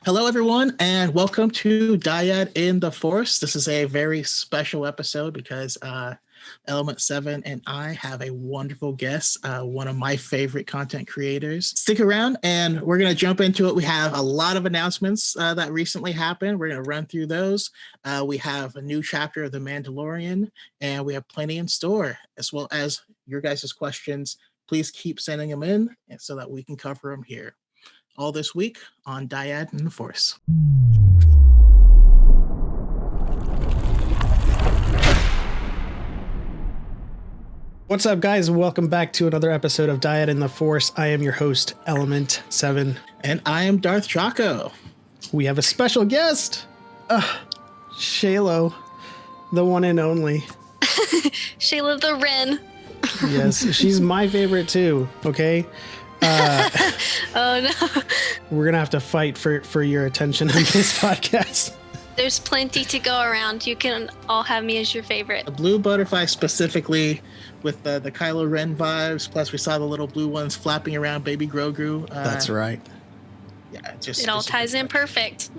Hello, everyone, and welcome to Dyad in the Force. This is a very special episode because Element 7 and I have a wonderful guest, one of my favorite content creators. Stick around, and we're going to jump into it. We have a lot of announcements that recently happened. We're going to run through those. We have a new chapter of The Mandalorian, and we have plenty in store, as well as your guys' questions. Please keep sending them in so that we can cover them here. All this week on Dyad in the Force. What's up, guys? Welcome back to another episode of Dyad in the Force. I am your host, Element 7. And I am Darth Chaco. We have a special guest, Shaylo, the one and only. Shayla the Wren. Yes, she's my favorite too, okay? Oh no. We're gonna have to fight for your attention on this podcast. There's plenty to go around. You can all have me as your favorite. The blue butterfly specifically with the Kylo Ren vibes, plus we saw the little blue ones flapping around baby Grogu. That's right. Yeah, it all ties in perfect.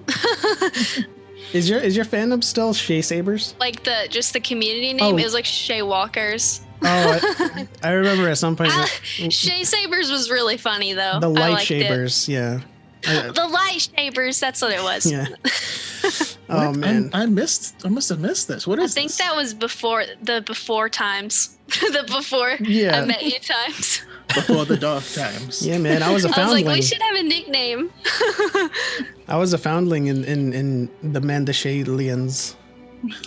Is your fandom still Shay Sabers? Like just the community name is like Shay Walkers. Oh, I remember at some point. Shay Sabers was really funny though. The lightsabers, yeah. The lightsabers, that's what it was. Yeah. Oh man, I must have missed this. What is? I think this? that was before times. I met you times. Before the dark times. Yeah, man, I was a foundling. I was like, we should have a nickname. I was a foundling in the Mandashalians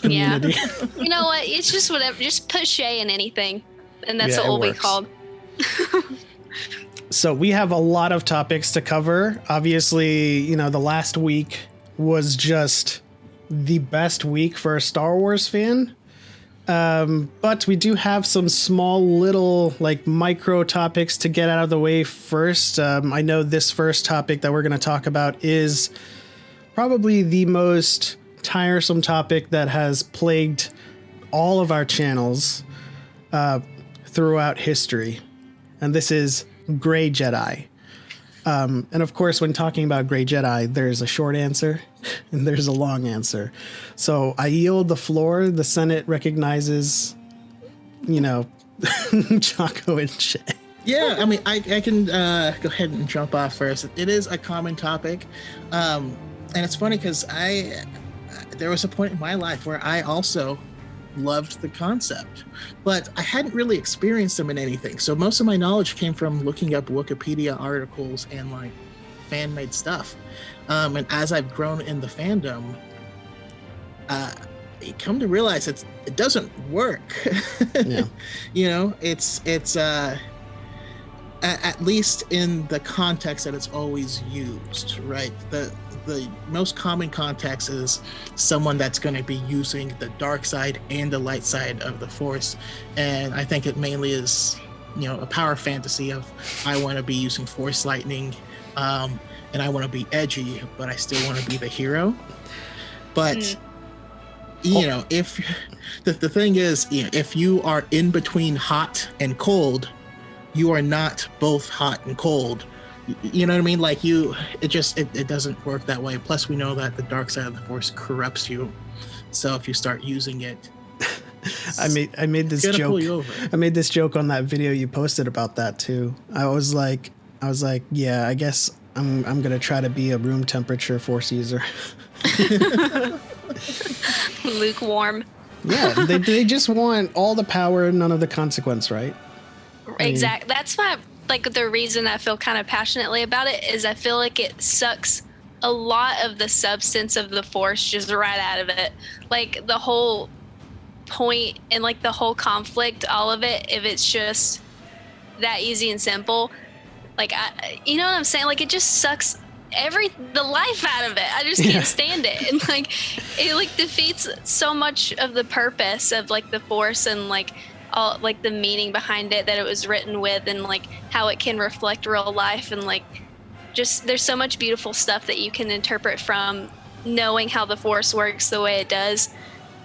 community. Yeah. You know what? It's just whatever. Just put Shay in anything, and that's what we'll be called. So we have a lot of topics to cover. Obviously, the last week was just the best week for a Star Wars fan. But we do have some small little micro topics to get out of the way first. I know this first topic that we're going to talk about is probably the most tiresome topic that has plagued all of our channels throughout history. And this is Gray Jedi. And of course, when talking about Gray Jedi, there's a short answer and there's a long answer. So I yield the floor. The Senate recognizes, Chaco and Shay. Yeah, I mean, I can go ahead and jump off first. It is a common topic. And it's funny because there was a point in my life where I also loved the concept, but I hadn't really experienced them in anything. So most of my knowledge came from looking up Wikipedia articles and fan-made stuff. And as I've grown in the fandom, you come to realize it doesn't work. Yeah. It's at least in the context that it's always used, right? The most common context is someone that's going to be using the dark side and the light side of the Force. And I think it mainly is, a power fantasy of I want to be using Force lightning and I want to be edgy, but I still want to be the hero. But, if the thing is, if you are in between hot and cold, you are not both hot and cold. You know what I mean? It doesn't work that way. Plus, we know that the dark side of the Force corrupts you. So if you start using it, I made this joke. I made this joke on that video you posted about that too. I was like, yeah, I guess I'm gonna try to be a room temperature Force user. Lukewarm. Yeah, they just want all the power and none of the consequence, right? Exactly. That's why, the reason I feel kind of passionately about it is I feel like it sucks a lot of the substance of the Force just right out of it. The whole point and the whole conflict, all of it, if it's just that easy and simple, you know what I'm saying? It just sucks the life out of it. I just can't stand it. And it defeats so much of the purpose of the Force and all the meaning behind it that it was written with, and how it can reflect real life, and just there's so much beautiful stuff that you can interpret from knowing how the Force works the way it does,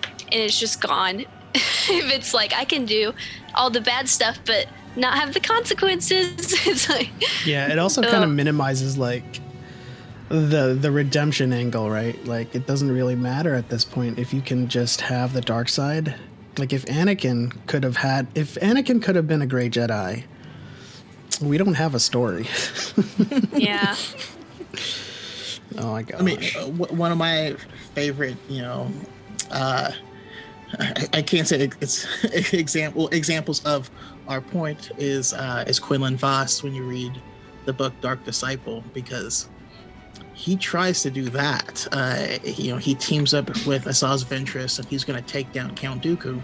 and it's just gone. If it's I can do all the bad stuff but not have the consequences. It's yeah, it also kind of minimizes the redemption angle, right? Like, it doesn't really matter at this point if you can just have the dark side. Like, if Anakin could have been a gray Jedi, we don't have a story. Yeah. Oh my gosh. I mean, one of my favorite, I can't say it's examples of our point is Quinlan Vos when you read the book Dark Disciple, because he tries to do that. He teams up with Asajj Ventress and he's going to take down Count Dooku.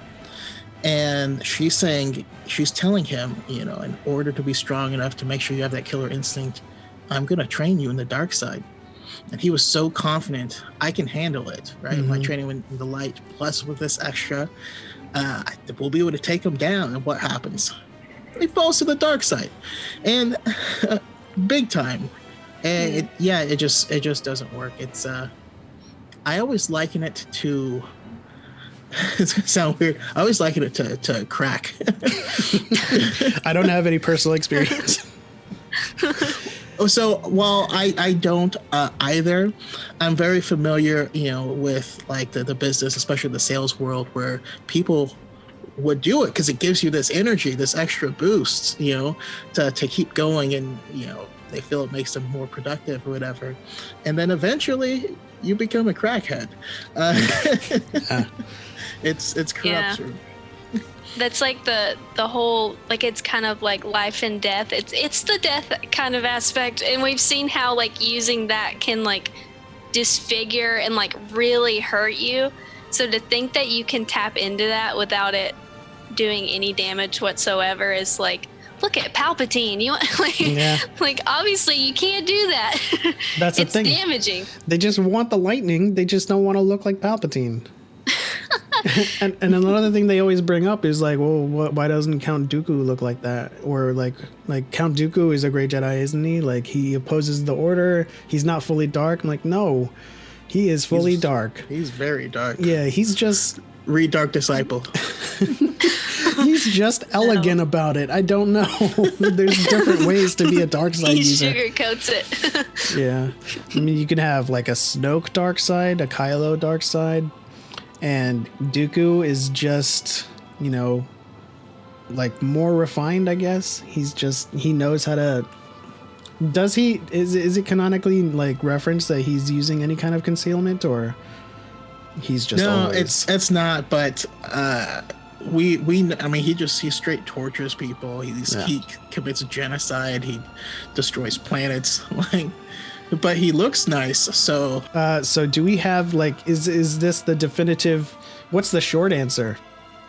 And she's telling him, in order to be strong enough to make sure you have that killer instinct, I'm going to train you in the dark side. And he was so confident, I can handle it, right? My training in the light, plus with this extra, we'll be able to take him down. And what happens? He falls to the dark side, and big time. And it just doesn't work. It's I always liken it to. It's gonna sound weird. I always liken it to crack. I don't have any personal experience. So while I don't either, I'm very familiar, with like the business, especially the sales world, where people would do it because it gives you this energy, this extra boost, to keep going, and they feel it makes them more productive or whatever, and then eventually you become a crackhead. It's corrupt. Yeah. That's like the whole, like, it's kind of like life and death. It's the death kind of aspect, and we've seen how like using that can like disfigure and like really hurt you. So to think that you can tap into that without it doing any damage whatsoever is like, look at Palpatine. You like obviously you can't do that. That's the thing. It's damaging. They just want the lightning. They just don't want to look like Palpatine. and another thing they always bring up is like, well, why doesn't Count Dooku look like that? Or like Count Dooku is a great Jedi, isn't he? Like, he opposes the Order. He's not fully dark. I'm like, no, he is fully dark. He's very dark. Yeah, he's just read Dark Disciple. He's just elegant about it. I don't know. There's different ways to be a dark side user. He sugarcoats it. Yeah, I mean, you can have like a Snoke dark side, a Kylo dark side. And Dooku is just, like more refined, I guess. He knows how to. Does he? Is it canonically like referenced that he's using any kind of concealment, or he's just no? Always... It's not. But I mean, he straight tortures people. He commits genocide. He destroys planets. But he looks nice, so. So do we have like? Is this the definitive? What's the short answer?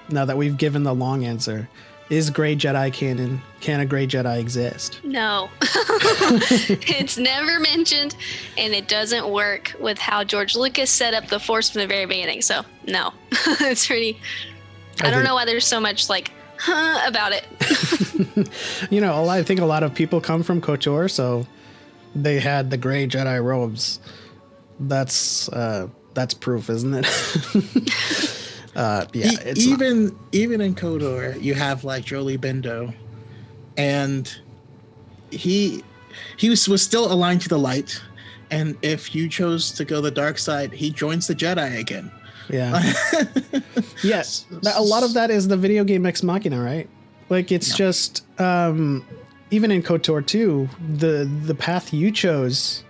Now that we've given the long answer, is Gray Jedi canon? Can a Gray Jedi exist? No, it's never mentioned, and it doesn't work with how George Lucas set up the Force from the very beginning. So no, it's pretty. I don't know why there's so much like about it. I think a lot of people come from KOTOR, so. They had the gray Jedi robes. That's proof, isn't it? It's even in KOTOR, you have like Jolie Bendo, and he was still aligned to the light. And if you chose to go the dark side, he joins the Jedi again. Yeah. Yes, a lot of that is the video game Ex Machina, right? Like, it's just. Even in KOTOR 2, the path you chose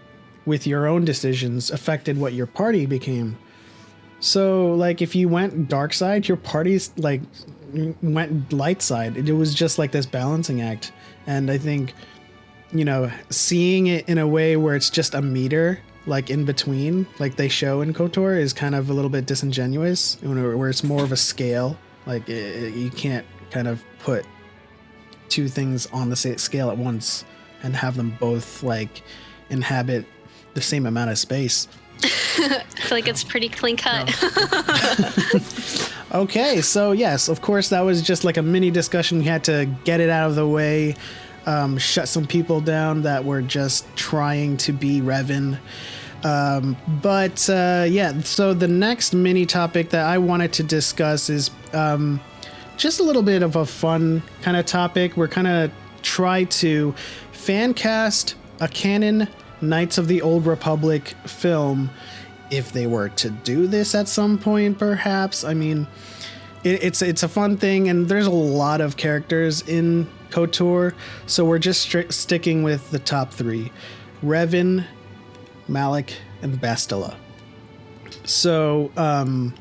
with your own decisions affected what your party became. So, like, if you went dark side, your party's, like, went light side. It was just, like, this balancing act. And I think, seeing it in a way where it's just a meter, like, in between, like they show in KOTOR, is kind of a little bit disingenuous, where it's more of a scale. Like, you can't kind of put two things on the scale at once and have them both like inhabit the same amount of space. I feel like it's pretty clean cut. No. Okay, so yes, of course, that was just like a mini discussion. We had to get it out of the way, shut some people down that were just trying to be Revan. So the next mini topic that I wanted to discuss is just a little bit of a fun kind of topic. We're kind of try to fan cast a canon Knights of the Old Republic film, if they were to do this at some point, perhaps. I mean, it's a fun thing, and there's a lot of characters in KOTOR, so we're just sticking with the top 3: Revan, Malak, and Bastila. So, well,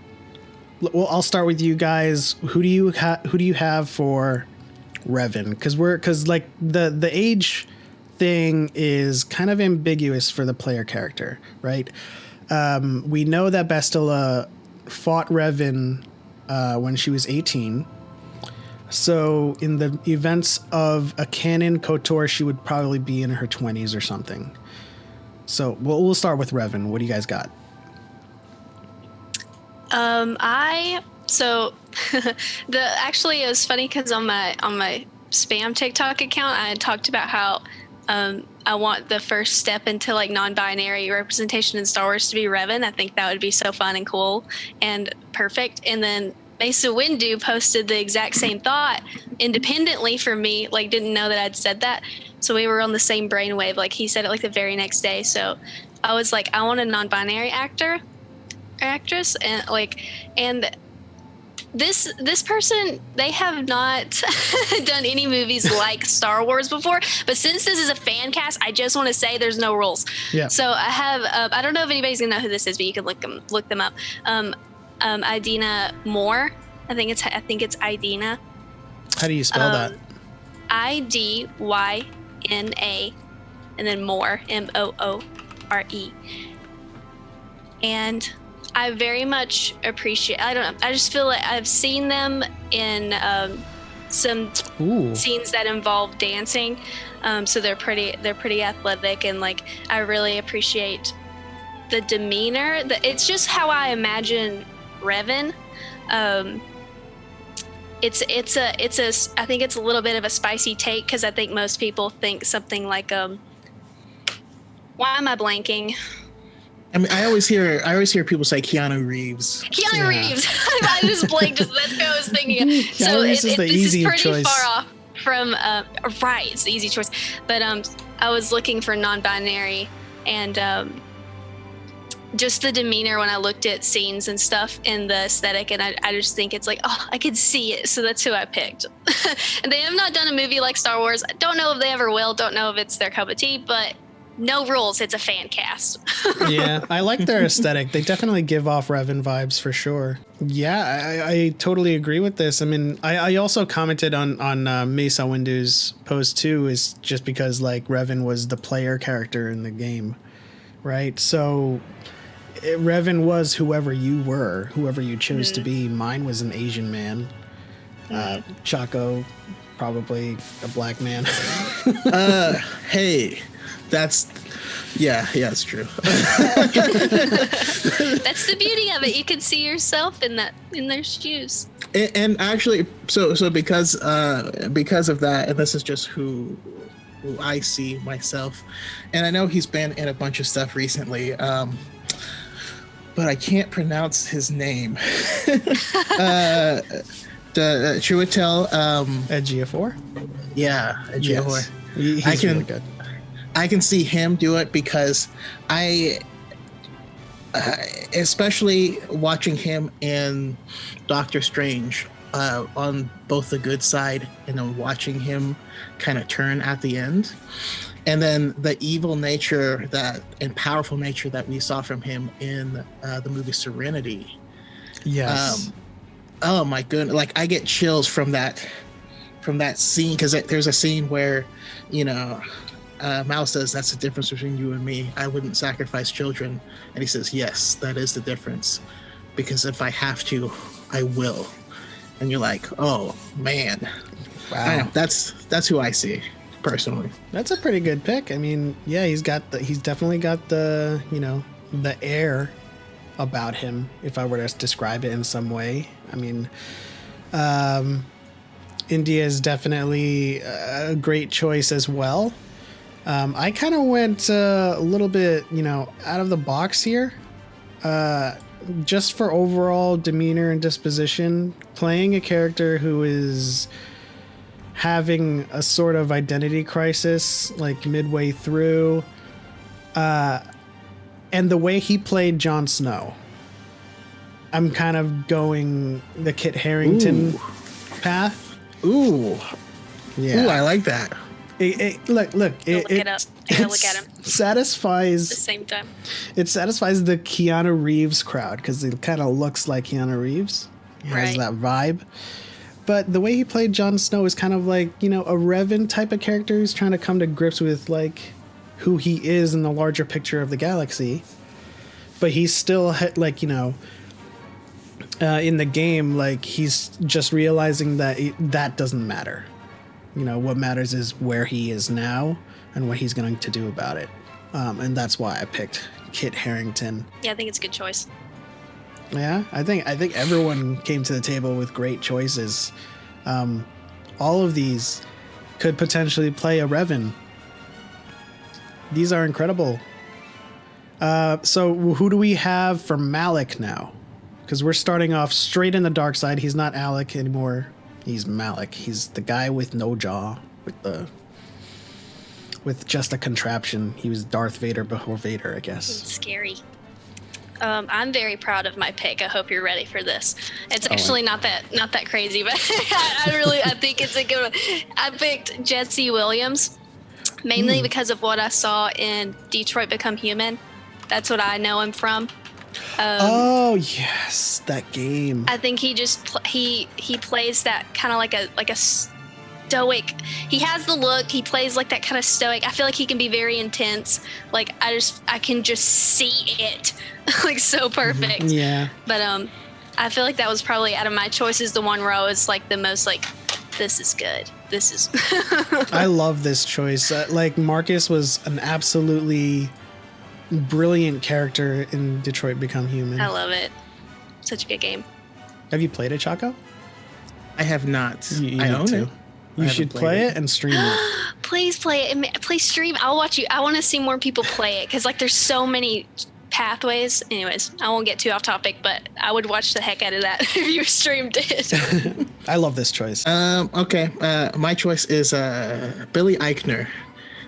I'll start with you guys. Who do you have for Revan? Because like the age thing is kind of ambiguous for the player character, right? We know that Bastila fought Revan when she was 18. So in the events of a canon KOTOR, she would probably be in her 20s or something. So we'll start with Revan. What do you guys got? Actually it was funny because on my spam TikTok account I had talked about how I want the first step into like non-binary representation in Star Wars to be Revan. I think that would be so fun and cool and perfect. And then Mesa Windu posted the exact same thought independently from me, like didn't know that I'd said that. So we were on the same brainwave. Like he said it like the very next day. So I was like, I want a non-binary actress, and this person, they have not done any movies like Star Wars before, but since this is a fan cast, I just want to say there's no rules. Yeah. So I have I don't know if anybody's gonna know who this is, but you can look them up. Idina Moore. I think it's Idina. How do you spell that? Idyna, and then Moore, Moore. And I very much appreciate, I don't know, I just feel like I've seen them in some scenes that involve dancing. So they're pretty athletic, and like I really appreciate the demeanor. It's just how I imagine Revan. I think it's a little bit of a spicy take, because I think most people think something like why am I blanking? I mean, I always hear people say Keanu Reeves. Reeves. I just blanked. That's what I was thinking. So Reeves is the easy pretty choice. far off from right. It's the easy choice. But I was looking for non-binary, and just the demeanor when I looked at scenes and stuff in the aesthetic, and I just think it's like, oh, I could see it. So that's who I picked. And they have not done a movie like Star Wars. I don't know if they ever will. Don't know if it's their cup of tea, but no rules. It's a fan cast. Yeah, I like their aesthetic. They definitely give off Revan vibes for sure. Yeah, I totally agree with this. I mean, I also commented on Mesa Windu's post too, is just because like Revan was the player character in the game, right? So Revan was whoever you were, whoever you chose to be. Mine was an Asian man. Chaco, probably a black man. Hey. It's true. That's the beauty of it. You can see yourself in their shoes. And actually, so because of that, and this is just who I see myself, and I know he's been in a bunch of stuff recently, but I can't pronounce his name. The Chiwetel Ejiofor? Yeah, Ejiofor. Yes. He's really good. I can see him do it, because I, especially watching him in Doctor Strange, on both the good side, and then watching him kind of turn at the end, and then the evil nature and powerful nature that we saw from him in the movie Serenity. Yes. Oh my goodness! Like, I get chills from that scene, because there's a scene where, Mal says, "That's the difference between you and me. I wouldn't sacrifice children." And he says, "Yes, that is the difference. Because if I have to, I will." And you're like, oh, man. Wow. I know, that's who I see, personally. That's a pretty good pick. I mean, yeah, he's definitely got the, the air about him, if I were to describe it in some way. I mean, India is definitely a great choice as well. I kind of went a little bit, out of the box here, just for overall demeanor and disposition. Playing a character who is having a sort of identity crisis, like midway through. And the way he played Jon Snow, I'm kind of going the Kit Harington path. Ooh. Yeah. Ooh, I like that. Look. Look it up. I gotta look at him. Satisfies At the same time. It satisfies the Keanu Reeves crowd because it kind of looks like Keanu Reeves. He has that vibe. But the way he played Jon Snow is kind of like, a Revan type of character who's trying to come to grips with like who he is in the larger picture of the galaxy. But he's still like, in the game, like he's just realizing that that doesn't matter. What matters is where he is now and what he's going to do about it. And that's why I picked Kit Harington. Yeah, I think it's a good choice. Yeah, I think everyone came to the table with great choices. All of these could potentially play a Revan. These are incredible. So who do we have for Malik now? Because we're starting off straight in the dark side. He's not Alec anymore. He's Malik. He's the guy with no jaw, with just a contraption. He was Darth Vader before Vader, I guess. It's scary. I'm very proud of my pick. I hope you're ready for this. It's actually not that crazy, but I think it's a good one. I picked Jesse Williams mainly because of what I saw in Detroit Become Human. That's what I know him from. Oh yes, that game. I think he just he plays that kind of like a stoic. He has the look. He plays like that kind of stoic. I feel like he can be very intense. Like I can just see it, like so perfect. Yeah. But I feel like that was probably out of my choices the one where I was like the most like, this is good. This is. I love this choice. Like Marcus was an absolutely brilliant character in Detroit Become Human. I love it. Such a good game. Have you played it, Chaco? I have not. You I need own to. it. You should play it and stream it. Please play it. Please stream. I'll watch you. I want to see more people play it because like there's so many pathways. Anyways, I won't get too off topic, but I would watch the heck out of that if you streamed it. I love this choice. Okay. My choice is Billy Eichner.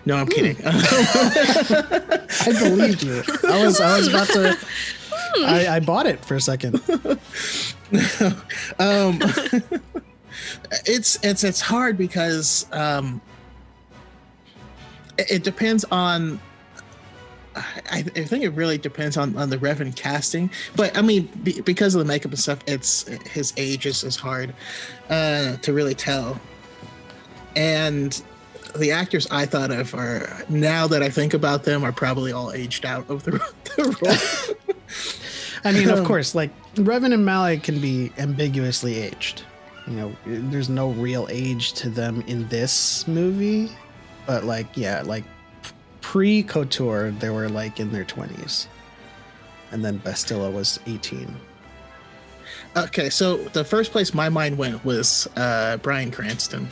No, I'm kidding. I believed you. I was about to. I bought it for a second. It's hard because it depends on. I think it really depends on the Revan casting, but I mean because of the makeup and stuff, his age is hard to really tell, and the actors I thought of are, now that I think about them, are probably all aged out of the role. I mean, of course, like Revan and Malik can be ambiguously aged. There's no real age to them in this movie, but like, yeah, like pre-KOTOR, they were like in their 20s, and then Bastilla was 18. Okay, so the first place my mind went was Bryan Cranston.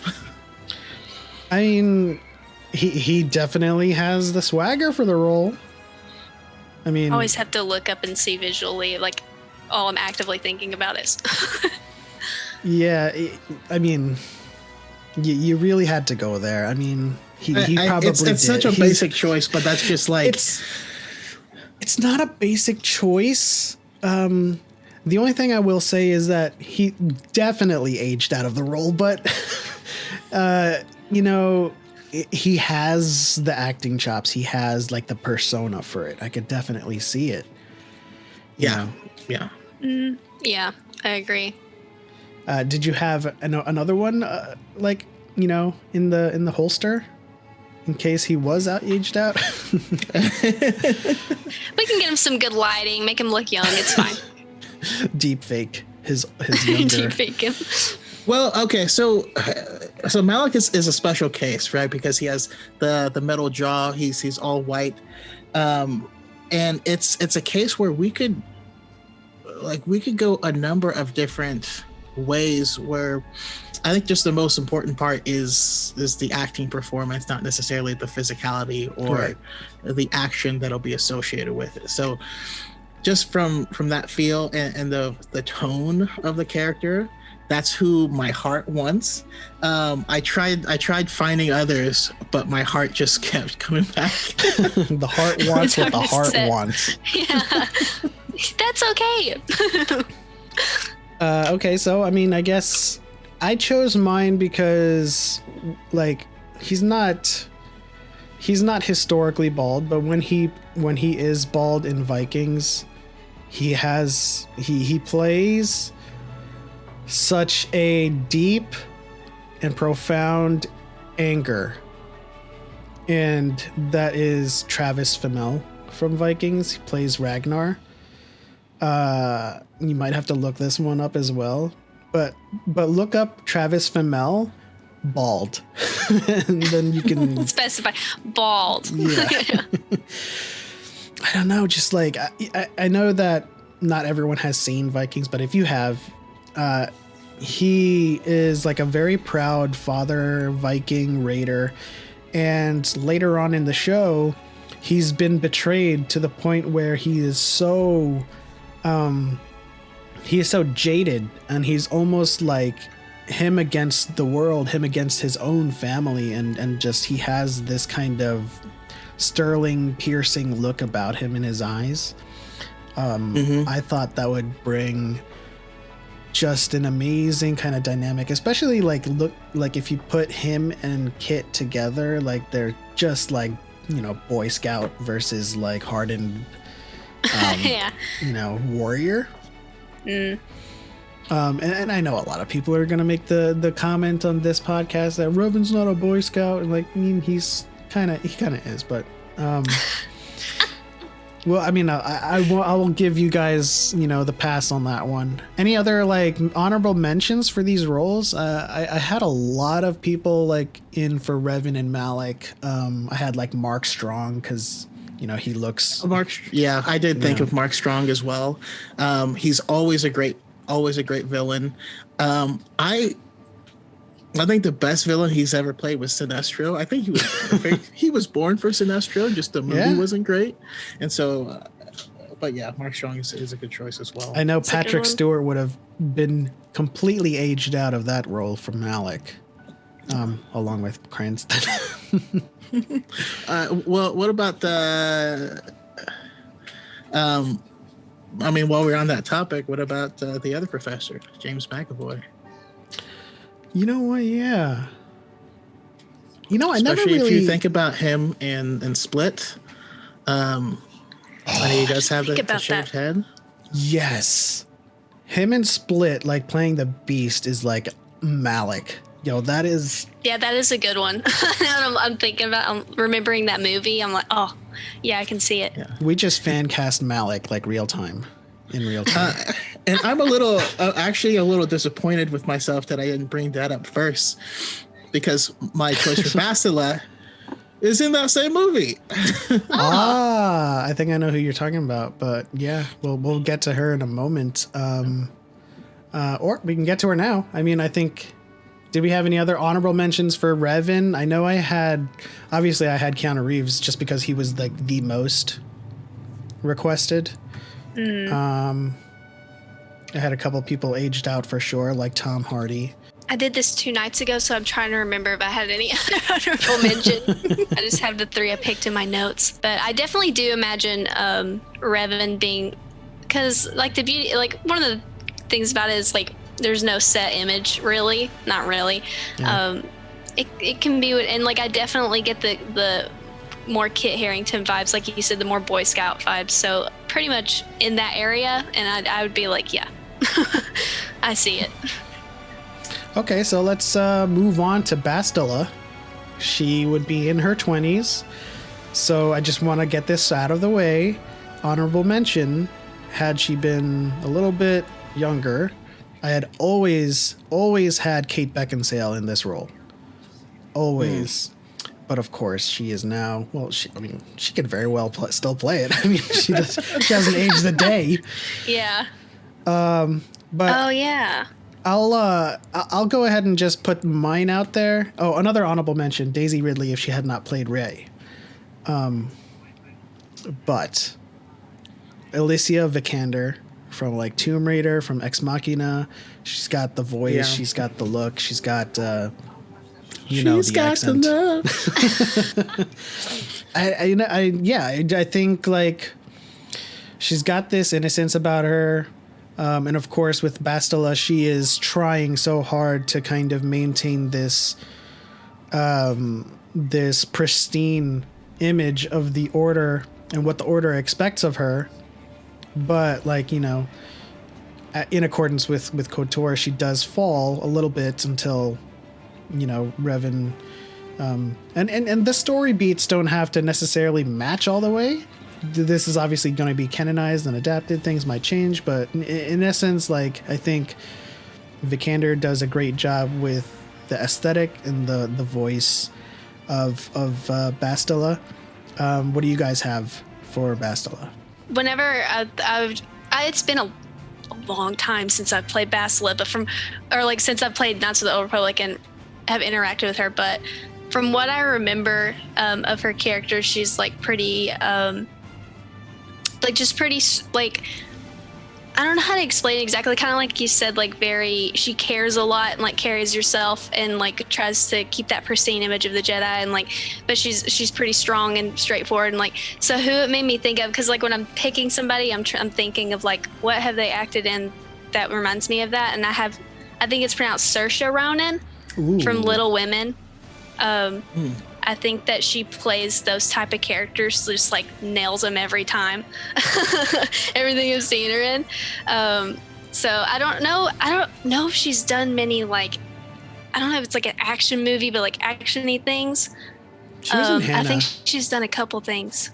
I mean, he definitely has the swagger for the role. I mean, I always have to look up and see visually, like, all I'm actively thinking about is. Yeah, I mean, you really had to go there. I mean, he probably it's did. Such a basic choice, but that's just like it's not a basic choice. The only thing I will say is that he definitely aged out of the role, but he has the acting chops. He has like the persona for it. I could definitely see it. Yeah. Yeah, I agree. Did you have another one in the holster in case he was aged out? We can get him some good lighting, make him look young. It's fine. Deep fake his younger. Deep fake him. Well, okay, so Malik is a special case, right? Because he has the metal jaw. He's all white, and it's a case where we could go a number of different ways. Where I think just the most important part is the acting performance, not necessarily the physicality or the action that'll be associated with it. So just from that feel and the tone of the character, that's who my heart wants. I tried finding others, but my heart just kept coming back. The heart wants what the heart wants. Yeah, that's okay. Okay, so I mean, I guess I chose mine because, like, he's not historically bald, but when he is bald in Vikings, he plays such a deep and profound anger, and that is Travis Fimmel from Vikings. He plays Ragnar. You might have to look this one up as well, but look up Travis Fimmel bald, and then you can specify bald. Yeah. I don't know, just like I know that not everyone has seen Vikings, but if you have, he is like a very proud father Viking raider, and later on in the show, he's been betrayed to the point where he is so jaded, and he's almost like him against the world, him against his own family, and just he has this kind of sterling, piercing look about him in his eyes. I thought that would bring just an amazing kind of dynamic, especially like if you put him and Kit together, like they're just like, you know, Boy Scout versus like hardened Yeah. you know, warrior. And I know a lot of people are gonna make the comment on this podcast that Revan's not a Boy Scout, and like, I mean, he kind of is, but well, I mean, I will give you guys, you know, the pass on that one. Any other like honorable mentions for these roles? I had a lot of people like in for Revan and Malik. I had like Mark Strong, because, you know, he looks Yeah, I did think of Mark Strong as well. He's always a great villain. I think the best villain he's ever played was Sinestro. I think he was born for Sinestro, just the movie wasn't great. And so, but yeah, Mark Strong is a good choice as well. I know Patrick Stewart would have been completely aged out of that role from Malik, along with Cranston. Well, what about the? I mean, while we're on that topic, what about the other professor, James McAvoy? You know what? Yeah. You know, I never Especially really. if you think about him in Split, and he does have the shaved head. Yes, him and Split, like playing the Beast, is like Malik. Yo, that is. Yeah, that is a good one. I'm thinking about. I'm remembering that movie. I'm like, oh, yeah, I can see it. Yeah. We just fan cast Malik like in real time. And I'm actually a little disappointed with myself that I didn't bring that up first, because my choice for Bastila is in that same movie. I think I know who you're talking about, but yeah, we'll get to her in a moment. Or we can get to her now. I mean, I think. Did we have any other honorable mentions for Revan? I know I had Keanu Reeves just because he was like the most requested. I had a couple people aged out for sure, like Tom Hardy. I did this 2 nights ago, so I'm trying to remember if I had any other honorable mention. I just have the 3 I picked in my notes. But I definitely do imagine Revan being, because like the beauty, like one of the things about it is like there's no set image, really, not really. Yeah. It can be, and like I definitely get the more Kit Harington vibes, like you said, the more Boy Scout vibes. So pretty much in that area, and I would be like, yeah, I see it. Okay, so let's move on to Bastila. She would be in her 20s. So I just want to get this out of the way. Honorable mention, had she been a little bit younger, I had always had Kate Beckinsale in this role. Always. But of course, she is now. Well, she could very well still play it. I mean, she hasn't aged a day. Yeah. But oh yeah. I'll go ahead and just put mine out there. Oh, another honorable mention: Daisy Ridley, if she had not played Rey. But Alicia Vikander from like Tomb Raider, from Ex Machina. She's got the voice. Yeah. She's got the look. She's got the accent. I think like she's got this innocence about her. And of course, with Bastila, she is trying so hard to kind of maintain this this pristine image of the Order and what the Order expects of her. But, like, you know, in accordance with KOTOR, she does fall a little bit until, you know, Revan... and the story beats don't have to necessarily match all the way. This is obviously going to be canonized and adapted. Things might change, but in essence, like, I think Vikander does a great job with the aesthetic and the voice of Bastila. What do you guys have for Bastila? Whenever it's been a long time since I've played Bastila, but since I've played Knights of the Old Republic and have interacted with her, but from what I remember of her character, she's like pretty I don't know how to explain it exactly, kind of like you said, like she cares a lot and like carries herself and like tries to keep that pristine image of the Jedi, and like, but she's pretty strong and straightforward, and like, so who it made me think of, because like when I'm picking somebody, I'm thinking of like, what have they acted in that reminds me of that, and I think it's pronounced Saoirse Ronan. Ooh. From Little Women. I think that she plays those type of characters, just like nails them every time. Everything I've seen her in. So I don't know if she's done many, like, I don't know if it's like an action movie, but like action-y things. She was in Hannah. I think she's done a couple things.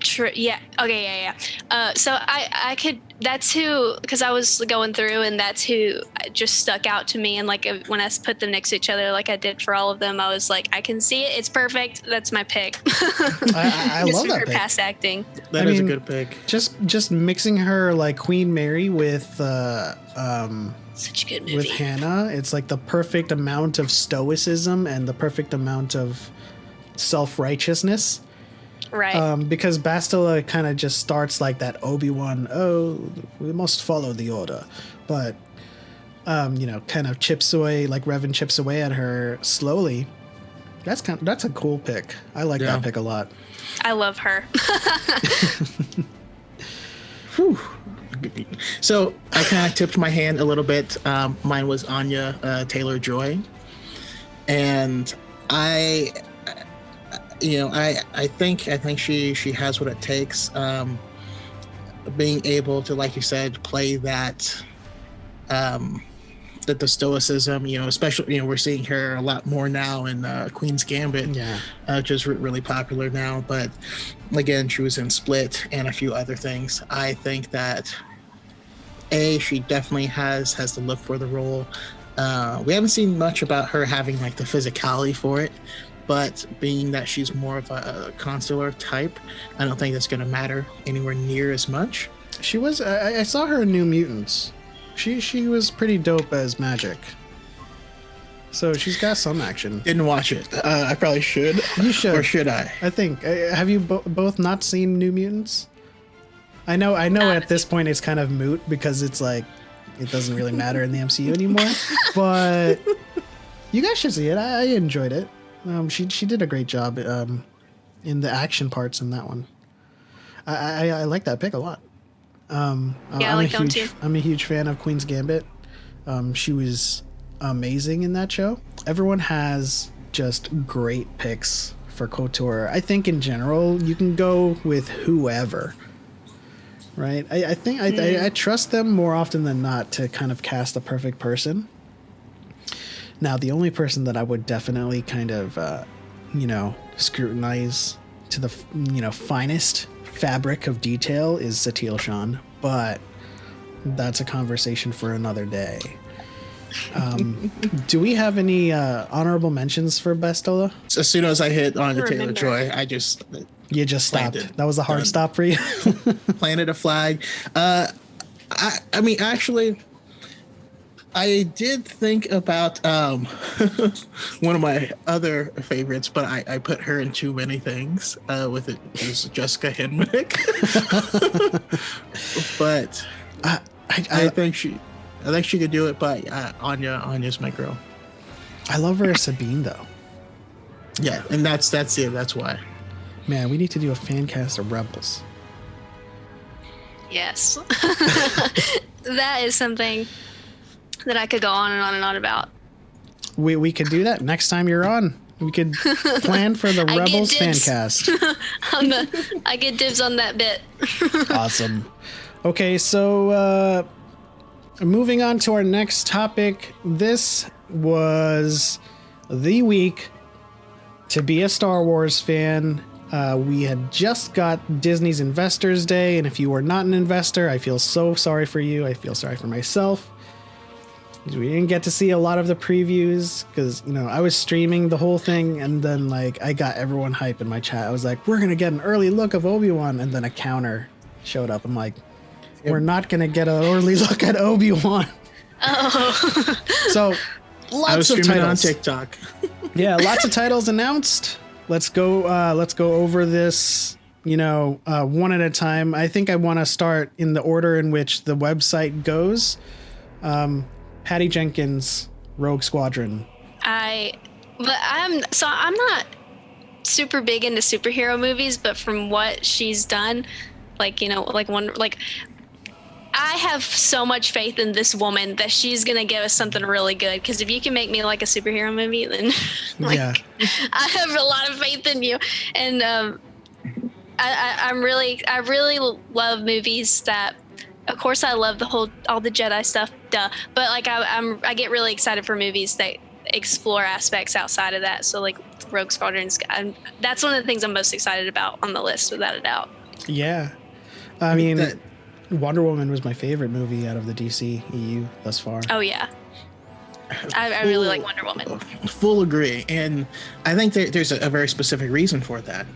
True. Yeah. Okay. Yeah. So I could. That's who, because I was going through, and that's who just stuck out to me. And like when I put them next to each other, like I did for all of them, I was like, I can see it. It's perfect. That's my pick. I love that her pick. Past acting. That is a good pick. Just mixing her like Queen Mary with such a good movie. With Hannah, it's like the perfect amount of stoicism and the perfect amount of self-righteousness. Right. Because Bastila kind of just starts like that Obi-Wan, we must follow the order. But, kind of chips away, like Revan chips away at her slowly. That's a cool pick. I like that pick a lot. I love her. Whew. So I kind of tipped my hand a little bit. Mine was Anya Taylor-Joy. And I think she has what it takes. Being able to, like you said, play that the stoicism, especially, we're seeing her a lot more now in Queen's Gambit, which is really popular now. But again, she was in Split and a few other things. I think that she definitely has the look for the role. We haven't seen much about her having like the physicality for it. But being that she's more of a consular type, I don't think that's going to matter anywhere near as much. She was. I saw her in New Mutants. She was pretty dope as Magic. So she's got some action. Didn't watch it. I probably should. You should. Or should I? I think. Have you both not seen New Mutants? I know. At this point, it's kind of moot because it's like it doesn't really matter in the MCU anymore. But you guys should see it. I enjoyed it. She did a great job in the action parts in that one. I like that pick a lot. I like that too. I'm a huge fan of Queen's Gambit. She was amazing in that show. Everyone has just great picks for KOTOR. I think in general you can go with whoever, right? I think I trust them more often than not to kind of cast the perfect person. Now, the only person that I would definitely kind of, scrutinize to the, finest fabric of detail is Satil Shan, but that's a conversation for another day. Do we have any honorable mentions for Bastila? As soon as I hit on the Taylor-Joy, You just stopped. That was a hard stop for you? Planted a flag. I mean, actually... I did think about one of my other favorites, but I put her in too many things with it. It was Jessica Henwick. But I think she could do it, but Anya's my girl. I love her as Sabine though. Yeah, and that's it. That's why. Man, we need to do a fan cast of Rebels. Yes. That is something that I could go on and on and on about. We could do that next time you're on. We could plan for the Rebels fan cast. I get dibs on that bit. Awesome. Okay, so moving on to our next topic. This was the week to be a Star Wars fan. We had just got Disney's Investors Day, and if you were not an investor, I feel so sorry for you. I feel sorry for myself. We didn't get to see a lot of the previews because, I was streaming the whole thing, and then I got everyone hype in my chat. I was like, we're going to get an early look of Obi-Wan, and then a counter showed up. I'm like, we're not going to get an early look at Obi-Wan. Oh. So lots of titles on TikTok. Yeah, lots of titles announced. Let's go over this, one at a time. I think I want to start in the order in which the website goes. Patty Jenkins, Rogue Squadron. I'm not super big into superhero movies, but from what she's done, I have so much faith in this woman that she's gonna give us something really good. Because if you can make me like a superhero movie, then I have a lot of faith in you. And I really love movies that. Of course, I love all the Jedi stuff, but I get really excited for movies that explore aspects outside of that. So Rogue Squadron's, that's one of the things I'm most excited about on the list, without a doubt. Yeah, I mean, Wonder Woman was my favorite movie out of the DC EU thus far. Oh yeah, I really like Wonder Woman. Full agree, and I think there's a very specific reason for that.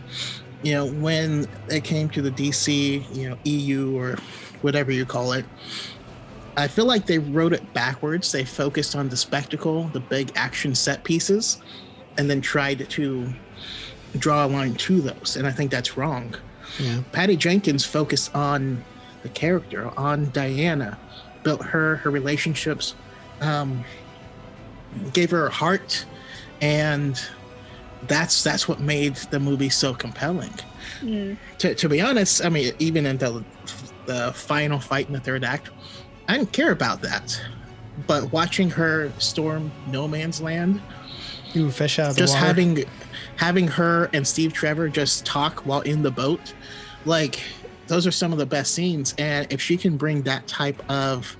When it came to the DC, EU or whatever you call it, I feel like they wrote it backwards. They focused on the spectacle, the big action set pieces, and then tried to draw a line to those. And I think that's wrong. Yeah. Patty Jenkins focused on the character, on Diana, built her relationships, gave her a heart, and that's what made the movie so compelling. To be honest, I mean, even in the final fight in the third act, I didn't care about that. But watching her storm No Man's Land, fish out of the water. Just having her and Steve Trevor just talk while in the boat, those are some of the best scenes. And if she can bring that type of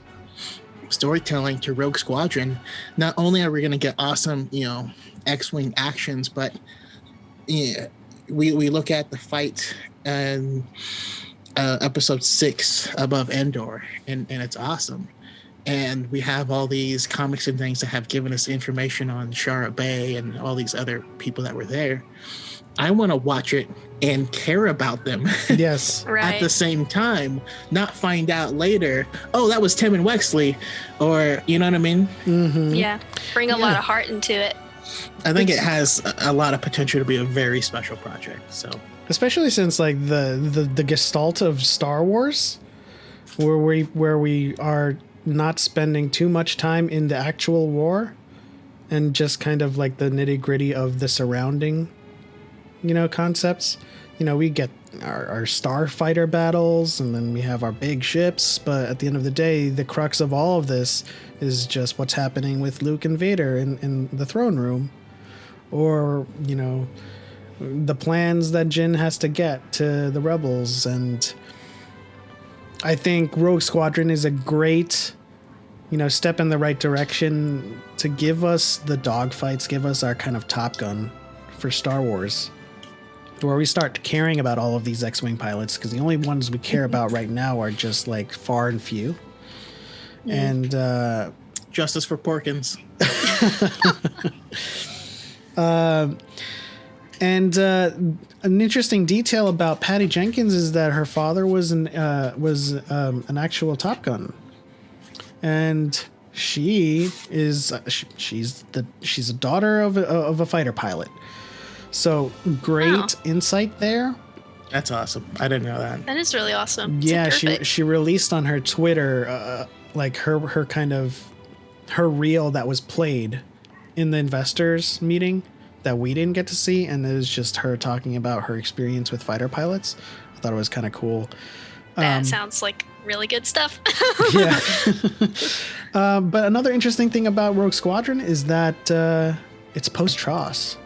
storytelling to Rogue Squadron, not only are we going to get awesome, X-Wing actions, but we look at the fight and episode 6 above Endor, and it's awesome. And we have all these comics and things that have given us information on Shara Bay and all these other people that were there. I want to watch it and care about them. Yes. Right. At the same time, not find out later, oh, that was Tim and Wexley, or you know what I mean? Mm-hmm. Yeah. Bring a lot of heart into it. I think it has a lot of potential to be a very special project. So, especially since the gestalt of Star Wars, where we are not spending too much time in the actual war, and just kind of the nitty gritty of the surrounding, concepts. We get our starfighter battles, and then we have our big ships. But at the end of the day, the crux of all of this is just what's happening with Luke and Vader in the throne room, or the plans that Jyn has to get to the rebels. And I think Rogue Squadron is a great step in the right direction to give us the dogfights, give us our kind of Top Gun for Star Wars, where we start caring about all of these X-Wing pilots, because the only ones we care about right now are just far and few. And justice for Porkins. And an interesting detail about Patty Jenkins is that her father was an actual Top Gun, and she's a daughter of a fighter pilot. So great insight there. That's awesome. I didn't know that. That is really awesome. Yeah, Perfect. she released on her Twitter like her kind of her reel that was played in the investors meeting that we didn't get to see, and it was just her talking about her experience with fighter pilots. I thought it was kind of cool. That sounds like really good stuff. Yeah. But another interesting thing about Rogue Squadron is that it's post-TROS.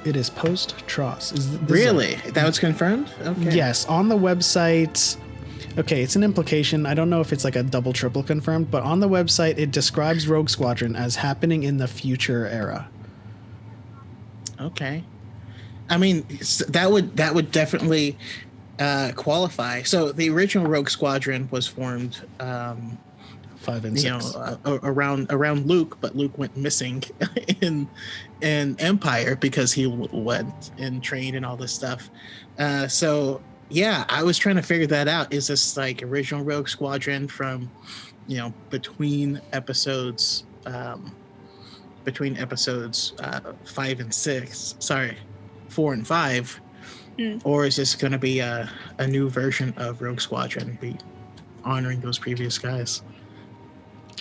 It is post-TROS. Really? That was confirmed? Okay. Yes, on the website. Okay, it's an implication. I don't know if it's like a double, triple confirmed, but on the website it describes Rogue Squadron as happening in the future era. Okay. I mean, that would definitely qualify. So the original Rogue Squadron was formed 5 and 6. Around Luke, but Luke went missing in Empire because he went and trained and all this stuff. So yeah, I was trying to figure that out. Is this like original Rogue Squadron from, between episodes 5 and 6? Sorry, 4 and 5. Or is this going to be a new version of Rogue Squadron, be honoring those previous guys?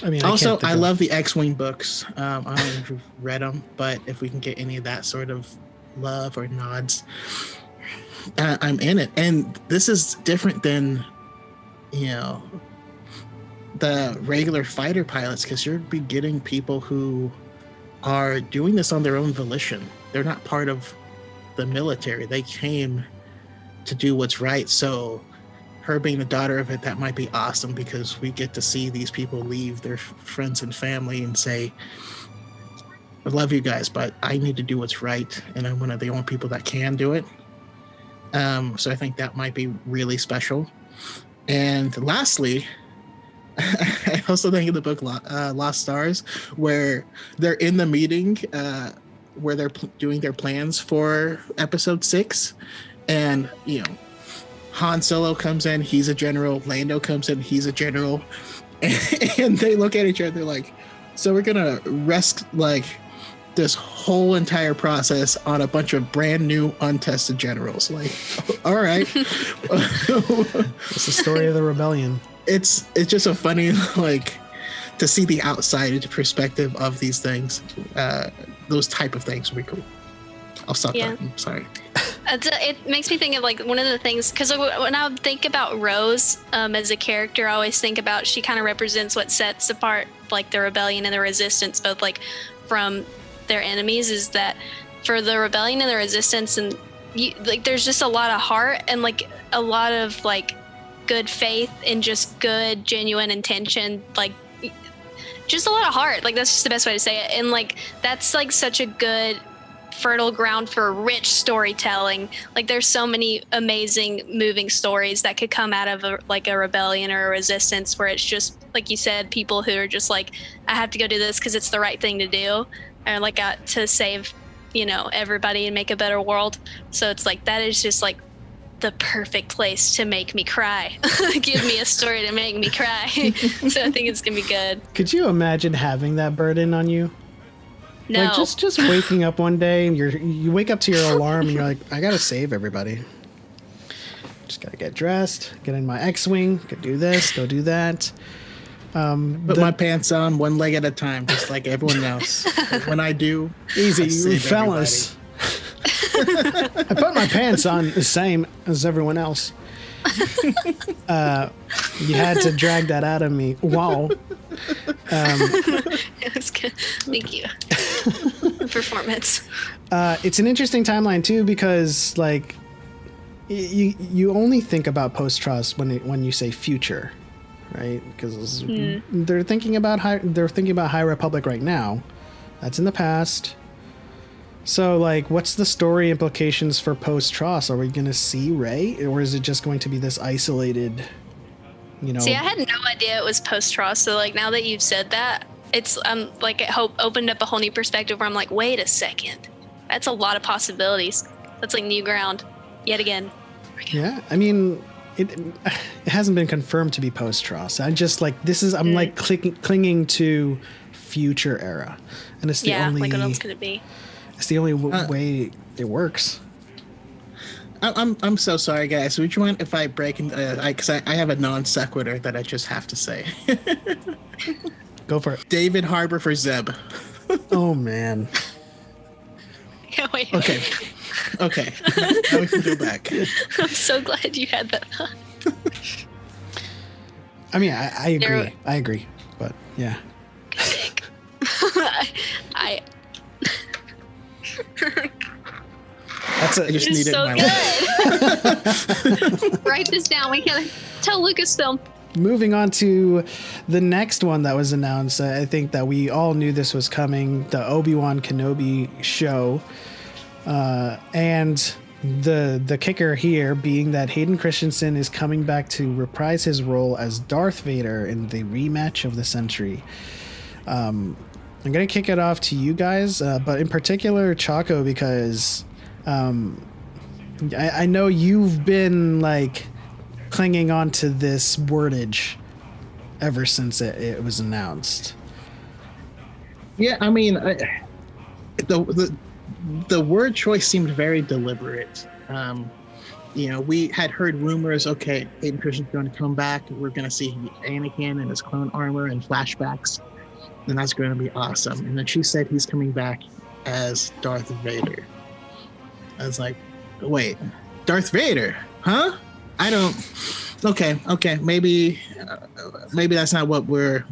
I mean, also, I love the X-Wing books. I don't know if you've read them, but if we can get any of that sort of love or nods, I'm in it. And this is different than, the regular fighter pilots, because you're be getting people who are doing this on their own volition. They're not part of the military. They came to do what's right. So her being the daughter of it, that might be awesome, because we get to see these people leave their friends and family and say, I love you guys, but I need to do what's right, and I'm one of the only people that can do it. So I think that might be really special. And lastly, I also think in the book Lost Stars, where they're in the meeting where they're doing their plans for episode 6, and Han Solo comes in, he's a general. Lando comes in, he's a general. And they look at each other like, so we're going to risk like this whole entire process on a bunch of brand new untested generals. Like, all right. It's the story of the rebellion. It's just a funny, like, to see the outside perspective of these things. Those type of things would be cool. I'll stop talking. Sorry. It makes me think of like one of the things, because when I think about Rose as a character, I always think about she kind of represents what sets apart like the rebellion and the resistance, both like from their enemies, is that for the rebellion and the resistance, and there's just a lot of heart and like a lot of like good faith and just good genuine intention, like just a lot of heart. Like that's just the best way to say it. And like that's like such a good fertile ground for rich storytelling. Like there's so many amazing moving stories that could come out of a rebellion or a resistance, where it's just like you said, people who are just like, I have to go do this because it's the right thing to do, or like to save everybody and make a better world. So it's like that is just like the perfect place to make me cry. Give me a story to make me cry. So I think it's gonna be good. Could you imagine having that burden on you? No. Like just waking up one day and you wake up to your alarm and you're like, I gotta save everybody. Just gotta get dressed, get in my X-Wing, go do this, go do that. Put my pants on one leg at a time, just like everyone else. When I do, easy, fellas. I put my pants on the same as everyone else. You had to drag that out of me. Wow. It was good. Thank you. Performance. It's an interesting timeline too, because like you only think about post-TROS when you say future, right? Because they're thinking about High Republic right now. That's in the past. So, like, what's the story implications for post-TROS? Are we going to see Rey, or is it just going to be this isolated, See, I had no idea it was post-TROS, so, like, now that you've said that, it's, like, it opened up a whole new perspective where I'm like, wait a second. That's a lot of possibilities. That's, like, new ground, yet again. Yeah, I mean, it hasn't been confirmed to be post-TROS. I'm, like, clinging to future era. And it's the only... like what else could it be? It's the only way it works. I'm so sorry, guys. Would you mind if I break? Because I have a non sequitur that I just have to say. Go for it. David Harbour for Zeb. Oh man. Can't wait. Okay. Okay. Now we can go back. I'm so glad you had that. I mean, I agree. I agree. But yeah. I That's I just it's need it so in my life. good. Write this down. We can tell Lucasfilm. Moving on to the next one that was announced. I think that we all knew this was coming. The Obi-Wan Kenobi show. And the kicker here being that Hayden Christensen is coming back to reprise his role as Darth Vader in the rematch of the century. I'm going to kick it off to you guys, but in particular, Chaco, because I know you've been like clinging on to this wordage ever since it was announced. Yeah, I mean, the word choice seemed very deliberate. We had heard rumors, okay, Hayden Christensen's going to come back. We're going to see Anakin in his clone armor and flashbacks, and that's going to be awesome. And then she said he's coming back as Darth Vader. I was like, wait, Darth Vader? Huh? I don't... Okay, maybe that's not what we're...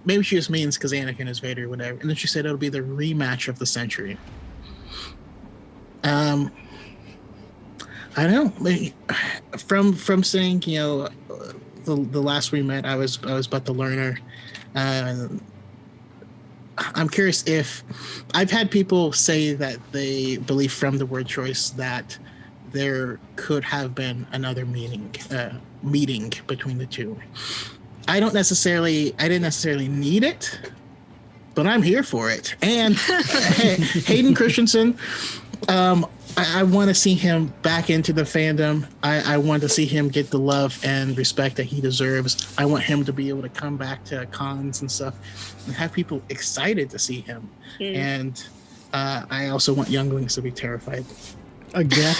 Maybe she just means because Anakin is Vader or whatever. And then she said it'll be the rematch of the century. I don't know. From saying, the last we met, I was but the learner. I'm curious if I've had people say that they believe from the word choice that there could have been another meeting between the two. I didn't necessarily need it, but I'm here for it. And Hayden Christensen, I want to see him back into the fandom. I want to see him get the love and respect that he deserves. I want him to be able to come back to cons and stuff and have people excited to see him. And I also want younglings to be terrified. Again.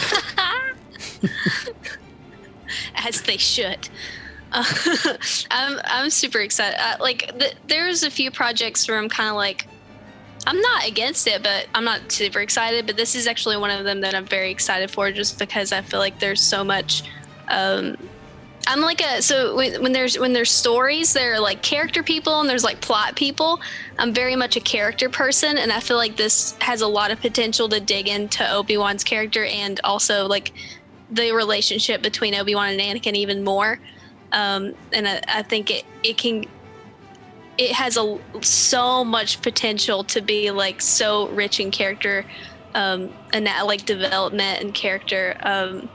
As they should. I'm super excited. There's a few projects where I'm kind of like, I'm not against it, but I'm not super excited. But this is actually one of them that I'm very excited for, just because I feel like there's so much. I'm like when there's stories, there are like character people and there's like plot people. I'm very much a character person, and I feel like this has a lot of potential to dig into Obi-Wan's character and also like the relationship between Obi-Wan and Anakin even more. And I think it has so much potential to be like so rich in character, and that like development and character,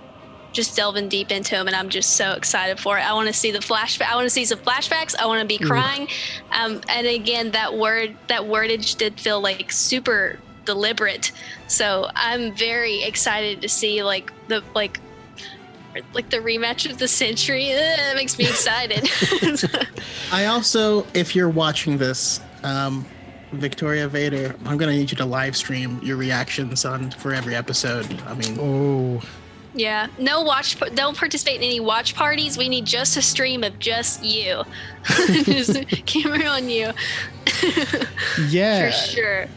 just delving deep into them. And I'm just so excited for it. I want to see the flashback. I want to see some flashbacks. I want to be crying. And again, that wordage did feel like super deliberate. So I'm very excited to see the rematch of the century. That makes me excited. I also, if you're watching this, Victoria Vader, I'm gonna need you to live stream your reactions for every episode. I mean, yeah, don't participate in any watch parties. We need just a stream of just you. Just camera on you. Yeah, for sure.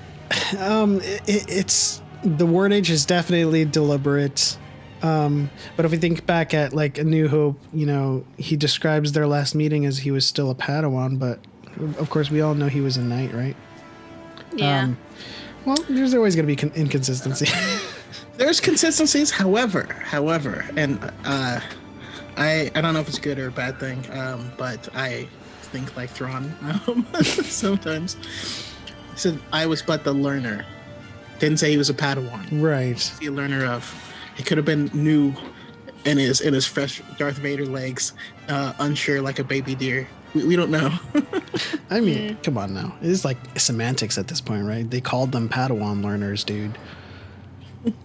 It's the wordage is definitely deliberate. But if we think back at like A New Hope, he describes their last meeting as he was still a Padawan, but of course we all know he was a knight, right? Yeah. Well, there's always going to be inconsistency. There's consistencies, however, and I don't know if it's a good or a bad thing, but I think like Thrawn sometimes. He said, I was but the learner. Didn't say he was a Padawan. Right. The learner of. He could have been new in his fresh Darth Vader legs, unsure like a baby deer. We don't know. I mean, come on now. It is like semantics at this point, right? They called them Padawan learners, dude.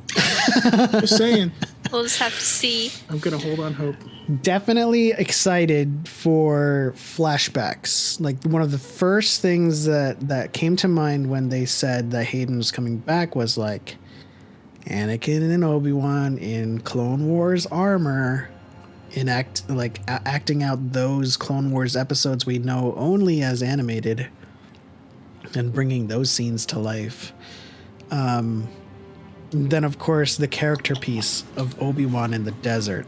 Just saying. We'll just have to see. I'm going to hold on hope. Definitely excited for flashbacks. Like one of the first things that came to mind when they said that Hayden was coming back was like, Anakin and Obi-Wan in Clone Wars armor, acting out those Clone Wars episodes we know only as animated, and bringing those scenes to life. Then, of course, the character piece of Obi-Wan in the desert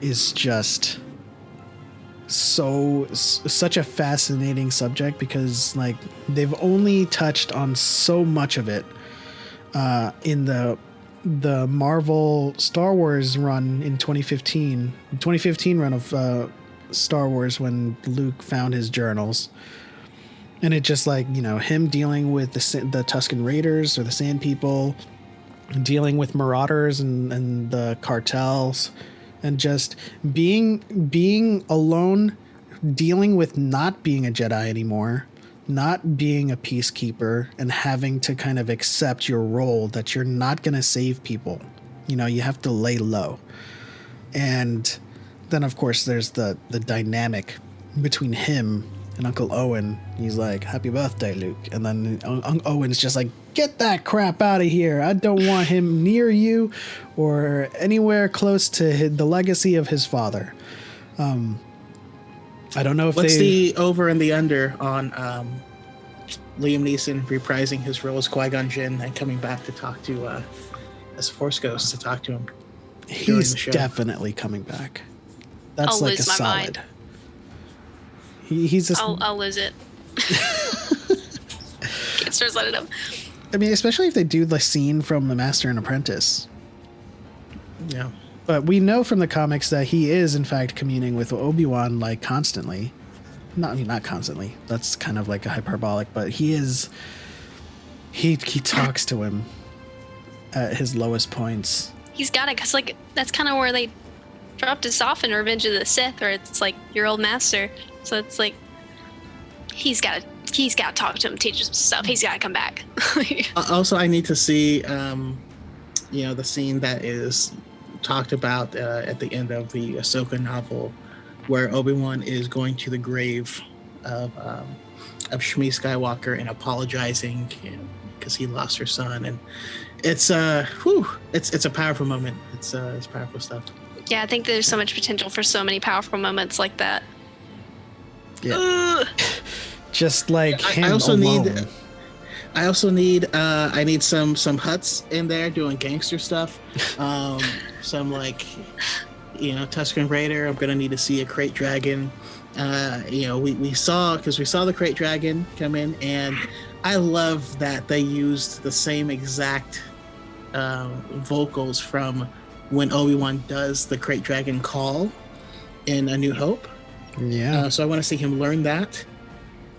is just such a fascinating subject, because like they've only touched on so much of it in the Marvel Star Wars run in 2015 run of Star Wars, when Luke found his journals. And it just like, you know, him dealing with the Tusken Raiders or the Sand People, dealing with Marauders and the cartels, and just being alone, dealing with not being a Jedi anymore, not being a peacekeeper, and having to kind of accept your role that you're not going to save people. You know, you have to lay low. And then, of course, there's the dynamic between him and Uncle Owen. He's like, "Happy birthday, Luke." And then Owen's just like, "Get that crap out of here. I don't want him near you or anywhere close to the legacy of his father." I don't know if What's the over and the under on Liam Neeson reprising his role as Qui-Gon Jinn and coming back to talk to as a Force Ghost to talk to him? He's definitely coming back. That's I'll like lose a my solid. mind. He's just, I'll lose it. Can't start letting him. I mean, especially if they do the scene from The Master and Apprentice. Yeah. But we know from the comics that he is, in fact, communing with Obi-Wan, like, constantly. Not constantly. That's kind of like a hyperbolic, but he is... He talks to him at his lowest points. He's got it, because, like, that's kind of where they dropped us off in Revenge of the Sith, where it's, like, your old master. So it's, like, he's got to talk to him, teach him stuff. He's got to come back. Also, I need to see, the scene that is talked about at the end of the Ahsoka novel, where Obi-Wan is going to the grave of Shmi Skywalker and apologizing because he lost her son, and it's a powerful moment. It's powerful stuff. Yeah, I think there's so much potential for so many powerful moments like that. Yeah. Just like him I also alone. I need some Hutts in there doing gangster stuff. Some Tusken Raider. I'm gonna need to see a Krayt Dragon. We saw the Krayt Dragon come in, and I love that they used the same exact vocals from when Obi-Wan does the Krayt Dragon call in A New Hope. Yeah. So I want to see him learn that.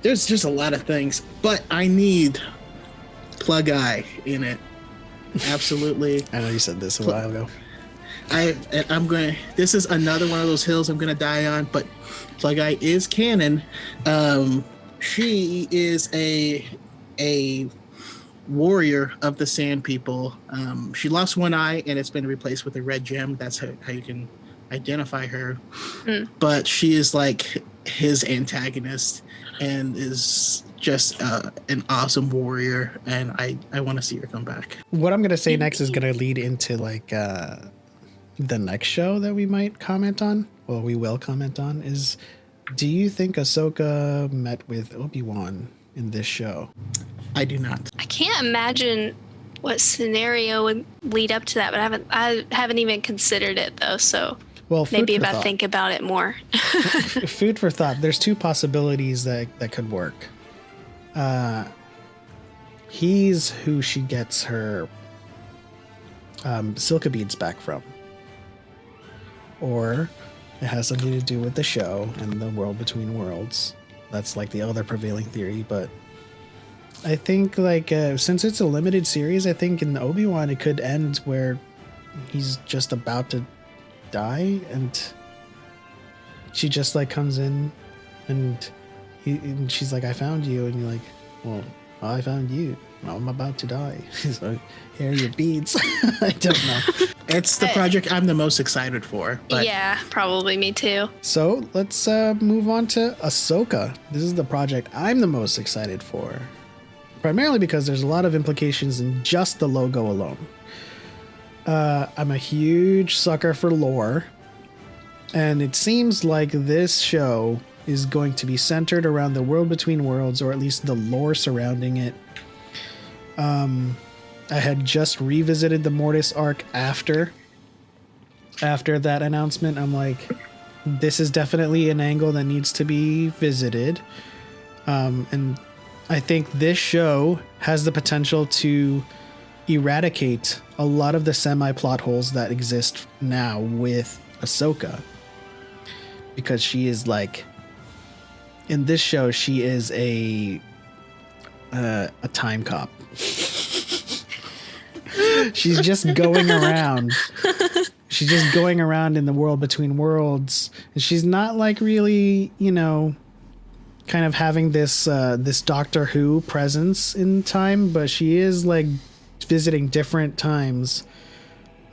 There's just a lot of things, but I need Plug Eye in it. Absolutely. I know you said this a while ago. This is another one of those hills I'm gonna die on, but Plug Eye is canon. She is a warrior of the Sand People. She lost one eye and it's been replaced with a red gem. That's how you can identify her. But she is like his antagonist and is just an awesome warrior, and I want to see her come back. What I'm gonna say next is gonna lead into like the next show that we might comment on. Well, we will comment on is, do you think Ahsoka met with Obi-Wan in this show? I do not. I can't imagine what scenario would lead up to that, but I haven't even considered it though. So maybe if I think about it more. Food for thought. There's two possibilities that could work. He's who she gets her Silka beads back from. Or it has something to do with the show and the world between worlds. That's like the other prevailing theory, but I think like since it's a limited series, I think in Obi-Wan it could end where he's just about to die and she just like comes in and she's like, "I found you," and you're like, "Well, I found you. I'm about to die." So here are your beads. I don't know. It's the project I'm the most excited for. But yeah, probably me too. So let's move on to Ahsoka. This is the project I'm the most excited for. primarily because there's a lot of implications in just the logo alone. I'm a huge sucker for lore, and it seems like this show is going to be centered around the world between worlds, or at least the lore surrounding it. I had just revisited the Mortis arc after that announcement. I'm like, this is definitely an angle that needs to be visited. And I think this show has the potential to eradicate a lot of the semi-plot holes that exist now with Ahsoka. Because she is like, in this show, she is a time cop. She's just going around. She's just going around in the world between worlds. And she's not like really, kind of having this Doctor Who presence in time, but she is like visiting different times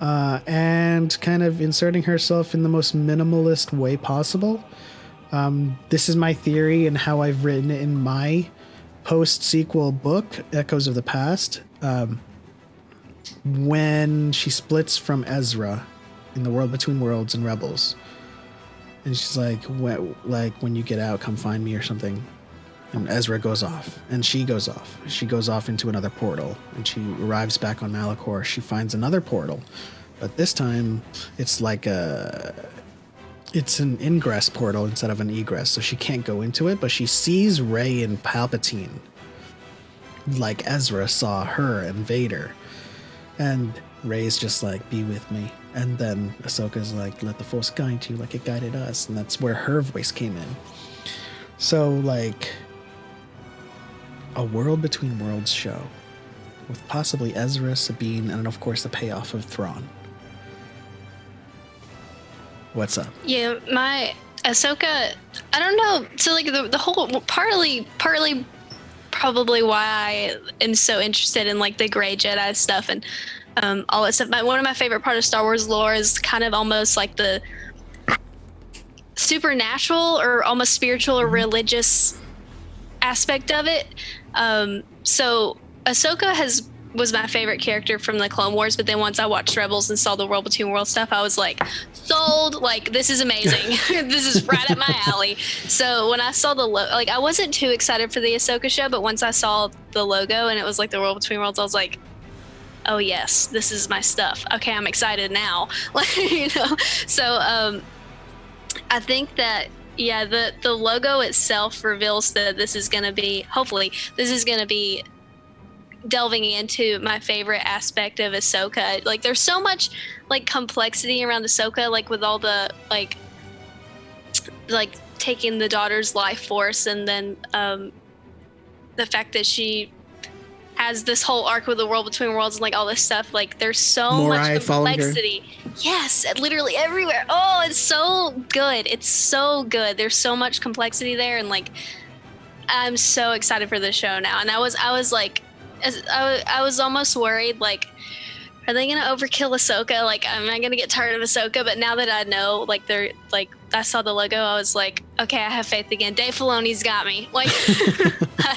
and kind of inserting herself in the most minimalist way possible. This is my theory and how I've written it in my post-sequel book, Echoes of the Past. When she splits from Ezra in the world between worlds and Rebels, and she's like, when you get out, come find me or something. And Ezra goes off, and she goes off. She goes off into another portal, and she arrives back on Malachor. She finds another portal, but this time it's like it's an ingress portal instead of an egress, so she can't go into it, but she sees Rey and Palpatine, like Ezra saw her and Vader. And Rey's just like, be with me. And then Ahsoka's like, let the Force guide you like it guided us. And that's where her voice came in. So, like, a world between worlds show with possibly Ezra, Sabine, and of course the payoff of Thrawn. What's up? Yeah, my Ahsoka, I don't know. So, like, the whole, partly probably why I am so interested in like the gray Jedi stuff and all that stuff. One of my favorite part of Star Wars lore is kind of almost like the supernatural or almost spiritual or religious aspect of it. So Ahsoka was my favorite character from the Clone Wars, but then once I watched Rebels and saw the World Between Worlds stuff, I was like, sold. Like, this is amazing. This is right up my alley. So when I saw the like, I wasn't too excited for the Ahsoka show, but once I saw the logo and it was like the World Between Worlds, I was like, oh yes, this is my stuff. Okay, I'm excited now. Like, So I think that the logo itself reveals that this is going to be, hopefully, this is going to be delving into my favorite aspect of Ahsoka. Like, there's so much like complexity around Ahsoka, like with all the like taking the daughter's life force, and then the fact that she has this whole arc with the World Between Worlds and like all this stuff. Like, there's so much complexity. Yes, literally everywhere. Oh, it's so good. It's so good. There's so much complexity there, and like, I'm so excited for the show now. And I was like, I was almost worried, like, are they gonna overkill Ahsoka? Like, am I gonna get tired of Ahsoka? But now that I know, like, they're like, I saw the logo, I was like, okay, I have faith again. Dave Filoni's got me. Like, I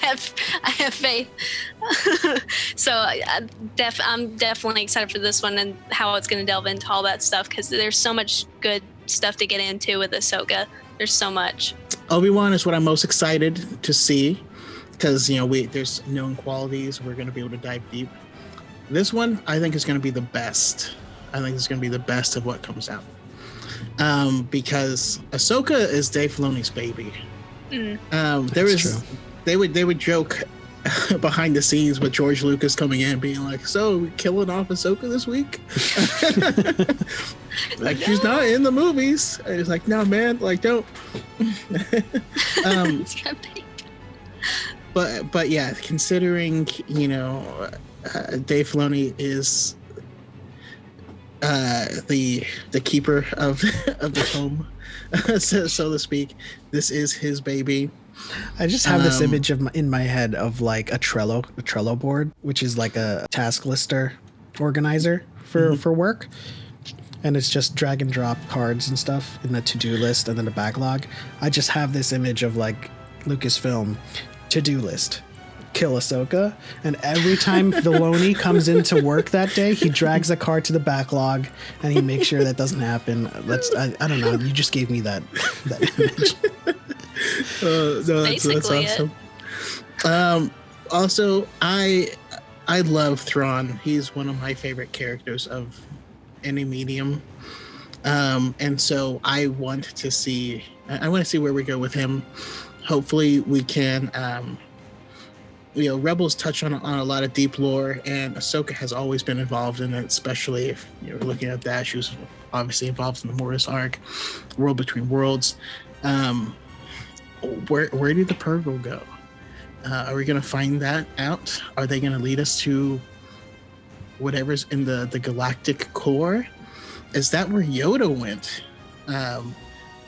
have faith. So I'm definitely excited for this one and how it's gonna delve into all that stuff, because there's so much good stuff to get into with Ahsoka. There's so much. Obi-Wan is what I'm most excited to see, because there's known qualities. We're going to be able to dive deep. This one, I think, is going to be the best. I think it's going to be the best of what comes out, because Ahsoka is Dave Filoni's baby. They would joke behind the scenes with George Lucas coming in, being like, "So, we killing off Ahsoka this week?" Like, she's not in the movies. And it's like, no, man, like, don't. But yeah, considering Dave Filoni is the keeper of the home, so to speak. This is his baby. I just have this image in my head of like a Trello board, which is like a task lister organizer for work. And it's just drag and drop cards and stuff in the to-do list and then a backlog. I just have this image of like Lucasfilm to-do list, kill Ahsoka. And every time Filoni comes into work that day, he drags the car to the backlog and he makes sure that doesn't happen. I don't know. You just gave me that image. No, that's awesome. Also, I love Thrawn. He's one of my favorite characters of any medium. And so I want to see where we go with him. Hopefully we can, Rebels touch on a lot of deep lore, and Ahsoka has always been involved in it, especially if you're looking at that. She was obviously involved in the Mortis arc, World Between Worlds. Where did the Purgle go? Are we going to find that out? Are they going to lead us to whatever's in the galactic core? Is that where Yoda went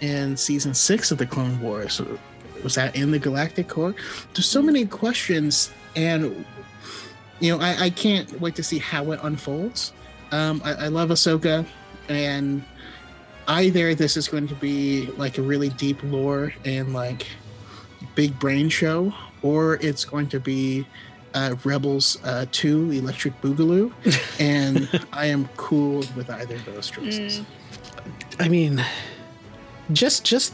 in season 6 of the Clone Wars? Was that in the galactic core? There's so many questions, and I can't wait to see how it unfolds. I love Ahsoka, and either this is going to be like a really deep lore and like big brain show, or it's going to be Rebels 2 Electric Boogaloo, and I am cool with either of those choices. I mean, just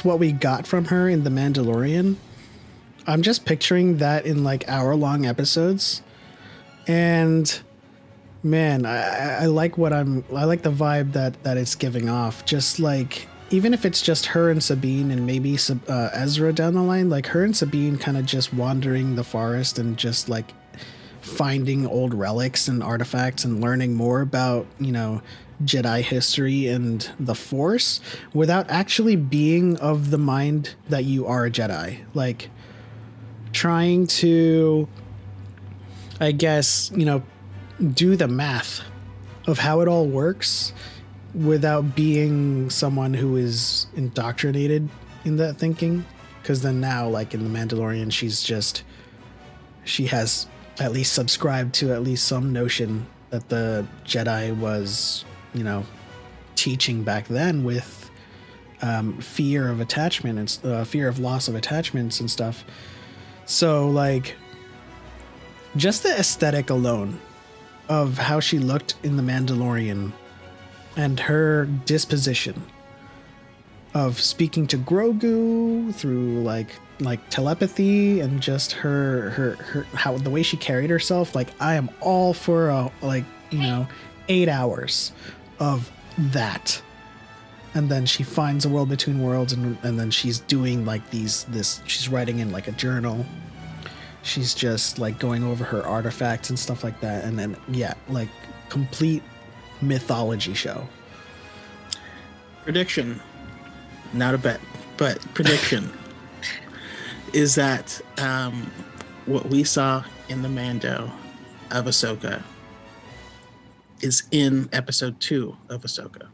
what we got from her in The Mandalorian, I'm just picturing that in like hour-long episodes, and man, I like the vibe that it's giving off. Just like, even if it's just her and Sabine and maybe Ezra down the line, like her and Sabine kind of just wandering the forest and just like finding old relics and artifacts and learning more about, Jedi history and the Force without actually being of the mind that you are a Jedi. Like trying to, I guess, do the math of how it all works without being someone who is indoctrinated in that thinking. Because then now, like in The Mandalorian, she has at least subscribed to at least some notion that the Jedi was, teaching back then with fear of attachment and fear of loss of attachments and stuff. So like just the aesthetic alone of how she looked in The Mandalorian and her disposition of speaking to Grogu through like telepathy and just her how the way she carried herself, like I am all for 8 hours of that. And then she finds a world between worlds, and then she's doing like she's writing in like a journal. She's just like going over her artifacts and stuff like that, and then like complete mythology show. Prediction, not a bet, but prediction is that what we saw in the Mando of Ahsoka is in episode 2 of Ahsoka.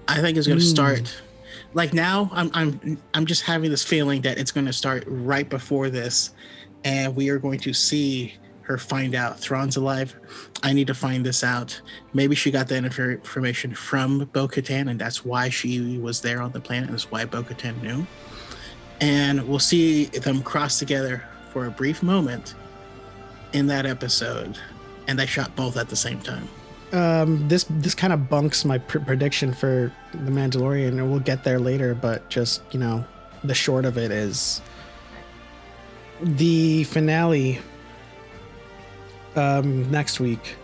I think it's going to start like now. I'm just having this feeling that it's going to start right before this, and we are going to see her find out Thrawn's alive. I need to find this out. Maybe she got that information from Bo-Katan, and that's why she was there on the planet, and that's why Bo-Katan knew. And we'll see them cross together for a brief moment in that episode, and they shot both at the same time. This kind of bunks my prediction for The Mandalorian, and we'll get there later, but just, the short of it is the finale next week,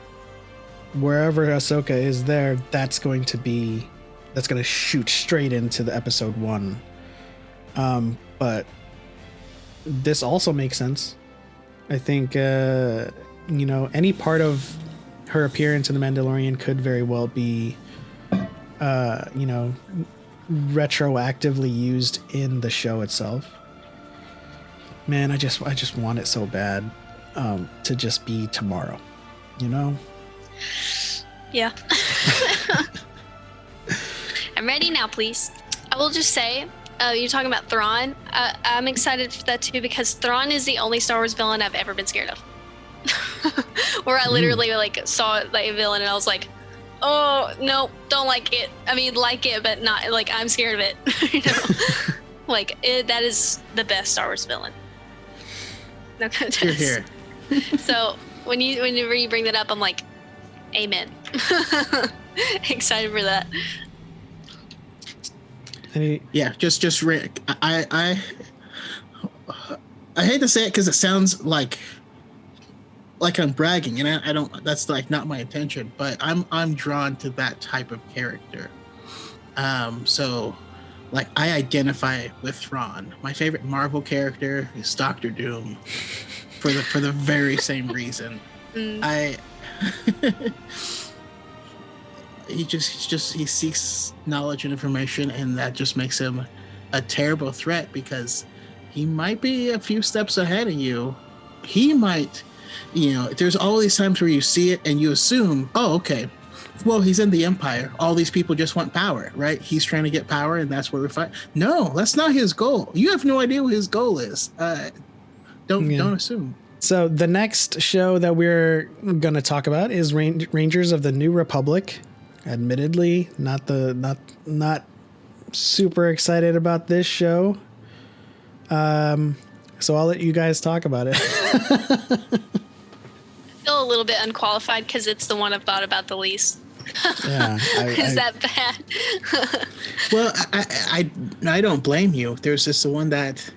wherever Ahsoka is there, that's going to shoot straight into the episode 1. But this also makes sense. I think, any part of her appearance in The Mandalorian could very well be, retroactively used in the show itself. Man, I just want it so bad to just be tomorrow, Yeah. I'm ready now, please. I will just say, you're talking about Thrawn. I'm excited for that too, because Thrawn is the only Star Wars villain I've ever been scared of. Where I literally saw like a villain and I was like, oh no, don't like it. I mean, like it, but not like I'm scared of it. That is the best Star Wars villain. No contest. Here. So whenever you bring that up, I'm like, amen. Excited for that. Yeah, just Rick. I hate to say it because it sounds like I'm bragging, and I don't. That's like not my intention. But I'm drawn to that type of character. So, like, I identify with Thrawn. My favorite Marvel character is Doctor Doom, for the very same reason. He seeks knowledge and information, and that just makes him a terrible threat because he might be a few steps ahead of you. He might, there's all these times where you see it and you assume, oh, okay, well, he's in the Empire. All these people just want power, right? He's trying to get power, and that's where we fight. No, that's not his goal. You have no idea what his goal is. Don't assume. So the next show that we're going to talk about is Rangers of the New Republic. Admittedly, not super excited about this show. So I'll let you guys talk about it. I feel a little bit unqualified because it's the one I've thought about the least. Yeah, Is that bad? Well, I don't blame you. There's just the one that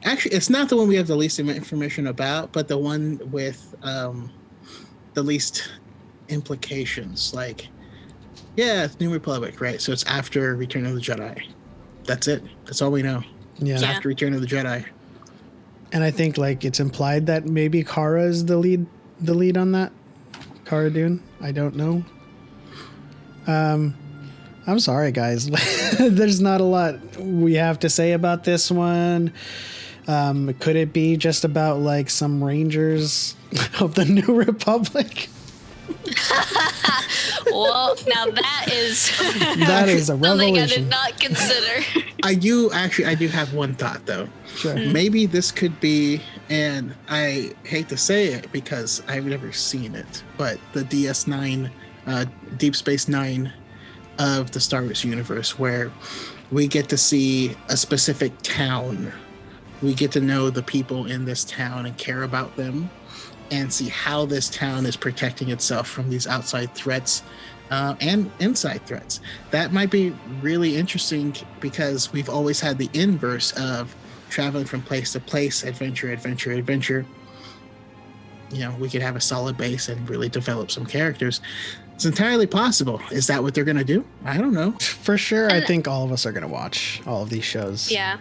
actually it's not the one we have the least information about, but the one with the least implications. Like, yeah, it's New Republic, right? So it's after Return of the Jedi. That's it. That's all we know. Yeah. It's after Return of the Jedi. And I think like it's implied that maybe Cara is the lead on that. Cara Dune. I don't know. I'm sorry, guys. There's not a lot we have to say about this one. Could it be just about like some Rangers of the New Republic? Well, now that is a revelation. something I did not consider. I do have one thought though. Sure. Maybe this could be, and I hate to say it because I've never seen it, but the DS9, Deep Space Nine of the Star Wars universe, where we get to see a specific town. We get to know the people in this town and care about them, and see how this town is protecting itself from these outside threats and inside threats. That might be really interesting because we've always had the inverse of traveling from place to place, adventure. We could have a solid base and really develop some characters. It's entirely possible. Is that what they're going to do? I don't know. For sure, I think all of us are going to watch all of these shows. Yeah.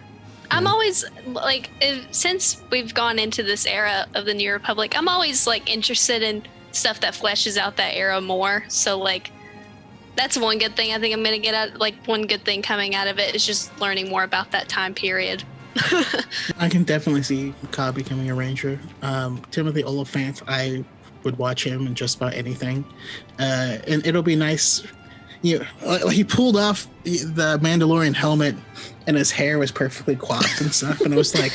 I'm always like, since we've gone into this era of the New Republic, I'm always like interested in stuff that fleshes out that era more. So like, that's one good thing I think I'm going to get out. Like, one good thing coming out of it is just learning more about that time period. I can definitely see Cobb becoming a ranger. Timothy Oliphant, I would watch him in just about anything. And it'll be nice. He pulled off the Mandalorian helmet and his hair was perfectly coiffed and stuff. And I was like,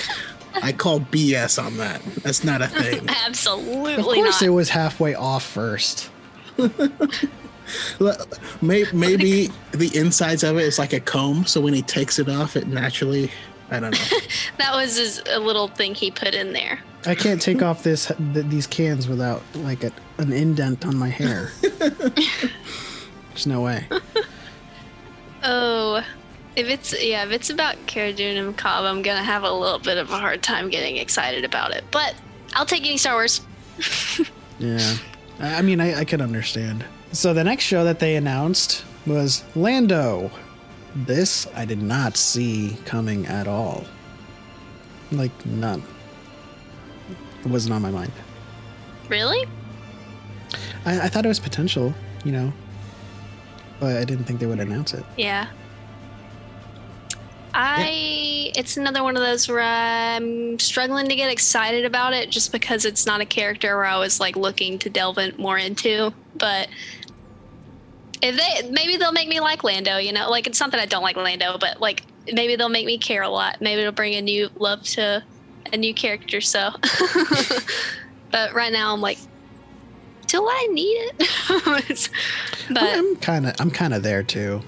I call BS on that. That's not a thing. Absolutely Of course not. it was halfway off first. Maybe the insides of it is like a comb. So when he takes it off, it naturally, I don't know. That was just a little thing he put in there. I can't take off these cans without like an indent on my hair. There's no way. Oh, if it's about Cara Dune and Cobb, I'm gonna have a little bit of a hard time getting excited about it. But I'll take any Star Wars. Yeah, I mean, I could understand. So the next show that they announced was Lando. This I did not see coming at all. Like, none. It wasn't on my mind. Really? I thought it was potential, but I didn't think they would announce it. Yeah. It's another one of those where I'm struggling to get excited about it just because it's not a character where I was like looking to delve more into. But maybe they'll make me like Lando, like it's not that I don't like Lando, but like maybe they'll make me care a lot. Maybe it'll bring a new love to a new character. So, but right now I'm like, do I need it? But I'm kind of there too.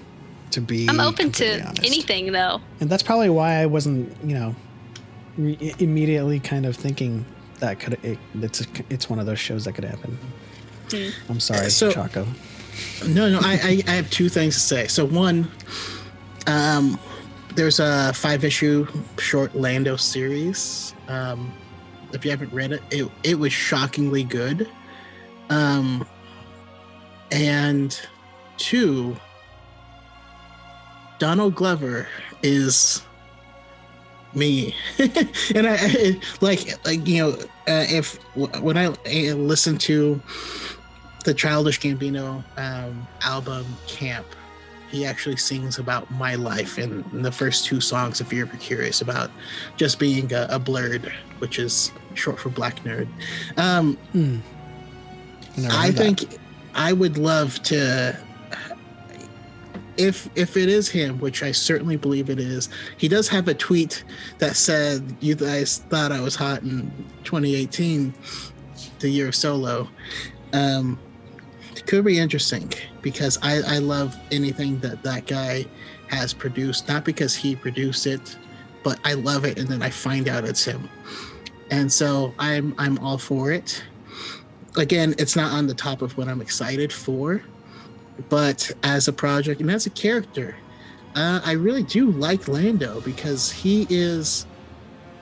To be, I'm open to honest. Anything though, and that's probably why I wasn't, immediately kind of thinking that could it's one of those shows that could happen. I'm sorry, So- Chaco. No, I have two things to say. So one, there's a 5-issue short Lando series. If you haven't read it, it was shockingly good. And two, Donald Glover is me. And I if when I listen to the Childish Gambino album Camp, he actually sings about my life in the first 2 songs, if you're ever curious about just being a blurred, which is short for black nerd. I think I would love to, if it is him, which I certainly believe it is. He does have a tweet that said, "You guys thought I was hot in 2018, the year of Solo." It could be interesting because I love anything that guy has produced, not because he produced it, but I love it and then I find out it's him. And so I'm all for it. Again, it's not on the top of what I'm excited for, but as a project and as a character, I really do like Lando because he is,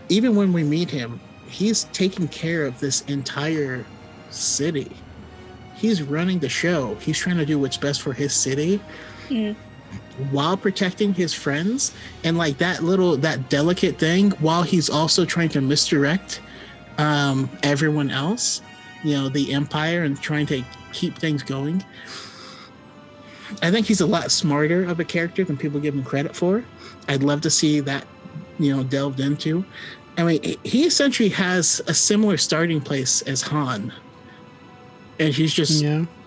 even when we meet him, he's taking care of this entire city. He's running the show. He's trying to do what's best for his city while protecting his friends, and like that delicate thing while he's also trying to misdirect everyone else, the Empire, and trying to keep things going. I think he's a lot smarter of a character than people give him credit for. I'd love to see that, delved into. I mean, he essentially has a similar starting place as Han, and he's just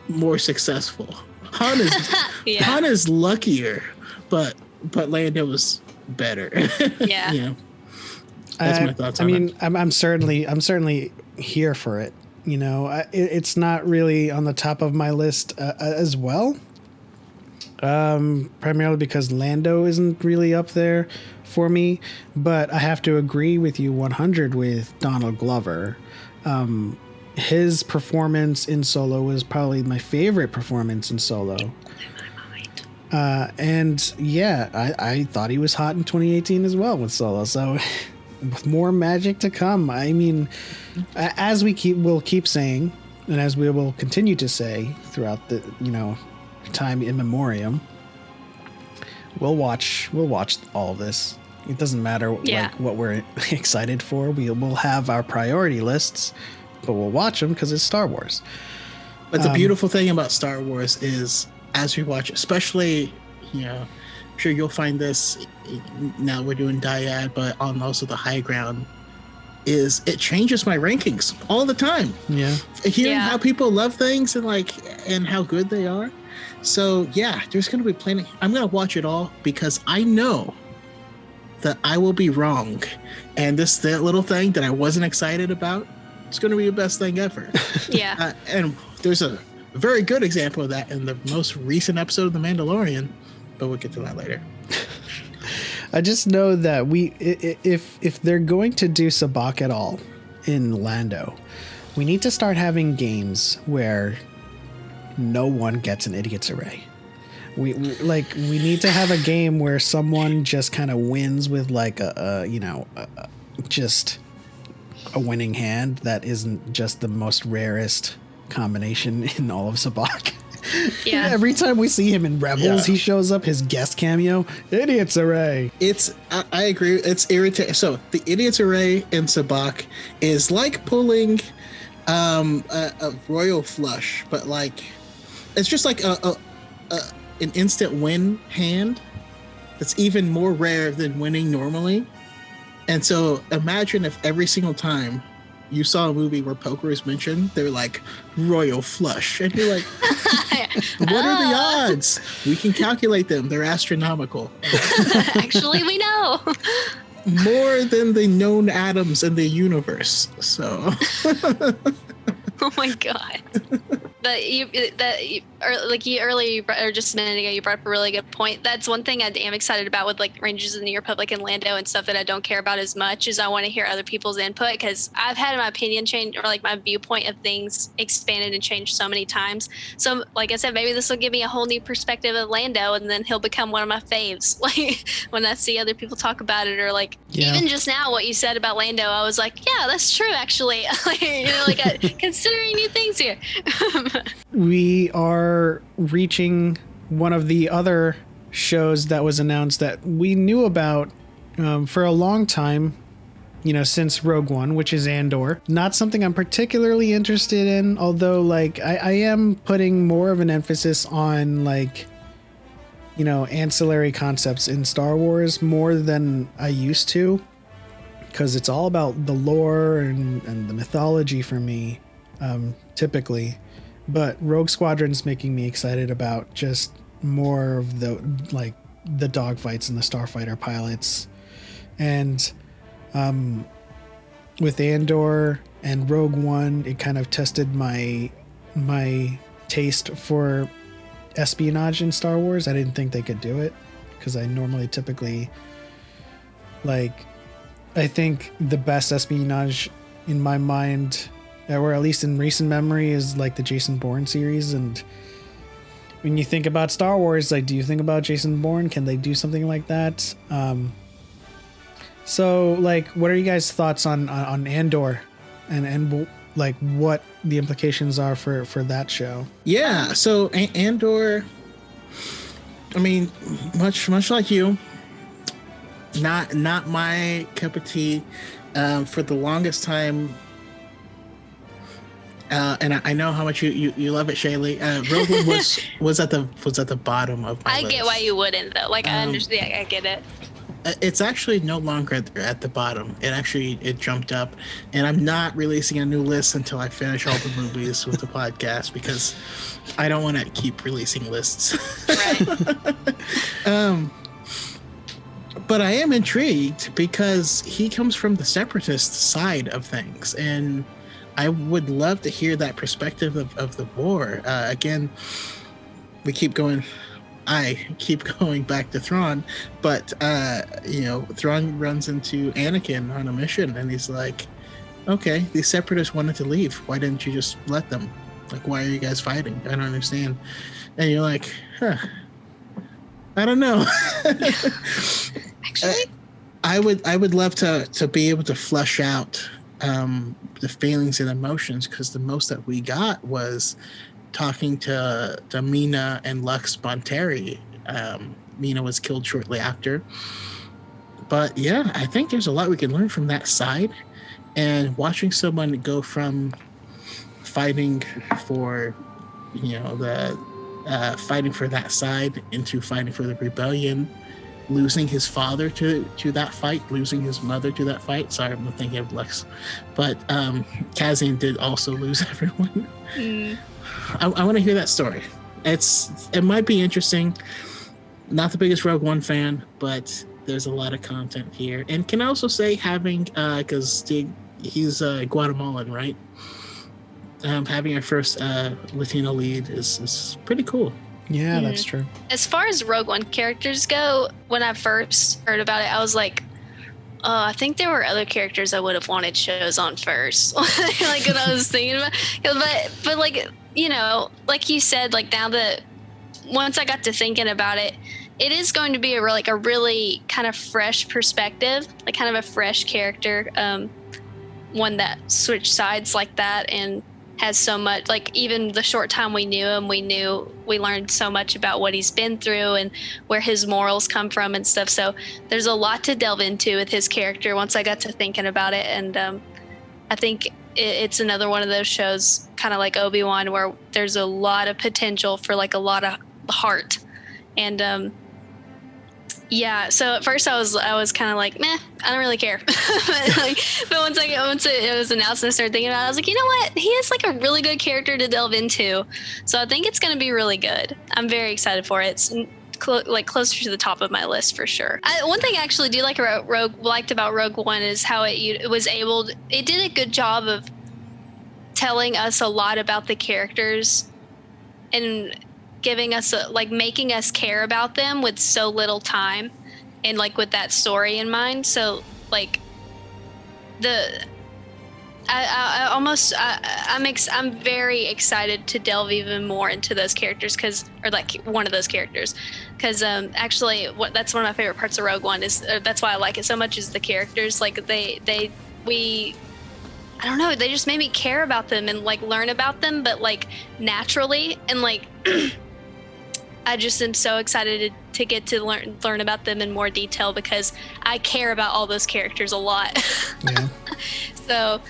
more successful. Han is luckier, but Lando is better. Yeah. That's my thoughts. I'm certainly here for it. It's not really on the top of my list as well. Primarily because Lando isn't really up there for me, but I have to agree with you 100 with Donald Glover. His performance in Solo was probably my favorite performance in Solo. And I thought he was hot in 2018 as well with Solo. So with more magic to come. I mean, as we'll keep saying, and as we will continue to say throughout the, time in memoriam, we'll watch all of this. It doesn't matter what we're excited for. We'll have our priority lists, but we'll watch them because it's Star Wars. But the beautiful thing about Star Wars is, as we watch, especially, I'm sure you'll find this now we're doing Dyad, but on also the high ground, is it changes my rankings all the time. Yeah. Hearing how people love things and how good they are. So there's going to be plenty. I'm going to watch it all because I know that I will be wrong. And that little thing that I wasn't excited about, it's going to be the best thing ever. Yeah. And there's a very good example of that in the most recent episode of The Mandalorian, but we'll get to that later. I just know that if they're going to do Sabacc at all in Lando, we need to start having games where no one gets an idiot's array. We need to have a game where someone just kind of wins with just a winning hand that isn't just the most rarest combination in all of Sabacc. Yeah. Every time we see him in Rebels, he shows up, his guest cameo, Idiot's Array. I agree. It's irritating. So the Idiot's Array in Sabacc is like pulling a royal flush, but it's just like an instant win hand that's even more rare than winning normally. And so imagine if every single time you saw a movie where poker is mentioned, they're like royal flush, and you're like, what are the odds? We can calculate them. They're astronomical. Actually, we know. More than the known atoms in the universe. So Oh my god. or just a minute ago, you brought up a really good point. That's one thing I am excited about with like Rangers of the New Republic and Lando and stuff that I don't care about as much is I want to hear other people's input, because I've had my opinion change or like my viewpoint of things expanded and changed so many times. So like I said, maybe this will give me a whole new perspective of Lando, and then he'll become one of my faves. Like when I see other people talk about it, or like even just now what you said about Lando, I was like, yeah, that's true actually. Considering new things here. We are reaching one of the other shows that was announced that we knew about for a long time, since Rogue One, which is Andor. Not something I'm particularly interested in, although like I am putting more of an emphasis on like, ancillary concepts in Star Wars more than I used to, because it's all about the lore and the mythology for me, typically. But Rogue Squadron's making me excited about just more of the dogfights and the starfighter pilots. And with Andor and Rogue One, it kind of tested my taste for espionage in Star Wars. I didn't think they could do it, because I normally typically I think the best espionage in my mind, or at least in recent memory, is like the Jason Bourne series. And when you think about Star Wars, like, do you think about Jason Bourne? Can they do something like that? So like, what are you guys' thoughts on Andor and like what the implications are for that show? Yeah. So Andor, I mean, much like you, not my cup of tea. For the longest time, and I know how much you love it, Shaylee. Rogue One was at the bottom of my list. I get why you wouldn't though. Like I understand, I get it. It's actually no longer at the bottom. It jumped up, and I'm not releasing a new list until I finish all the movies with the podcast, because I don't want to keep releasing lists. Right. But I am intrigued because he comes from the separatist side of things, and I would love to hear that perspective of the war. Again, I keep going back to Thrawn, but Thrawn runs into Anakin on a mission, and he's like, okay, these separatists wanted to leave. Why didn't you just let them? Like, why are you guys fighting? I don't understand. And you're like, I don't know. Actually, I would love to be able to flesh out the feelings and emotions, because the most that we got was talking to Mina and Lux Bonteri. Mina was killed shortly after. But yeah, I think there's a lot we can learn from that side. And watching someone go from fighting for, fighting for that side into fighting for the rebellion, losing his father to that fight, losing his mother to that fight. Sorry, I'm not thinking of Lux. But Cassian did also lose everyone. I want to hear that story. It might be interesting. Not the biggest Rogue One fan, but there's a lot of content here. And can I also say having, because he's Guatemalan, right? Having our first Latino lead is pretty cool. Yeah, that's true. As far as Rogue One characters go, when I first heard about it, I was like, I think there were other characters I would have wanted shows on first. Like what I was thinking about. But like, like you said, like now that once I got to thinking about it, it is going to be a really kind of fresh perspective, like kind of a fresh character, one that switched sides like that and has so much, like even the short time we knew him, we learned so much about what he's been through and where his morals come from and stuff. So there's a lot to delve into with his character once I got to thinking about it. And I think it's another one of those shows, kind of like Obi-Wan, where there's a lot of potential for like a lot of heart. And yeah, so at first I was kind of like, meh, I don't really care. but once it was announced and I started thinking about it, I was like, you know what? He is like a really good character to delve into. So I think it's going to be really good. I'm very excited for it. It's closer to the top of my list for sure. One thing I actually do liked about Rogue One is how it did a good job of telling us a lot about the characters and giving us like making us care about them with so little time, and like with that story in mind. So like I'm very excited to delve even more into those characters, or like one of those characters, because actually that's one of my favorite parts of Rogue One is that's why I like it so much is the characters. Like I don't know, they just made me care about them and like learn about them, but like naturally, and like I just am so excited to get to learn about them in more detail, because I care about all those characters a lot. Yeah. So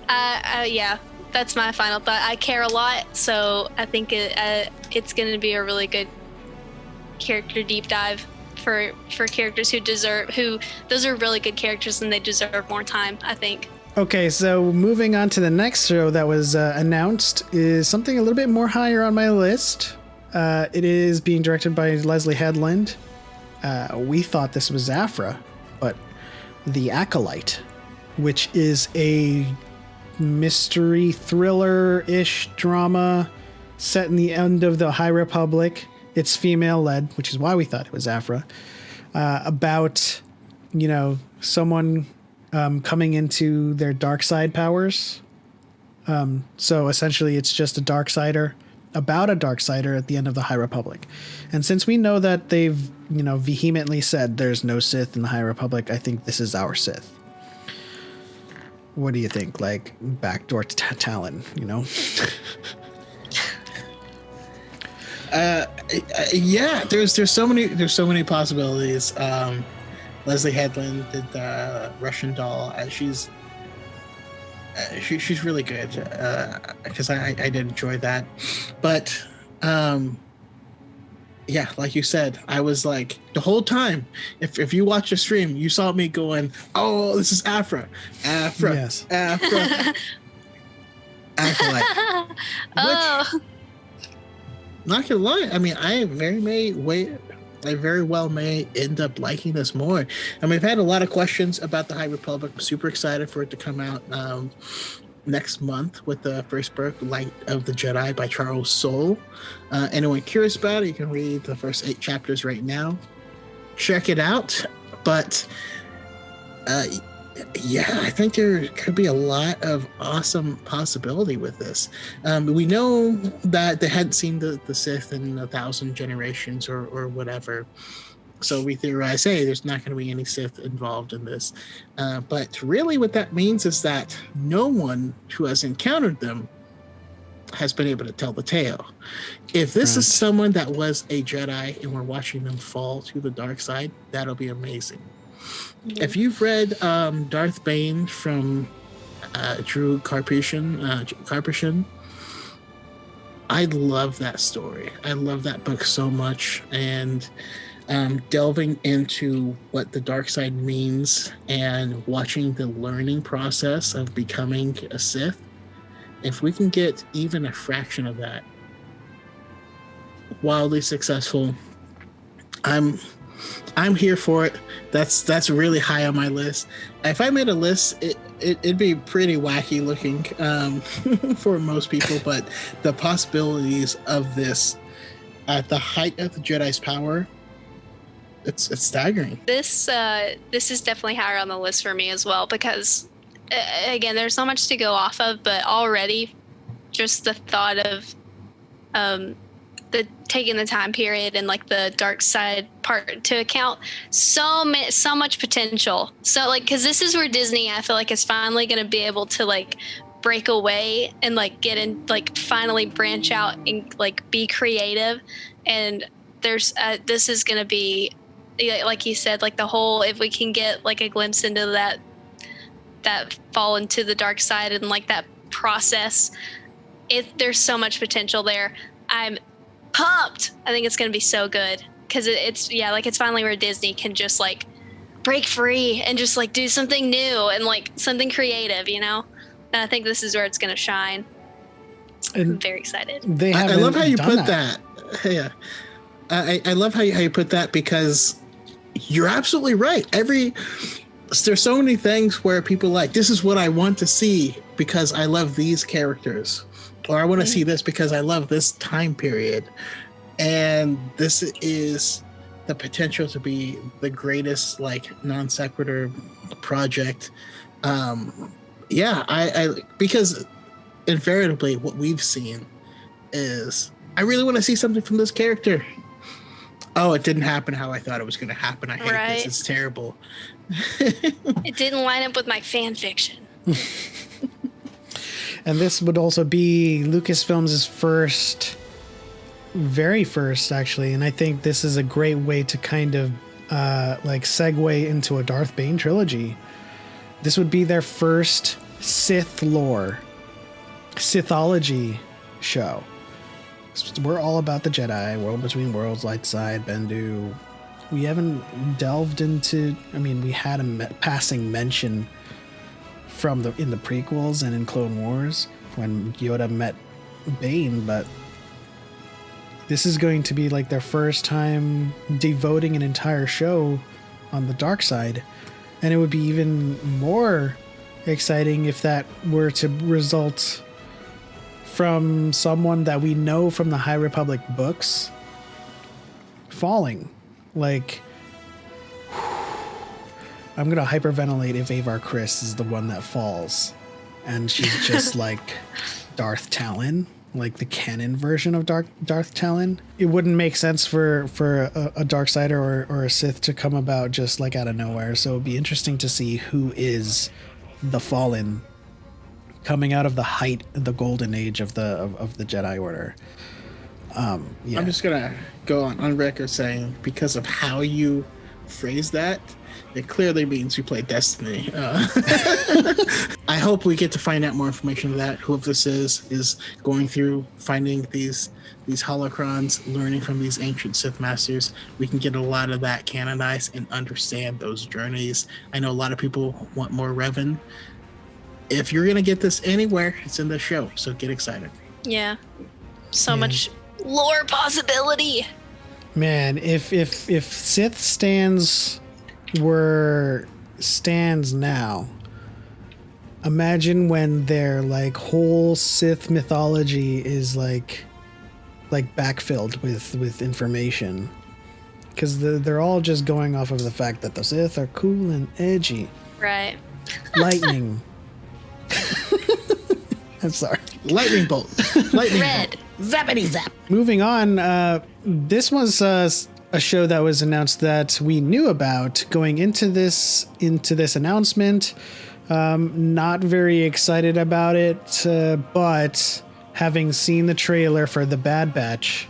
yeah, that's my final thought. I care a lot, so I think it's going to be a really good character deep dive for characters who those are really good characters and they deserve more time, I think. Okay, so moving on to the next show that was announced is something a little bit more higher on my list. It is being directed by Leslie Headland. We thought this was Afra, but The Acolyte, which is a mystery thriller-ish drama set in the end of the High Republic. It's female-led, which is why we thought it was Afra. About, someone coming into their dark side powers. So essentially it's just about a dark sider at the end of the High Republic. And since we know that they've, vehemently said there's no Sith in the High Republic, I think this is our Sith. What do you think? Like backdoor talent, Yeah, there's so many possibilities. Leslie Headland did the Russian doll. She's really good, because I did enjoy that. But yeah, like you said, I was like the whole time. If you watch the stream, you saw me going, "Oh, this is Afra, yes. Afra." Acolyte. Oh. Not gonna lie, I mean, I very well may end up liking this more. I mean, I've had a lot of questions about the High Republic. I'm super excited for it to come out next month with the first book, Light of the Jedi by Charles Soule. Anyone curious about it, you can read the first 8 chapters right now. Check it out. But yeah, I think there could be a lot of awesome possibility with this. We know that they hadn't seen the Sith in 1,000 generations or whatever. So we theorize, hey, there's not going to be any Sith involved in this. But really what that means is that no one who has encountered them has been able to tell the tale. If this is someone that was a Jedi and we're watching them fall to the dark side, that'll be amazing. If you've read Darth Bane from Drew Karpyshyn, I love that story. I love that book so much. And delving into what the dark side means and watching the learning process of becoming a Sith, if we can get even a fraction of that wildly successful, I'm here for it. That's really high on my list. If I made a list, it'd be pretty wacky looking for most people, but the possibilities of this at the height of the Jedi's power, it's staggering. This is definitely higher on the list for me as well, because again, there's so much to go off of, but already just the thought of the taking the time period and like the dark side part to account, so much potential. So like, because this is where Disney, I feel like, is finally going to be able to like break away and like get in, like finally branch out and like be creative. And there's this is going to be, like you said, like the whole, if we can get like a glimpse into that fall into the dark side and like that process, there's so much potential there. I'm pumped. I think it's going to be so good, because it's finally where Disney can just like break free and just like do something new and like something creative, And I think this is where it's going to shine. I'm very excited. I love how you put that. Yeah. I love how you put that, because you're absolutely right. There's so many things where people like, this is what I want to see because I love these characters. or I want to see this because I love this time period. And this is the potential to be the greatest like non sequitur project. I because invariably what we've seen is I really want to see something from this character. Oh, it didn't happen how I thought it was going to happen. I hate this. It's terrible. It didn't line up with my fan fiction. And this would also be Lucasfilm's very first actually, and I think this is a great way to kind of like segue into a Darth Bane trilogy. This would be their first Sith lore, Sithology show. We're all about the Jedi, World Between Worlds, Light Side, Bendu. We haven't delved into. I mean, we had a passing mention in the prequels and in Clone Wars when Yoda met Bane, but this is going to be like their first time devoting an entire show on the dark side, and it would be even more exciting if that were to result from someone that we know from the High Republic books falling. Like, I'm gonna hyperventilate if Avar Kriss is the one that falls, and she's just like Darth Talon, like the canon version of Darth Talon. It wouldn't make sense for a Darksider or a Sith to come about just like out of nowhere. So it'd be interesting to see who is the Fallen coming out of the golden age of the Jedi Order. I'm just gonna go on record saying, because of how you phrase that, it clearly means you play Destiny. I hope we get to find out more information of that. Whoever this is going through finding these holocrons, learning from these ancient Sith masters. We can get a lot of that canonized and understand those journeys. I know a lot of people want more Revan. If you're gonna get this anywhere, it's in the show. So get excited. Yeah, so much lore possibility. Man, if Sith stands were stands now, imagine when their like whole Sith mythology is like backfilled with information, because they're all just going off of the fact that the Sith are cool and edgy. Right. Lightning. I'm sorry. Lightning bolt. Lightning Red. bolt. Zappity zap. Moving on. This was a show that was announced that we knew about going into this announcement. Not very excited about it, but having seen the trailer for The Bad Batch,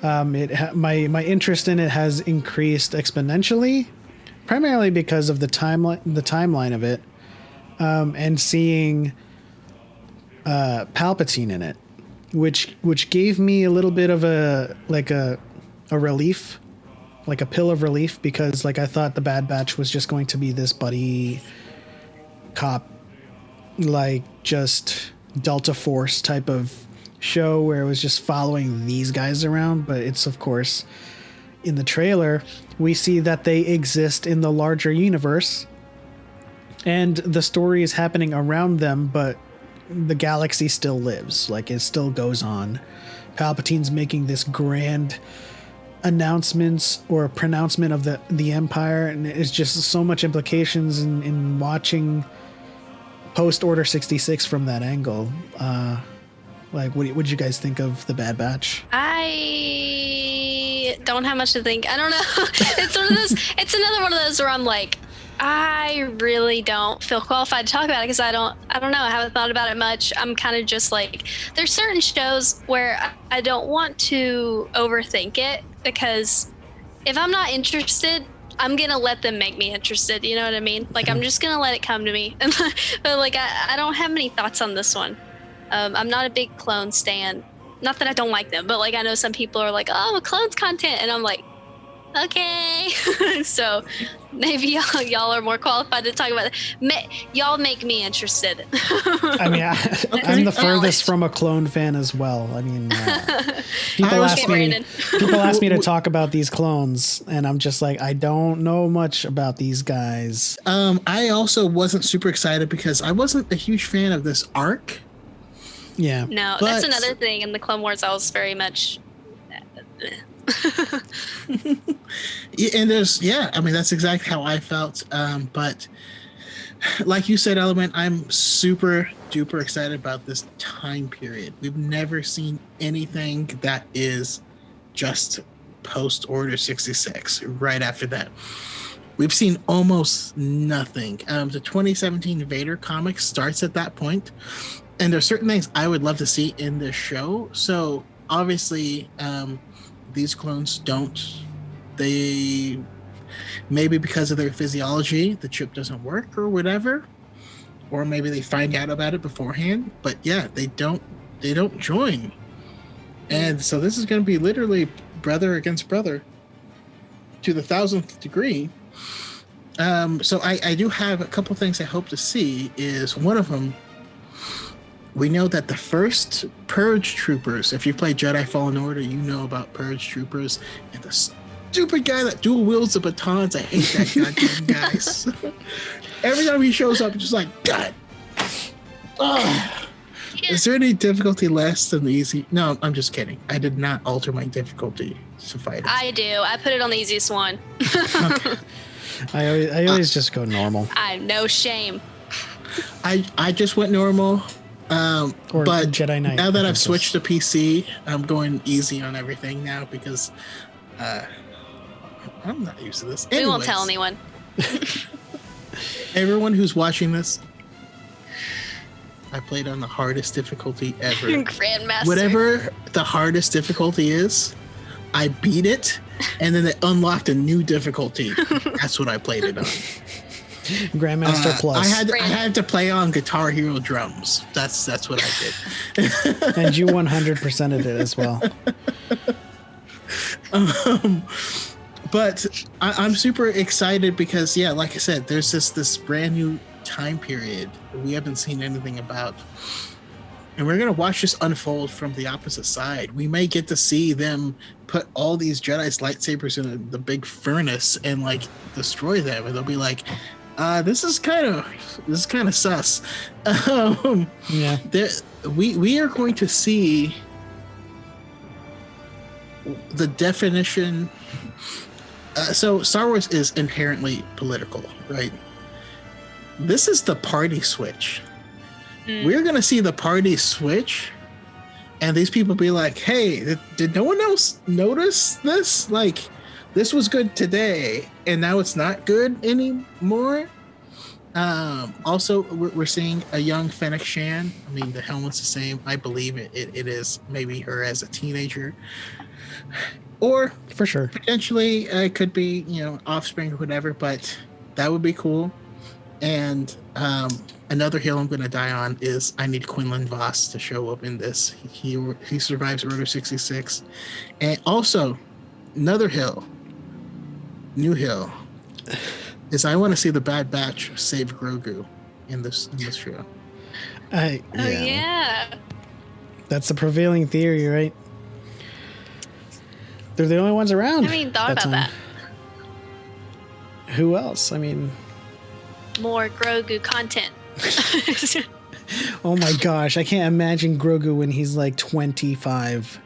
my interest in it has increased exponentially, primarily because of the timeline of it, and seeing Palpatine in it, which gave me a little bit of a relief, like a pill of relief, because like I thought The Bad Batch was just going to be this buddy cop, like just Delta Force type of show where it was just following these guys around. But it's, of course, in the trailer we see that they exist in the larger universe and the story is happening around them, but the galaxy still lives, like it still goes on. Palpatine's making this grand announcements or pronouncement of the Empire, and it's just so much implications in watching post Order 66 from that angle. Like, what did you guys think of The Bad Batch? I don't have much to think. I don't know. It's one of those. It's another one of those where I'm like, I really don't feel qualified to talk about it because I don't know. I haven't thought about it much. I'm kind of just like, there's certain shows where I don't want to overthink it, because if I'm not interested, I'm going to let them make me interested. You know what I mean? Like, I'm just going to let it come to me. But like, I don't have many thoughts on this one. I'm not a big clone stan. Not that I don't like them, but like, I know some people are like, oh, clones content. And I'm like, okay. So maybe y'all are more qualified to talk about it. Y'all make me interested. I mean, I'm the furthest from a clone fan as well. I mean, people ask me to talk about these clones, and I'm just like, I don't know much about these guys. I also wasn't super excited because I wasn't a huge fan of this arc. Yeah. No, But- that's another thing in the Clone Wars. I was very much. Yeah, and I mean, that's exactly how I felt. But like you said, Element, I'm super duper excited about this time period. We've never seen anything that is just post Order 66. Right after that, we've seen almost nothing. The 2017 Vader comic starts at that point, and there's certain things I would love to see in this show. So obviously, these clones don't. They maybe because of their physiology, the chip doesn't work or whatever, or maybe they find out about it beforehand. But yeah, they don't join, and so this is going to be literally brother against brother to the 1000th degree. So I do have a couple things I hope to see. Is one of them, we know that the first Purge Troopers, if you play Jedi Fallen Order, you know about Purge Troopers and the stupid guy that dual wields the batons. I hate that goddamn guy. Every time he shows up, it's just like, God. Is there any difficulty less than the easy? No, I'm just kidding. I did not alter my difficulty to fight it. I do. I put it on the easiest one. Okay. I always just go normal. I have no shame. I just went normal. Or but Jedi Knight. now that I've switched to PC, I'm going easy on everything now because I'm not used to this. We won't tell anyone. Everyone who's watching this, I played on the hardest difficulty ever. Grandmaster. Whatever the hardest difficulty is, I beat it, and then it unlocked a new difficulty. That's what I played it on. Grandmaster Plus. I had to play on Guitar Hero drums. That's what I did. And you 100%ed it as well. But I'm super excited because, yeah, like I said, there's this brand new time period we haven't seen anything about. And we're going to watch this unfold from the opposite side. We may get to see them put all these Jedi's lightsabers in the big furnace and, like, destroy them. And they'll be like, this is kind of sus. Yeah. We are going to see the definition. So Star Wars is inherently political, right? This is the party switch. We're going to see the party switch, and these people be like, hey, did no one else notice this? Like, this was good today, and now it's not good anymore. Also, we're seeing a young Fennec Shan. I mean, the helmet's the same. I believe it is maybe her as a teenager. Or For sure. potentially it could be, offspring or whatever, but that would be cool. And another hill I'm going to die on is I need Quinlan Voss to show up in this. He survives Order 66. And also, another hill, new hill, is I want to see the Bad Batch save Grogu in this show. Oh, yeah. That's the prevailing theory, right? They're the only ones around. I mean, thought about that. Who else? I mean, more Grogu content. oh my gosh, I can't imagine Grogu when he's like 25.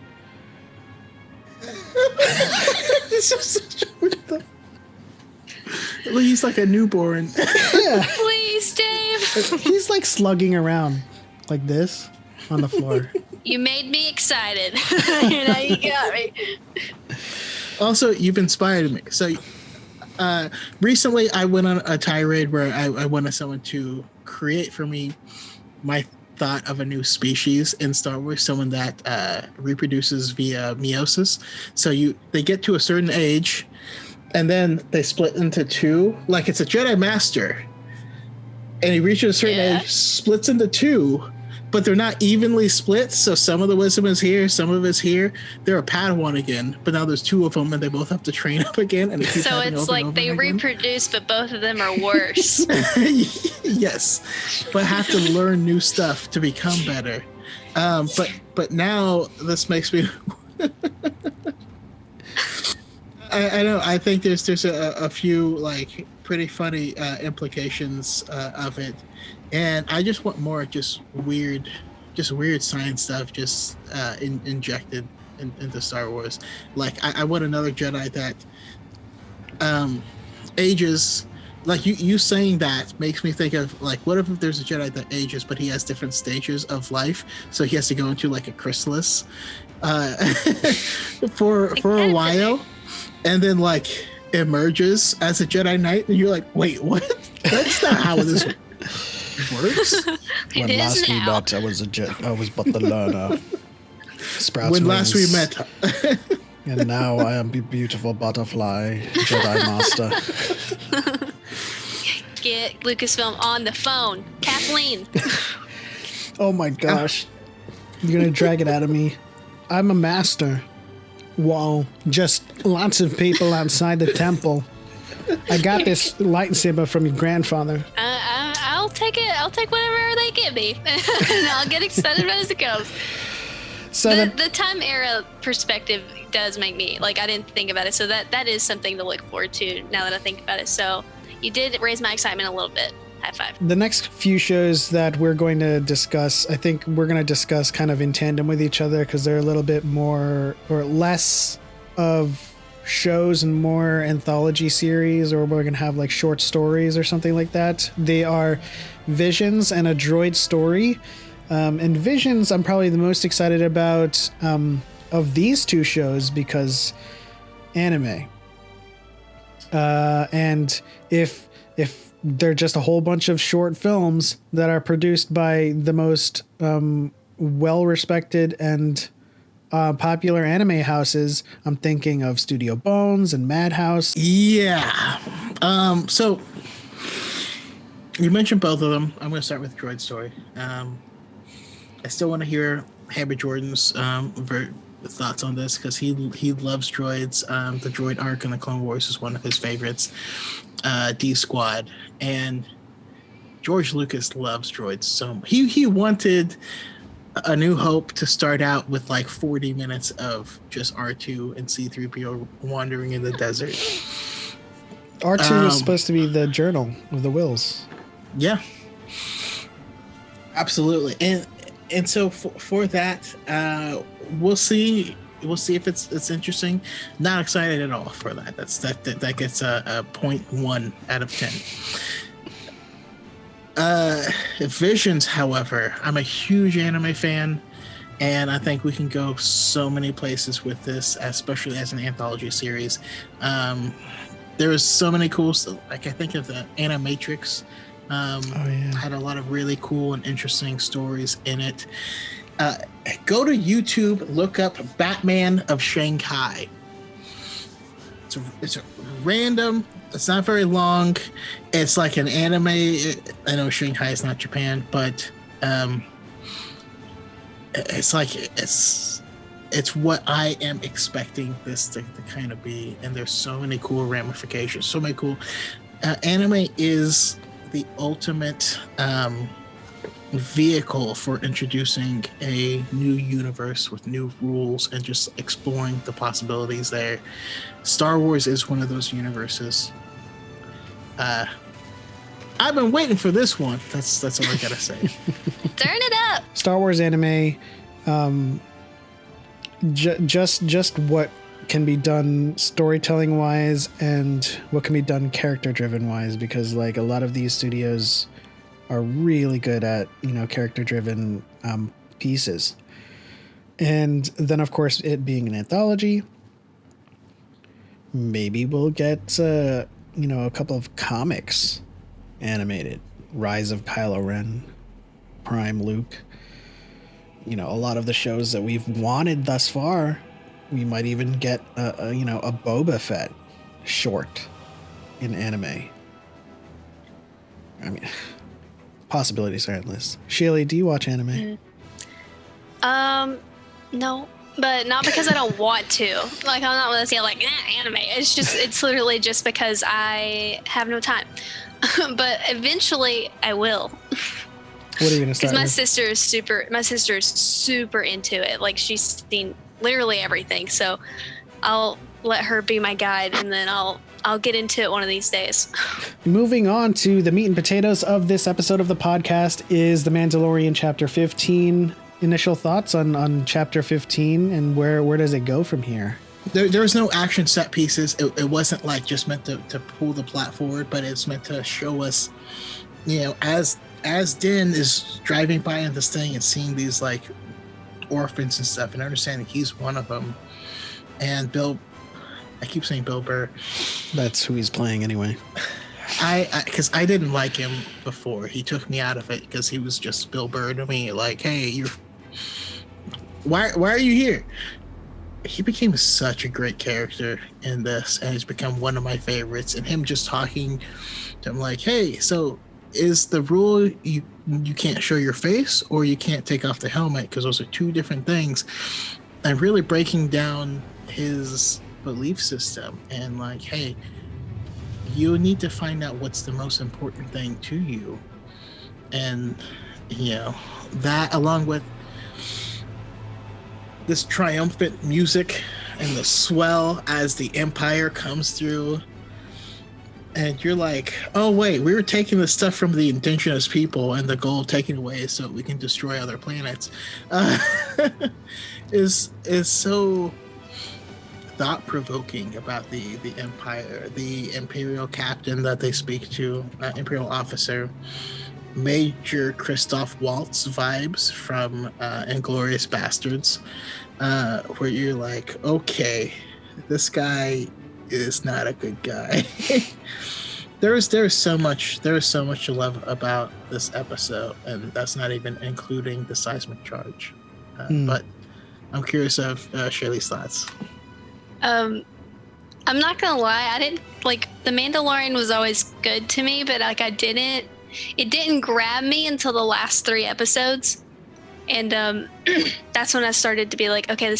He's like a newborn. Yeah. Please, Dave. He's like slugging around like this on the floor. You made me excited. You got me. Also, you've inspired me. So, recently I went on a tirade where I wanted someone to create for me my thought of a new species in Star Wars, someone that reproduces via meiosis. So they get to a certain age, and then they split into two. Like it's a Jedi Master, and he reaches a certain age, splits into two. But they're not evenly split, so some of the wisdom is here, some of it's here. They're a Padawan again, but now there's two of them, and they both have to train up again. And so it's like they reproduce, but both of them are worse. Yes, but have to learn new stuff to become better. But now this makes me. I know. I think there's a few like pretty funny implications of it. And I just want more just weird just weird science stuff just injected into Star Wars. Like I want another Jedi that ages. Like you saying that makes me think of like, what if there's a Jedi that ages, but he has different stages of life, so he has to go into like a chrysalis for a while, and then like emerges as a Jedi Knight, and you're like, wait, what? That's not how this works. When last we met, I was but the learner. Sprouts when wings. last we met. And now I am the beautiful butterfly, Jedi Master. Get Lucasfilm on the phone. Kathleen. Oh my gosh. You're going to drag it out of me. I'm a master. Whoa. Just lots of people outside the temple. I got this lightsaber from your grandfather. I'll take it. I'll take whatever they give me. And I'll get excited as it goes. So the time era perspective does make me, like, I didn't think about it. So that is something to look forward to now that I think about it. So you did raise my excitement a little bit. High five. The next few shows that we're going to discuss, I think we're going to discuss kind of in tandem with each other because they're a little bit more or less of shows and more anthology series, or we're going to have like short stories or something like that. They are Visions and A Droid Story. And Visions, I'm probably the most excited about of these two shows because anime. And if they're just a whole bunch of short films that are produced by the most well-respected and popular anime houses, I'm thinking of Studio Bones and Madhouse. Yeah. So you mentioned both of them. I'm going to start with Droid Story. I still want to hear Hammer Jordan's thoughts on this because he loves droids. The droid arc in the Clone Wars is one of his favorites. D Squad, and George Lucas loves droids so much. He wanted A New Hope to start out with like 40 minutes of just R2 and C-3PO wandering in the desert. R2 was supposed to be the journal of the Wills. Yeah, absolutely. And so for that, we'll see if it's interesting. Not excited at all for that. That gets a 0.1 out of 10. Visions, however, I'm a huge anime fan, and I think we can go so many places with this, especially as an anthology series. There was so many cool stuff. Like I think of the Animatrix. Had a lot of really cool and interesting stories in it. Go to YouTube, look up Batman of Shanghai. It's a random. It's not very long. It's like an anime. I know Shanghai is not Japan, but it's like it's what I am expecting this to kind of be. And there's so many cool ramifications. So many cool. Anime is the ultimate vehicle for introducing a new universe with new rules and just exploring the possibilities there. Star Wars is one of those universes. I've been waiting for this one. That's all I gotta say. Turn it up. Star Wars anime, just what can be done storytelling wise and what can be done character driven wise, because like a lot of these studios are really good at character driven pieces. And then of course it being an anthology, maybe we'll get a couple of comics animated. Rise of Kylo Ren, Prime Luke, a lot of the shows that we've wanted thus far. We might even get a Boba Fett short in anime. I mean, possibilities are endless. Sheila, do you watch anime? No, but not because I don't want to. Like, I'm not going to say like anime. It's literally just because I have no time. But eventually I will. What are you going to start? Because my sister is super into it. Like, she's seen literally everything. So I'll let her be my guide, and then I'll I'll get into it one of these days. Moving on to the meat and potatoes of this episode of the podcast is The Mandalorian Chapter 15. Initial thoughts on Chapter 15 and where does it go from here? There was no action set pieces. It wasn't like just meant to pull the plot forward, but it's meant to show us, as Din is driving by in this thing and seeing these like orphans and stuff and understanding he's one of them. And I keep saying Bill Burr. That's who he's playing anyway. Because I didn't like him before. He took me out of it because he was just Bill Burr to me. Like, hey, why are you here? He became such a great character in this, and he's become one of my favorites. And him just talking to him like, hey, so is the rule you can't show your face or you can't take off the helmet? Because those are two different things. And really breaking down his belief system and like, hey, you need to find out what's the most important thing to you. And that, along with this triumphant music and the swell as the Empire comes through, and you're like, oh wait, we were taking the stuff from the indigenous people and the gold taken away so we can destroy other planets, is so thought-provoking about the Empire, the Imperial captain that they speak to, Imperial officer, Major Christoph Waltz vibes from Inglourious Bastards, where you're like, okay, this guy is not a good guy. There's so much to love about this episode, and that's not even including the seismic charge. But I'm curious of Shaylee's thoughts. I'm not gonna lie, I didn't like The Mandalorian was always good to me, but like it didn't grab me until the last 3 episodes, and that's when I started to be like, okay,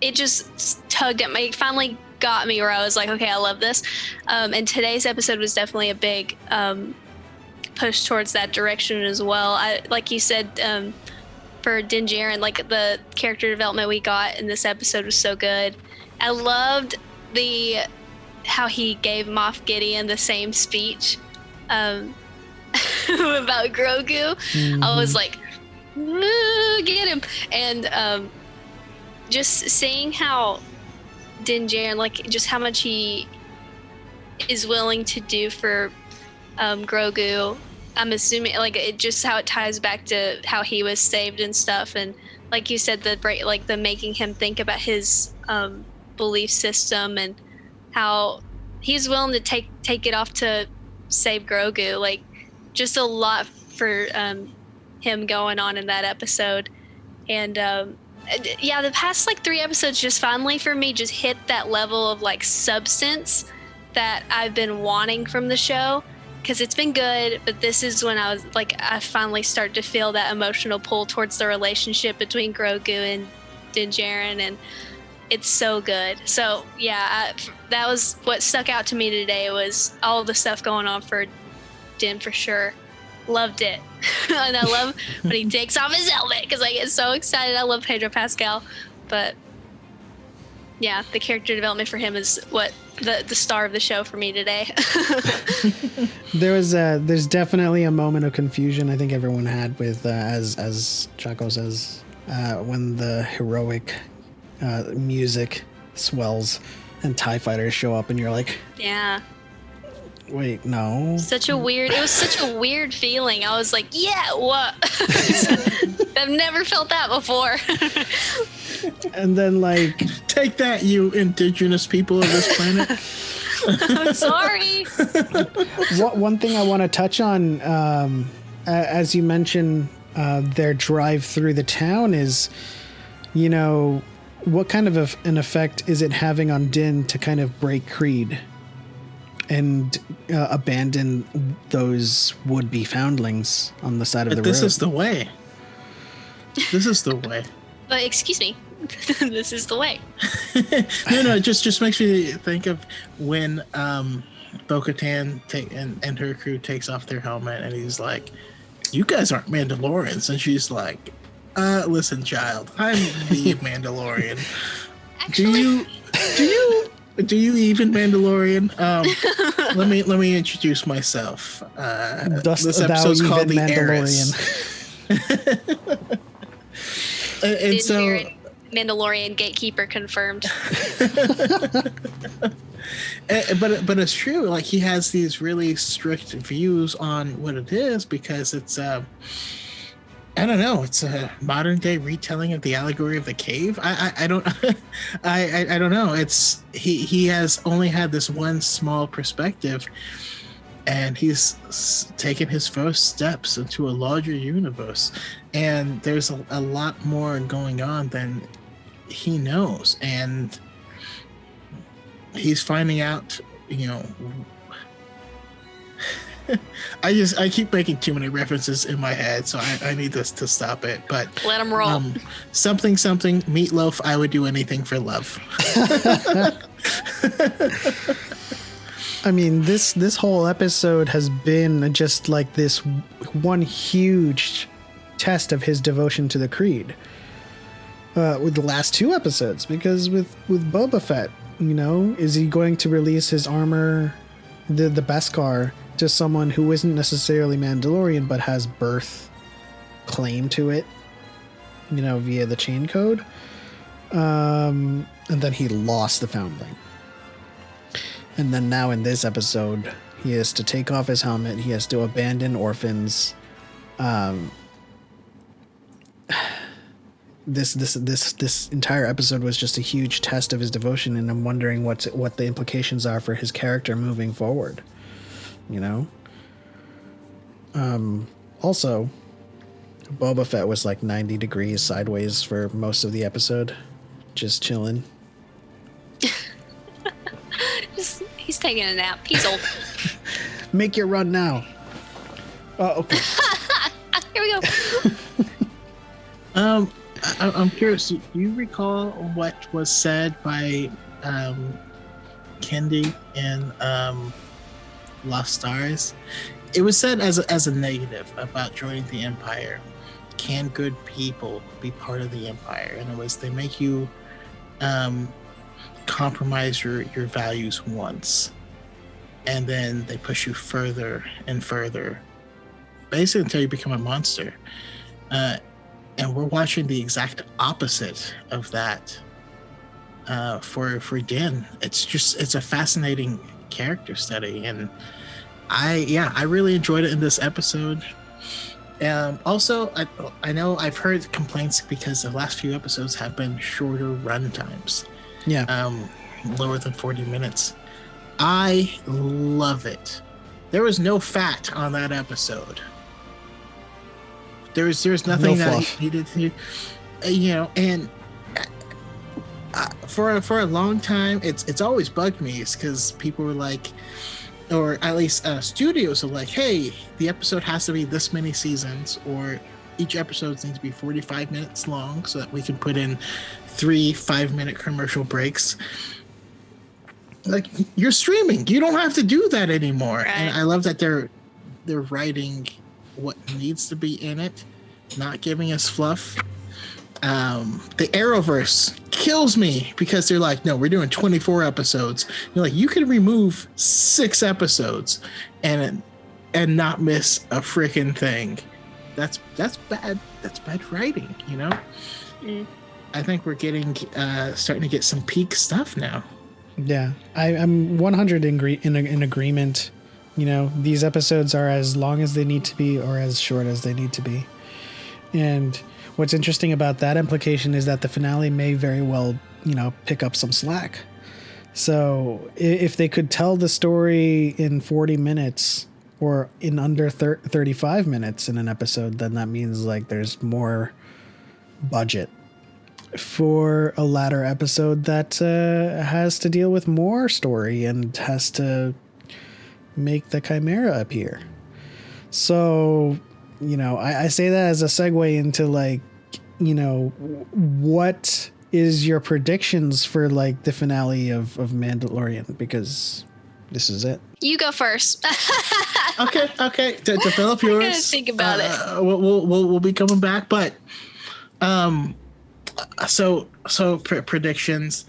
it just tugged at me. It finally got me where I was like, okay, I love this. And today's episode was definitely a big push towards that direction as well. Like you said, for Din Djarin, like the character development we got in this episode was so good. I loved how he gave Moff Gideon the same speech about Grogu. Mm-hmm. I was like, get him. And just seeing how Din Djarin, like just how much he is willing to do for Grogu. I'm assuming like it just how it ties back to how he was saved and stuff, and like you said, the making him think about his belief system and how he's willing to take it off to save Grogu. Like just a lot for him going on in that episode. And the past like 3 episodes just finally for me just hit that level of like substance that I've been wanting from the show. Because it's been good, but this is when I finally start to feel that emotional pull towards the relationship between Grogu and Din Djarin, and it's so good. So yeah, that was what stuck out to me today, was all the stuff going on for Din for sure. Loved it. And I love when he takes off his helmet because I get so excited. I love Pedro Pascal, but yeah, the character development for him is what the star of the show for me today. There's definitely a moment of confusion I think everyone had with as Chaco says, when the heroic music swells and TIE fighters show up and you're like, yeah, wait, no. It was such a weird feeling. I was like, yeah, what? I've never felt that before. And then like, take that, you indigenous people of this planet. I'm sorry. One thing I want to touch on, as you mentioned, their drive through the town is, what kind of an effect is it having on Din to kind of break creed and abandon those would-be foundlings on the side of the road? This is the way. This is the way. But excuse me. This is the way. No, it just makes me think of when Bo-Katan and her crew takes off their helmet and he's like, you guys aren't Mandalorians. And she's like, listen, child, I'm the Mandalorian. Actually, do you Do you even Mandalorian? Let me introduce myself. Dost This thou episode's even called The Mandalorian? Heiress. And so, Mandalorian gatekeeper confirmed. but it's true. Like he has these really strict views on what it is because it's I don't know. It's a modern day retelling of the allegory of the cave. I don't I don't know. It's he has only had this one small perspective, and he's taken his first steps into a larger universe. And there's a lot more going on than he knows, and he's finding out. You know. I keep making too many references in my head, so I need this to stop it. But let him roll. Something meatloaf. I would do anything for love. I mean, this whole episode has been just like this one huge test of his devotion to the Creed. With the last two episodes, because with Boba Fett, you know, is he going to release his armor, the Beskar, to someone who isn't necessarily Mandalorian but has birth claim to it, you know, via the chain code? And then he lost the foundling. And then now in this episode, he has to take off his helmet. He has to abandon orphans. This entire episode was just a huge test of his devotion, and I'm wondering what the implications are for his character moving forward. You know? Also, Boba Fett was like 90 degrees sideways for most of the episode. Just chilling. He's taking a nap. He's old. Make your run now. Oh, okay. Here we go. I'm curious. Do you recall what was said by Kendi in Lost Stars? It was said as a negative about joining the Empire. Can good people be part of the Empire? And it was, they make you compromise your values once, and then they push you further and further, basically until you become a monster. And we're watching the exact opposite of that for Din. It's a fascinating character study, and I really enjoyed it in this episode. Also, I know I've heard complaints because the last few episodes have been shorter run times. Yeah. Lower than 40 minutes. I love it. There was no fat on that episode. There's nothing that he needed to, you know, and for a long time, it's always bugged me, is because people were like, or at least studios are like, hey, the episode has to be this many seasons, or each episode needs to be 45 minutes long so that we can put in 3 5-minute commercial breaks. Like, you're streaming, you don't have to do that anymore. Right. And I love that they're writing what needs to be in it, not giving us fluff. The Arrowverse kills me because they're like, no, we're doing 24 episodes. You're like, you can remove 6 episodes and not miss a freaking thing. That's bad. That's bad writing, you know? I think we're getting starting to get some peak stuff now. Yeah, I'm 100 in agreement. You know, these episodes are as long as they need to be or as short as they need to be. And what's interesting about that implication is that the finale may very well, you know, pick up some slack. So if they could tell the story in 40 minutes or in under 35 minutes in an episode, then that means like there's more budget for a latter episode that has to deal with more story and has to make the Chimera appear. So, you know, I say that as a segue into like, you know, what is your predictions for like the finale of Mandalorian? Because this is it. You go first. Okay. Develop yours. I'm gonna think about it. We'll be coming back, but predictions.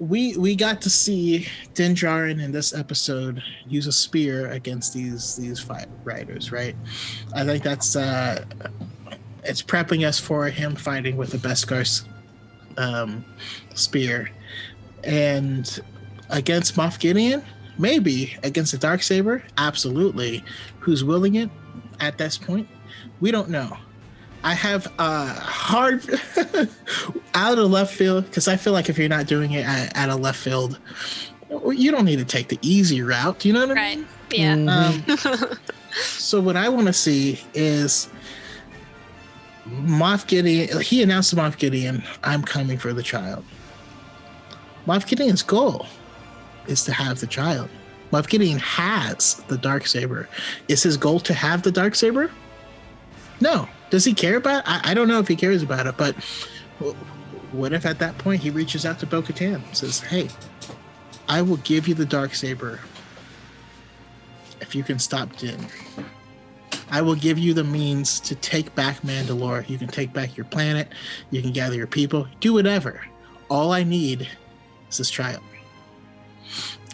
we got to see Din Djarin in this episode use a spear against these fight riders, right? I think that's it's prepping us for him fighting with the Beskar's spear, and against Moff Gideon, maybe against the Darksaber, absolutely. Who's willing it at this point? We don't know. I have hard out of left field, because I feel like if you're not doing it at a left field, you don't need to take the easy route. You know what I mean? Yeah. So what I want to see is Moff Gideon. He announced to Moff Gideon, "I'm coming for the child." Moff Gideon's goal is to have the child. Moff Gideon has the Darksaber. Is his goal to have the Darksaber? No. Does he care about it? I don't know if he cares about it, but what if at that point he reaches out to Bo-Katan and says, "Hey, I will give you the Darksaber if you can stop Din. I will give you the means to take back Mandalore. You can take back your planet. You can gather your people. Do whatever. All I need is this child."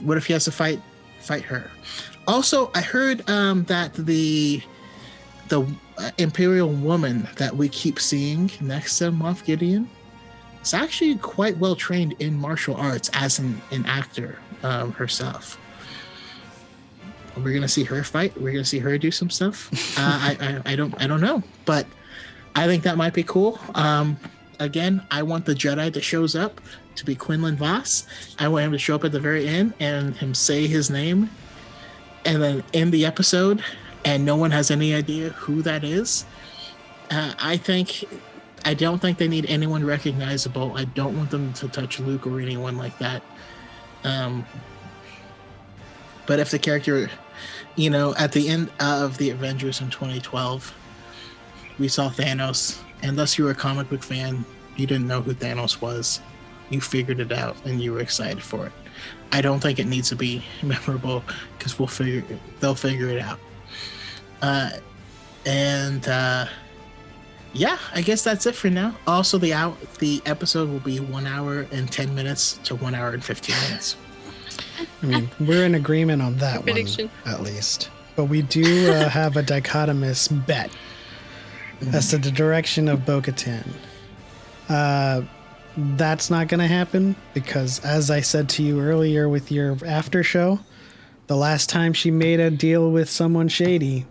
What if he has to fight her? Also, I heard that the Imperial woman that we keep seeing next to Moff Gideon is actually quite well trained in martial arts as an actor herself. We're gonna see her fight. We're gonna see her do some stuff. I don't know, but I think that might be cool. Again, I want the Jedi that shows up to be Quinlan Vos. I want him to show up at the very end and him say his name, and then end the episode, and no one has any idea who that is. I don't think they need anyone recognizable. I don't want them to touch Luke or anyone like that. But if the character, at the end of the Avengers in 2012, we saw Thanos. Unless you were a comic book fan, you didn't know who Thanos was. You figured it out and you were excited for it. I don't think it needs to be memorable, because they'll figure it out. Yeah, I guess that's it for now. Also, the episode will be 1 hour and 10 minutes to 1 hour and 15 minutes. I mean, we're in agreement on that prediction. one, at least. But we do have a dichotomous bet as to the direction of Bo-Katan. That's not going to happen because, as I said to you earlier with your after show, the last time she made a deal with someone shady,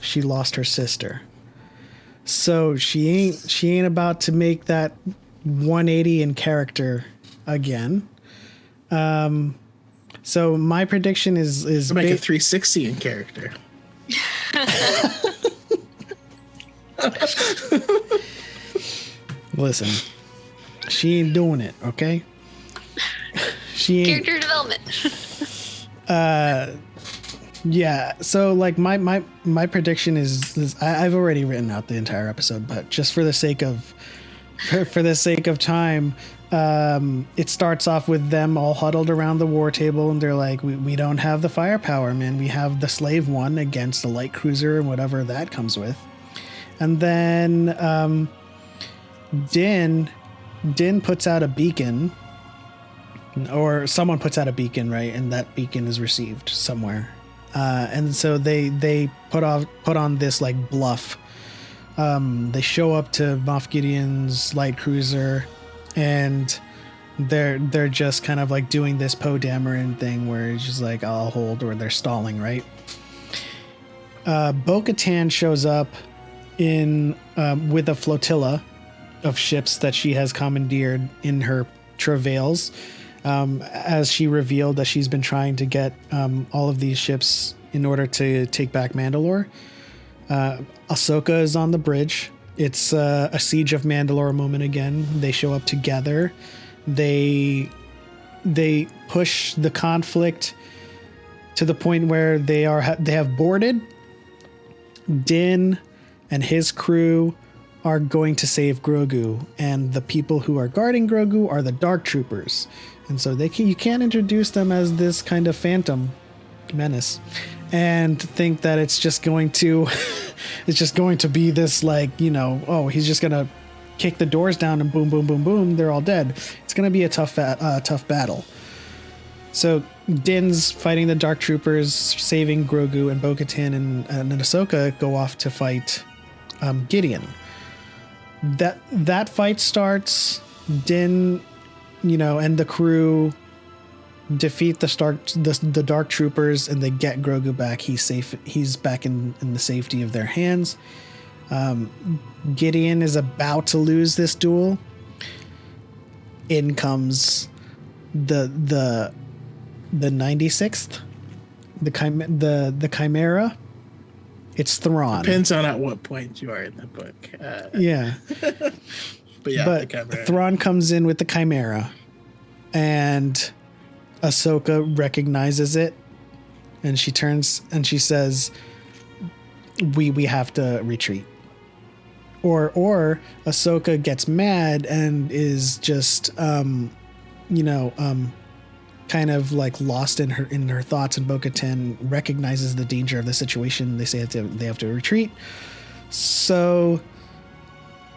she lost her sister. So she ain't about to make that 180 in character again. So my prediction is make a 360 in character. Listen, she ain't doing it, okay? She ain't. Character development. Yeah, so like my prediction is I've already written out the entire episode, but just for the sake of time, it starts off with them all huddled around the war table, and they're like, we don't have the firepower, man. We have the Slave One against the light cruiser and whatever that comes with. And then Din puts out a beacon, or someone puts out a beacon, right? And that beacon is received somewhere. And so they put on this like bluff. They show up to Moff Gideon's light cruiser, and they're just kind of like doing this Poe Dameron thing where it's just like, I'll hold, or they're stalling, right? Bo-Katan shows up in with a flotilla of ships that she has commandeered in her travails. As she revealed that she's been trying to get all of these ships in order to take back Mandalore. Ahsoka is on the bridge. It's a Siege of Mandalore moment again. They show up together. They push the conflict to the point where they have boarded. Din and his crew are going to save Grogu, and the people who are guarding Grogu are the Dark Troopers. And so you can't introduce them as this kind of phantom menace and think that it's just going to be this like, he's just going to kick the doors down and boom, boom, boom, boom, they're all dead. It's going to be a tough battle. So Din's fighting the Dark Troopers, saving Grogu, and Bo-Katan and Ahsoka go off to fight Gideon. That fight starts. Din, and the crew defeat the Dark Troopers, and they get Grogu back. He's safe. He's back in the safety of their hands. Gideon is about to lose this duel. In comes the 96th, the Chimera. It's Thrawn. Depends on at what point you are in the book. Yeah. But the Chimera. Thrawn comes in with the Chimera, and Ahsoka recognizes it, and she turns and she says, "We have to retreat." Or Ahsoka gets mad and is just kind of like lost in her thoughts, and Bo-Katan recognizes the danger of the situation. They say they have to retreat. So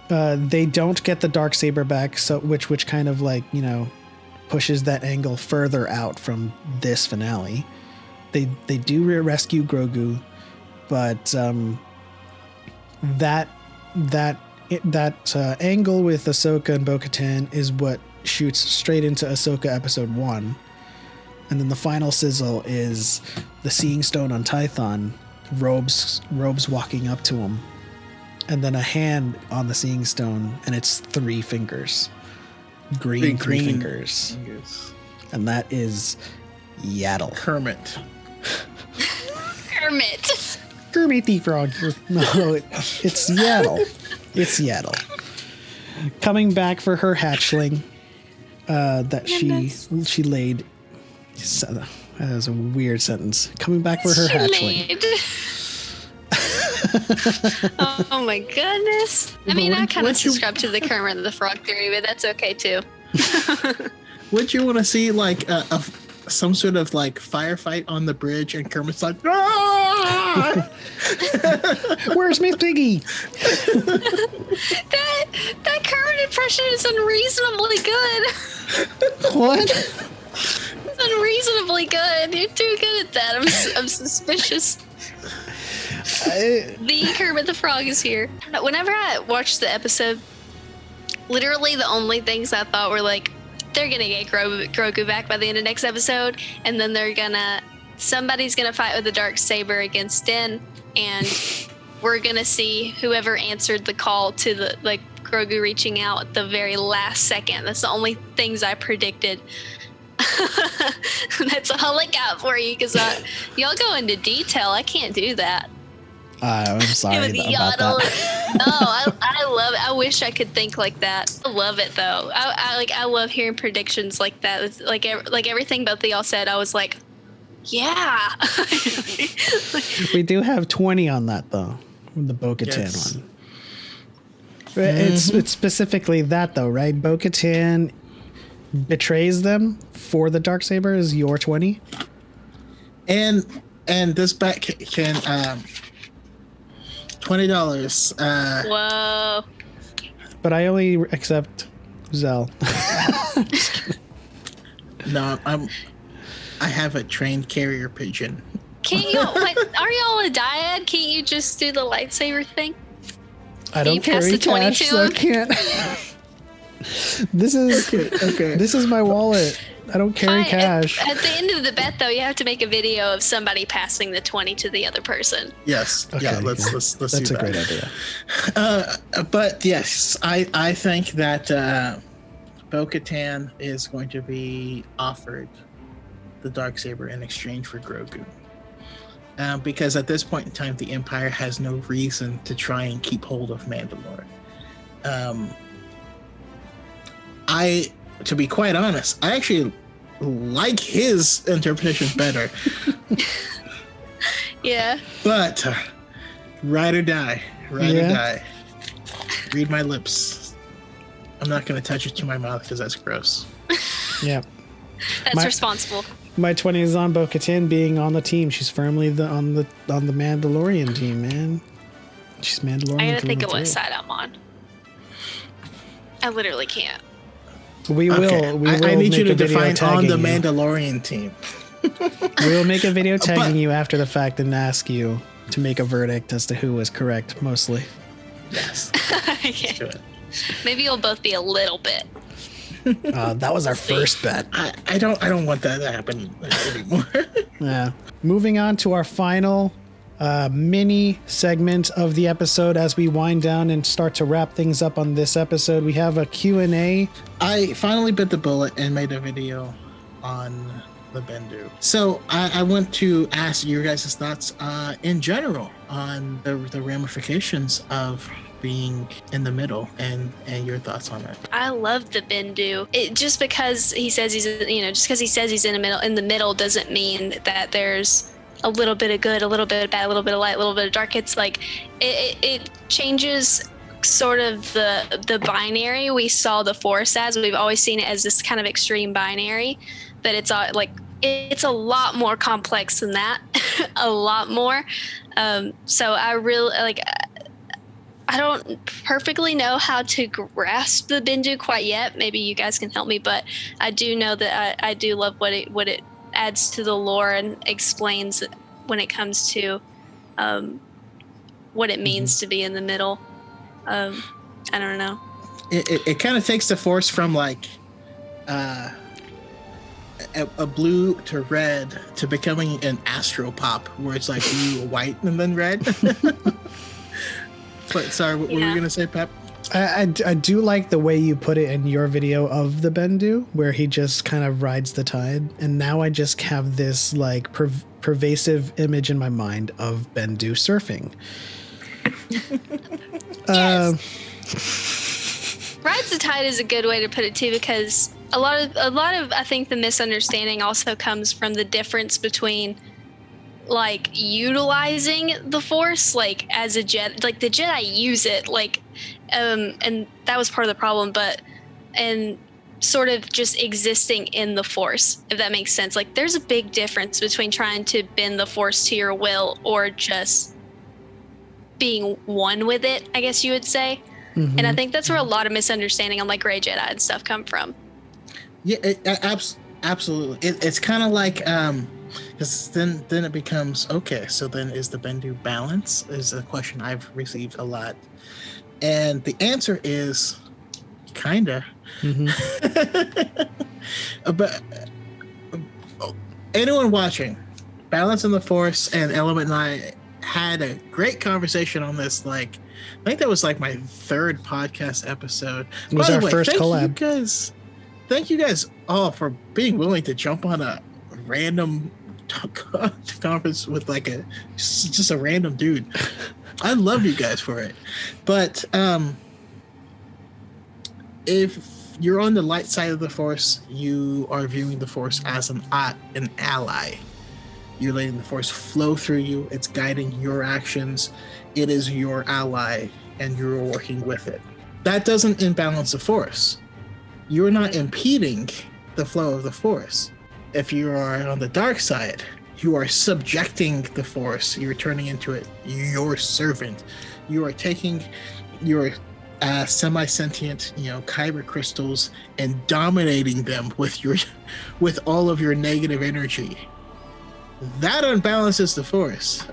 they don't get the Darksaber back, so which kind of like, pushes that angle further out from this finale. They do rescue Grogu, but that angle with Ahsoka and Bo-Katan is what shoots straight into Ahsoka episode 1. And then the final sizzle is the Seeing Stone on Tython, robes walking up to him, and then a hand on the Seeing Stone, and it's 3 fingers, green fingers, and that is Yaddle. Kermit the Frog. No, it's Yaddle. It's Yaddle. Coming back for her hatchling that she laid. That was a weird sentence. Coming back for her hatchling. Oh my goodness. I mean, I kind of subscribe to the Kermit the Frog theory, but that's okay too. Would you want to see like some sort of like firefight on the bridge, and Kermit's like, "Ah!" Where's Miss Piggy? that Kermit impression is unreasonably good. What? It's unreasonably good. You're too good at that. I'm suspicious. The Kermit the Frog is here. Whenever I watched the episode, literally the only things I thought were like, they're gonna get Grogu back by the end of next episode, and then somebody's gonna fight with the Darksaber against Din, and we're gonna see whoever answered the call to the Grogu reaching out at the very last second. That's the only things I predicted. That's all I got for you, because y'all go into detail. I can't do that. I'm sorry about that. No, I love it. I wish I could think like that. I love it though. I love hearing predictions like that. It's like everything both of y'all said. I was like, yeah. We do have 20 on that though, with the Bo-Katan one. It's specifically that though, right? Bo-Katan betrays them for the Darksaber is your 20, and this back can $20. Whoa! But I only accept Zell. No, I have a trained carrier pigeon. Can't you? Are y'all a dyad? Can't you just do the lightsaber thing? I don't carry cash, so I can't. This is okay. This is my wallet. I don't carry cash. At the end of the bet, though, you have to make a video of somebody passing the 20 to the other person. Yes. Okay, yeah. Let's That's do that. a great idea. But yes, I think that Bo-Katan is going to be offered the Darksaber in exchange for Grogu. Because at this point in time, the Empire has no reason to try and keep hold of Mandalore. To be quite honest, I actually like his interpretation better. Yeah. But ride or die. Ride or die. Read my lips. I'm not going to touch it to my mouth because that's gross. Yeah. That's responsible. My 20 is on Bo-Katan being on the team. She's firmly on the Mandalorian team, man. She's Mandalorian. I gotta think of what side I'm on. I literally can't. We will. Okay. We will. I need you make to a video define on tagging the you. Mandalorian team. We will make a video tagging you after the fact and ask you to make a verdict as to who was correct, mostly. Yes. Okay. Do it. Maybe you'll both be a little bit. That was our first bet. I don't want that to happen anymore. Yeah. Moving on to our final mini segment of the episode as we wind down and start to wrap things up on this episode. We have a Q&A. I finally bit the bullet and made a video on the Bendu. So I want to ask your guys' thoughts in general on the ramifications of being in the middle and your thoughts on it. I love the Bendu. Just because he says he's in the middle doesn't mean that there's a little bit of good, a little bit of bad, a little bit of light, a little bit of dark. It's like it changes sort of the binary we saw the Force as. We've always seen it as this kind of extreme binary, but it's a lot more complex than that. A lot more. So I really I don't perfectly know how to grasp the Bendu quite yet. Maybe you guys can help me, but I do know that I do love what it adds to the lore and explains when it comes to what it means to be in the middle. I don't know. It kind of takes the Force from like a blue to red to becoming an astropop where it's like blue, white, and then red. But sorry, what were you gonna say, Pep? I do like the way you put it in your video of the Bendu, where he just kind of rides the tide. And now I just have this like pervasive image in my mind of Bendu surfing. Yes. Rides the tide is a good way to put it too, because a lot of I think the misunderstanding also comes from the difference between like utilizing the Force like as a Jedi. Like the Jedi use it like and that was part of the problem, and sort of just existing in the Force, if that makes sense. Like there's a big difference between trying to bend the Force to your will or just being one with it, I guess you would say. Mm-hmm. And I think that's where a lot of misunderstanding on like Grey Jedi and stuff come from. Yeah, absolutely. It's kind of like because then it becomes okay. So then, is the Bendu balance? Is a question I've received a lot, and the answer is kinda. Mm-hmm. But anyone watching, Balance in the Force and Element and I had a great conversation on this. Like, I think that was like my third podcast episode. It was our first collab. Thank you guys all for being willing to jump on a random conference with like just a random dude. I love you guys for it. But if you're on the light side of the Force, you are viewing the Force as an ally. You're letting the Force flow through you. It's guiding your actions. It is your ally, and you're working with it. That doesn't imbalance the Force. You're not impeding the flow of the Force. If you are on the dark side, you are subjecting the Force. You're turning into it your servant. You are taking your semi-sentient, kyber crystals and dominating them with all of your negative energy. That unbalances the Force,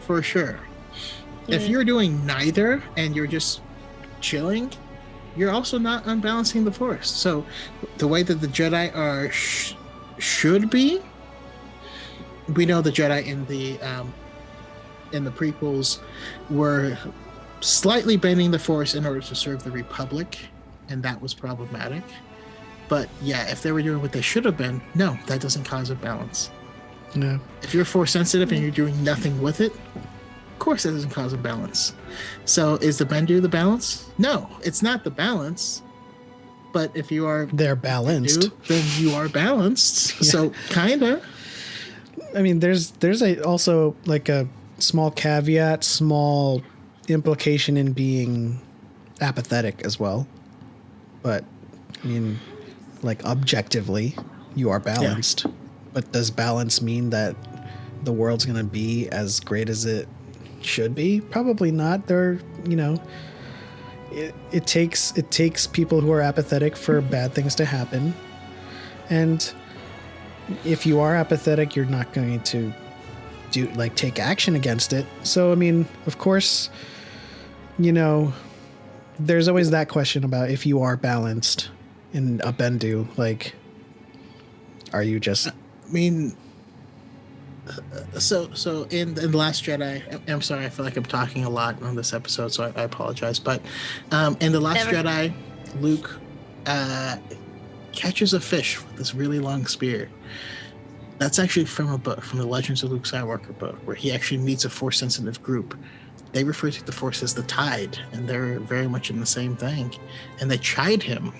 for sure. Yeah. If you're doing neither and you're just chilling, you're also not unbalancing the Force. So the way that the Jedi are should be, we know the Jedi in the prequels were slightly bending the Force in order to serve the Republic, and that was problematic. But yeah, if they were doing what they should have been, no, that doesn't cause a balance. No. If you're Force sensitive and you're doing nothing with it, of course that doesn't cause a balance. So is the Bendu the balance? No, it's not the balance. But if you are they're balanced, Bendu, then you are balanced. Yeah. So kinda. I mean, there's also like a small caveat, small implication in being apathetic as well. But I mean, like objectively, you are balanced. Yeah. But does balance mean that the world's going to be as great as it should be? Probably not. There, it takes people who are apathetic for bad things to happen. And if you are apathetic, you're not going to take action against it. So, I mean, of course, there's always that question about if you are balanced in a Bendu, like, are you just... I mean, so in The Last Jedi, I'm sorry, I feel like I'm talking a lot on this episode, so I apologize. But in The Last Jedi, Luke catches a fish with this really long spear. That's actually from a book, from the Legends of Luke Skywalker book, where he actually meets a Force-sensitive group. They refer to the Force as the Tide, and they're very much in the same thing. And they chide him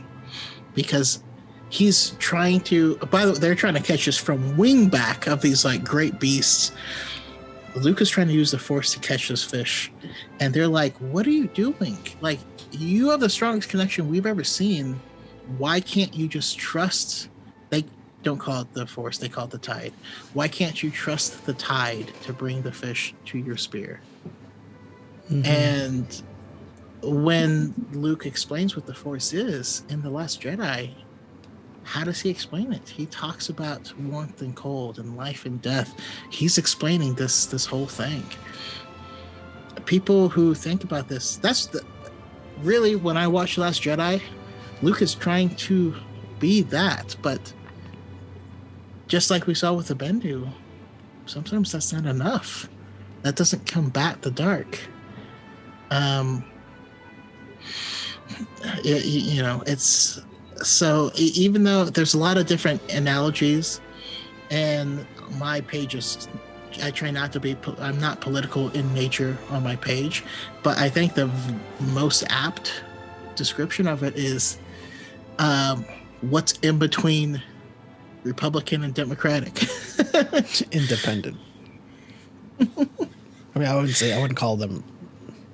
because he's trying to... By the way, they're trying to catch us from wingback of these like great beasts. Luke is trying to use the Force to catch this fish, and they're like, "What are you doing? Like, you have the strongest connection we've ever seen. Why can't you just trust..." They don't call it the Force, they call it the Tide. Why can't you trust the Tide to bring the fish to your spear? Mm-hmm. And when Luke explains what the Force is in The Last Jedi, how does he explain it? He talks about warmth and cold and life and death. He's explaining this whole thing. People who think about this, really, when I watch The Last Jedi, Luke is trying to be that, but just like we saw with the Bendu, sometimes that's not enough. That doesn't combat the dark. It's... So even though there's a lot of different analogies, and my pages, I try not to be, I'm not political in nature on my page, but I think the most apt description of it is what's in between Republican and Democratic. Independent. I mean, I wouldn't call them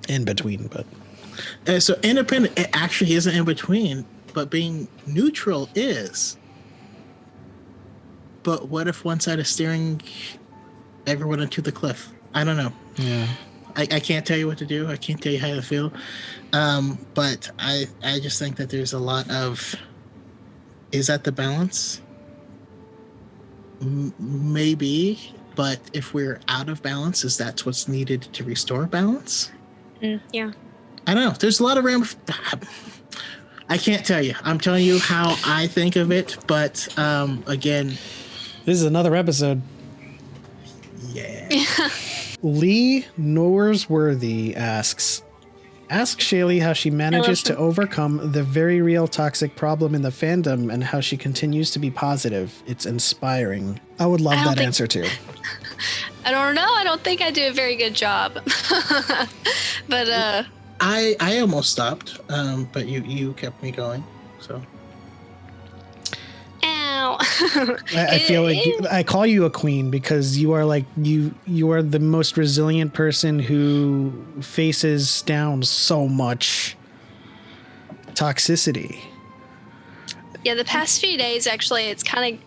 in between, but so independent, it actually isn't in between, but being neutral is. But what if one side is steering everyone into the cliff? I don't know. Yeah. I can't tell you what to do. I can't tell you how to feel. But I just think that there's a lot of... Is that the balance? Maybe. But if we're out of balance, is that what's needed to restore balance? Yeah. I don't know. There's a lot of I can't tell you. I'm telling you how I think of it, but again, this is another episode. Yeah. Lee Norsworthy asks, ask Shaylee how she manages to overcome the very real toxic problem in the fandom and how she continues to be positive. It's inspiring. I would love that answer too. I don't know. I don't think I do a very good job. But I almost stopped, but you kept me going. So. Ow. I feel like I call you a queen because you are like you are the most resilient person who faces down so much toxicity. Yeah, the past few days actually, it's kind of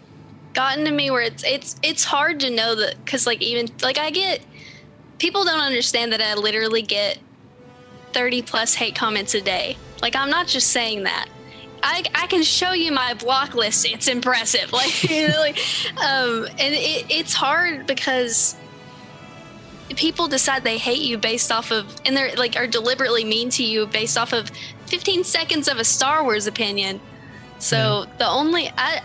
gotten to me where it's hard to know that, because like even like I get, people don't understand that I literally get 30 plus hate comments a day. Like, I'm not just saying that. I can show you my block list. It's impressive. Like, you know, like, and it's hard because people decide they hate you based off of, and they're like, are deliberately mean to you based off of 15 seconds of a Star Wars opinion. So the only, I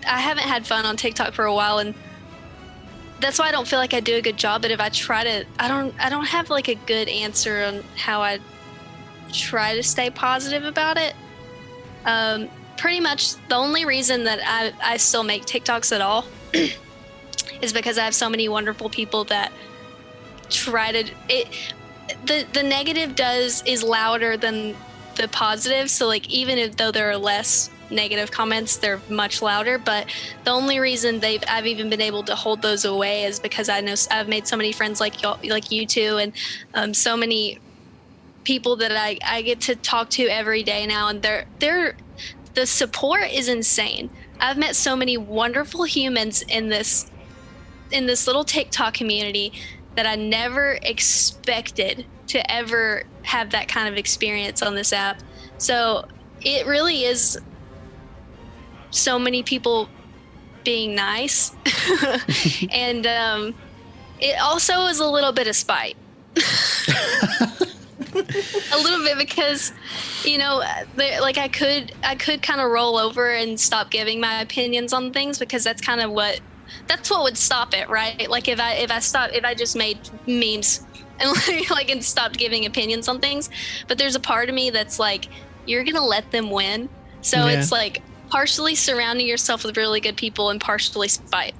haven't had fun on TikTok for a while, and that's why I don't feel like I do a good job. But if I try to, I don't have like a good answer on how I try to stay positive about it. Pretty much the only reason that I still make TikToks at all is because I have so many wonderful people that try to, the negative is louder than the positive. So like, even though there are less negative comments, they're much louder, but the only reason I've even been able to hold those away is because I know I've made so many friends like y'all, like you two, and so many people that I get to talk to every day now, and the support is insane. I've met so many wonderful humans in this little TikTok community that I never expected to ever have that kind of experience on this app. So it really is so many people being nice. And it also is a little bit of spite. A little bit, because I could kind of roll over and stop giving my opinions on things, because that's what would stop it, right? Like if I just made memes and and stopped giving opinions on things. But there's a part of me that's like, you're gonna let them win. So it's like partially surrounding yourself with really good people and partially spite.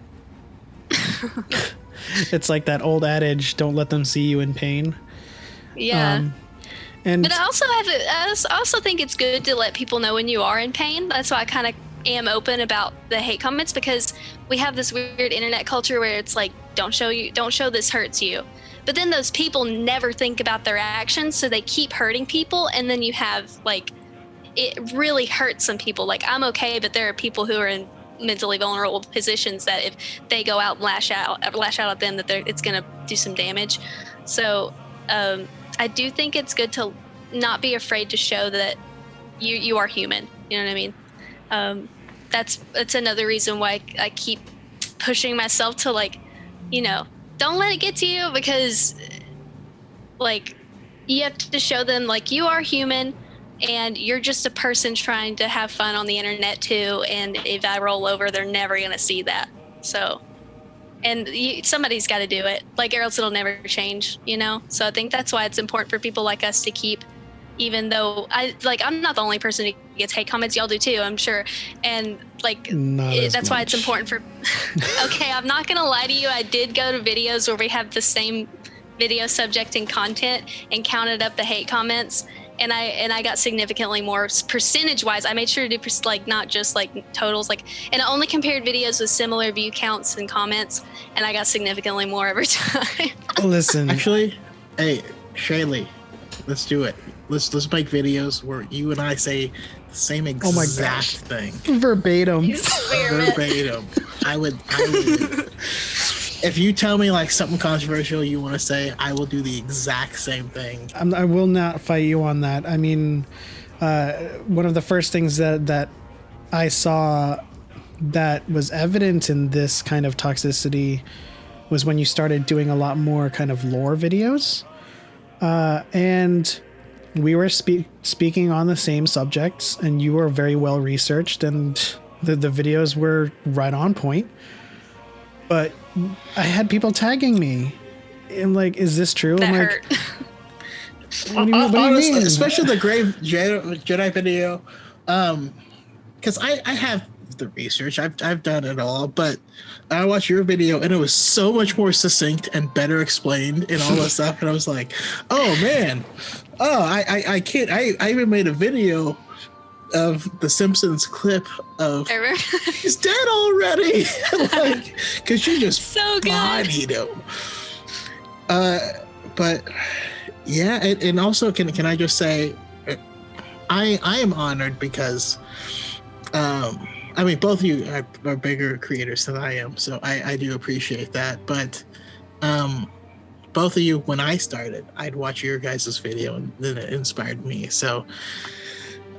It's like that old adage, don't let them see you in pain. Yeah. And but I also think it's good to let people know when you are in pain. That's why I kind of am open about the hate comments, because we have this weird internet culture where it's like, don't show this hurts you. But then those people never think about their actions, so they keep hurting people, and then you have it really hurts some people. Like, I'm okay, but there are people who are in mentally vulnerable positions that if they go out and lash out at them, that it's going to do some damage. So I do think it's good to not be afraid to show that you are human. You know what I mean? That's another reason why I keep pushing myself to don't let it get to you, because you have to show them you are human and you're just a person trying to have fun on the internet too. And if I roll over, they're never going to see that. So, and somebody's got to do it, or else it'll never change, So I think that's why it's important for people like us to keep, even though I'm not the only person who gets hate comments. Y'all do too, I'm sure. And that's why it's important for, okay, I'm not going to lie to you. I did go to videos where we have the same video subject and content and counted up the hate comments. And I got significantly more percentage wise. I made sure to do not just totals, and I only compared videos with similar view counts and comments, and I got significantly more every time. Listen, actually, hey Shaylee, let's do it. Let's make videos where you and I say the same exact thing, verbatim. Verbatim. I would. If you tell me something controversial you want to say, I will do the exact same thing. I will not fight you on that. I mean, one of the first things that I saw that was evident in this kind of toxicity was when you started doing a lot more kind of lore videos. And we were speaking on the same subjects, and you were very well researched, and the videos were right on point. But I had people tagging me. I'm like, is this true? That I'm like, hurt. what do you mean? Especially the Grave Jedi video. Because I have the research. I've done it all. But I watched your video, and it was so much more succinct and better explained and all that stuff. And I was like, oh, man. Oh, I can't. I even made a video of the Simpsons clip of he's dead already, because you just so bodied him. But yeah, and also can I just say, I am honored because I mean, both of you are bigger creators than I am, so I do appreciate that. But both of you, when I started, I'd watch your guys' video, and then it inspired me. So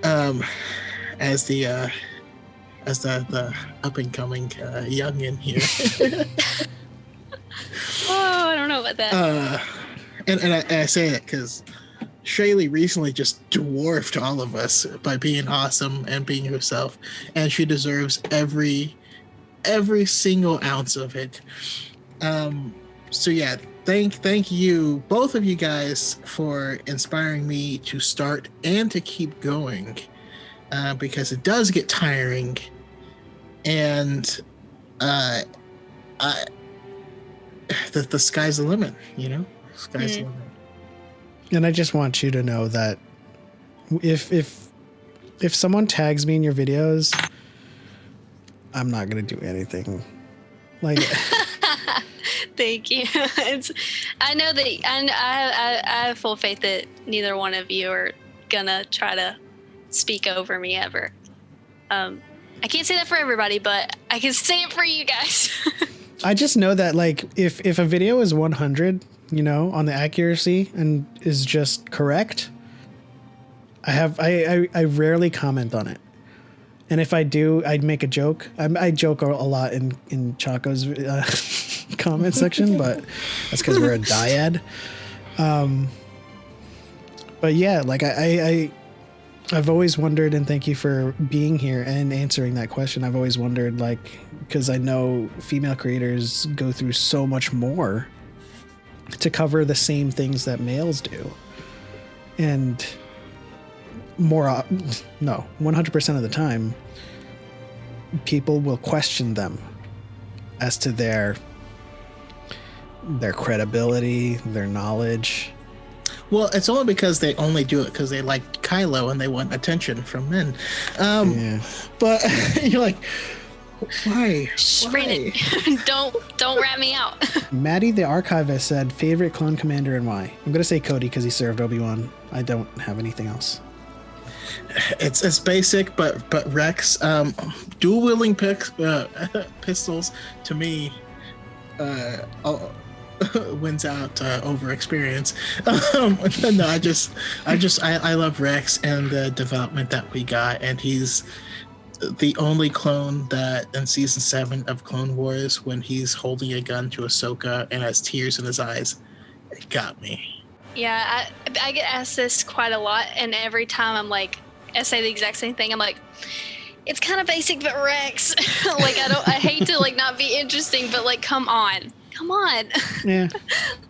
as the up and coming youngin here. Oh, I don't know about that. And I say it because Shaylee recently just dwarfed all of us by being awesome and being herself, and she deserves every single ounce of it. So yeah, thank you, both of you guys, for inspiring me to start and to keep going, because it does get tiring, and the sky's the limit, Sky's the limit. And I just want you to know that if someone tags me in your videos, I'm not gonna do anything. Thank you. I know that I have full faith that neither one of you are gonna try to speak over me ever. I can't say that for everybody, but I can say it for you guys. I just know that like if a video is 100, you know, on the accuracy and is just correct, I rarely comment on it. And if I do, I'd make a joke. I joke a lot in Chaco's comment section, but that's because we're a dyad. But yeah, like I've always wondered, and thank you for being here and answering that question. I've always wondered, like, because I know female creators go through so much more to cover the same things that males do. And 100% of the time, people will question them as to their credibility, their knowledge. Well, it's only because they only do it because they like Kylo and they want attention from men. But you're like, why? Brandon, don't rat me out. Maddie the Archivist said, favorite clone commander and why? I'm going to say Cody because he served Obi-Wan. I don't have anything else. It's basic, but Rex, dual wielding pistols to me wins out over experience. No, I love Rex and the development that we got, and he's the only clone that in season 7 of Clone Wars, when he's holding a gun to Ahsoka and has tears in his eyes, it got me. Yeah, I get asked this quite a lot, and every time I'm like, I say the exact same thing. I'm like, it's kind of basic, but Rex. Like, I hate to like not be interesting, but like, come on. Yeah.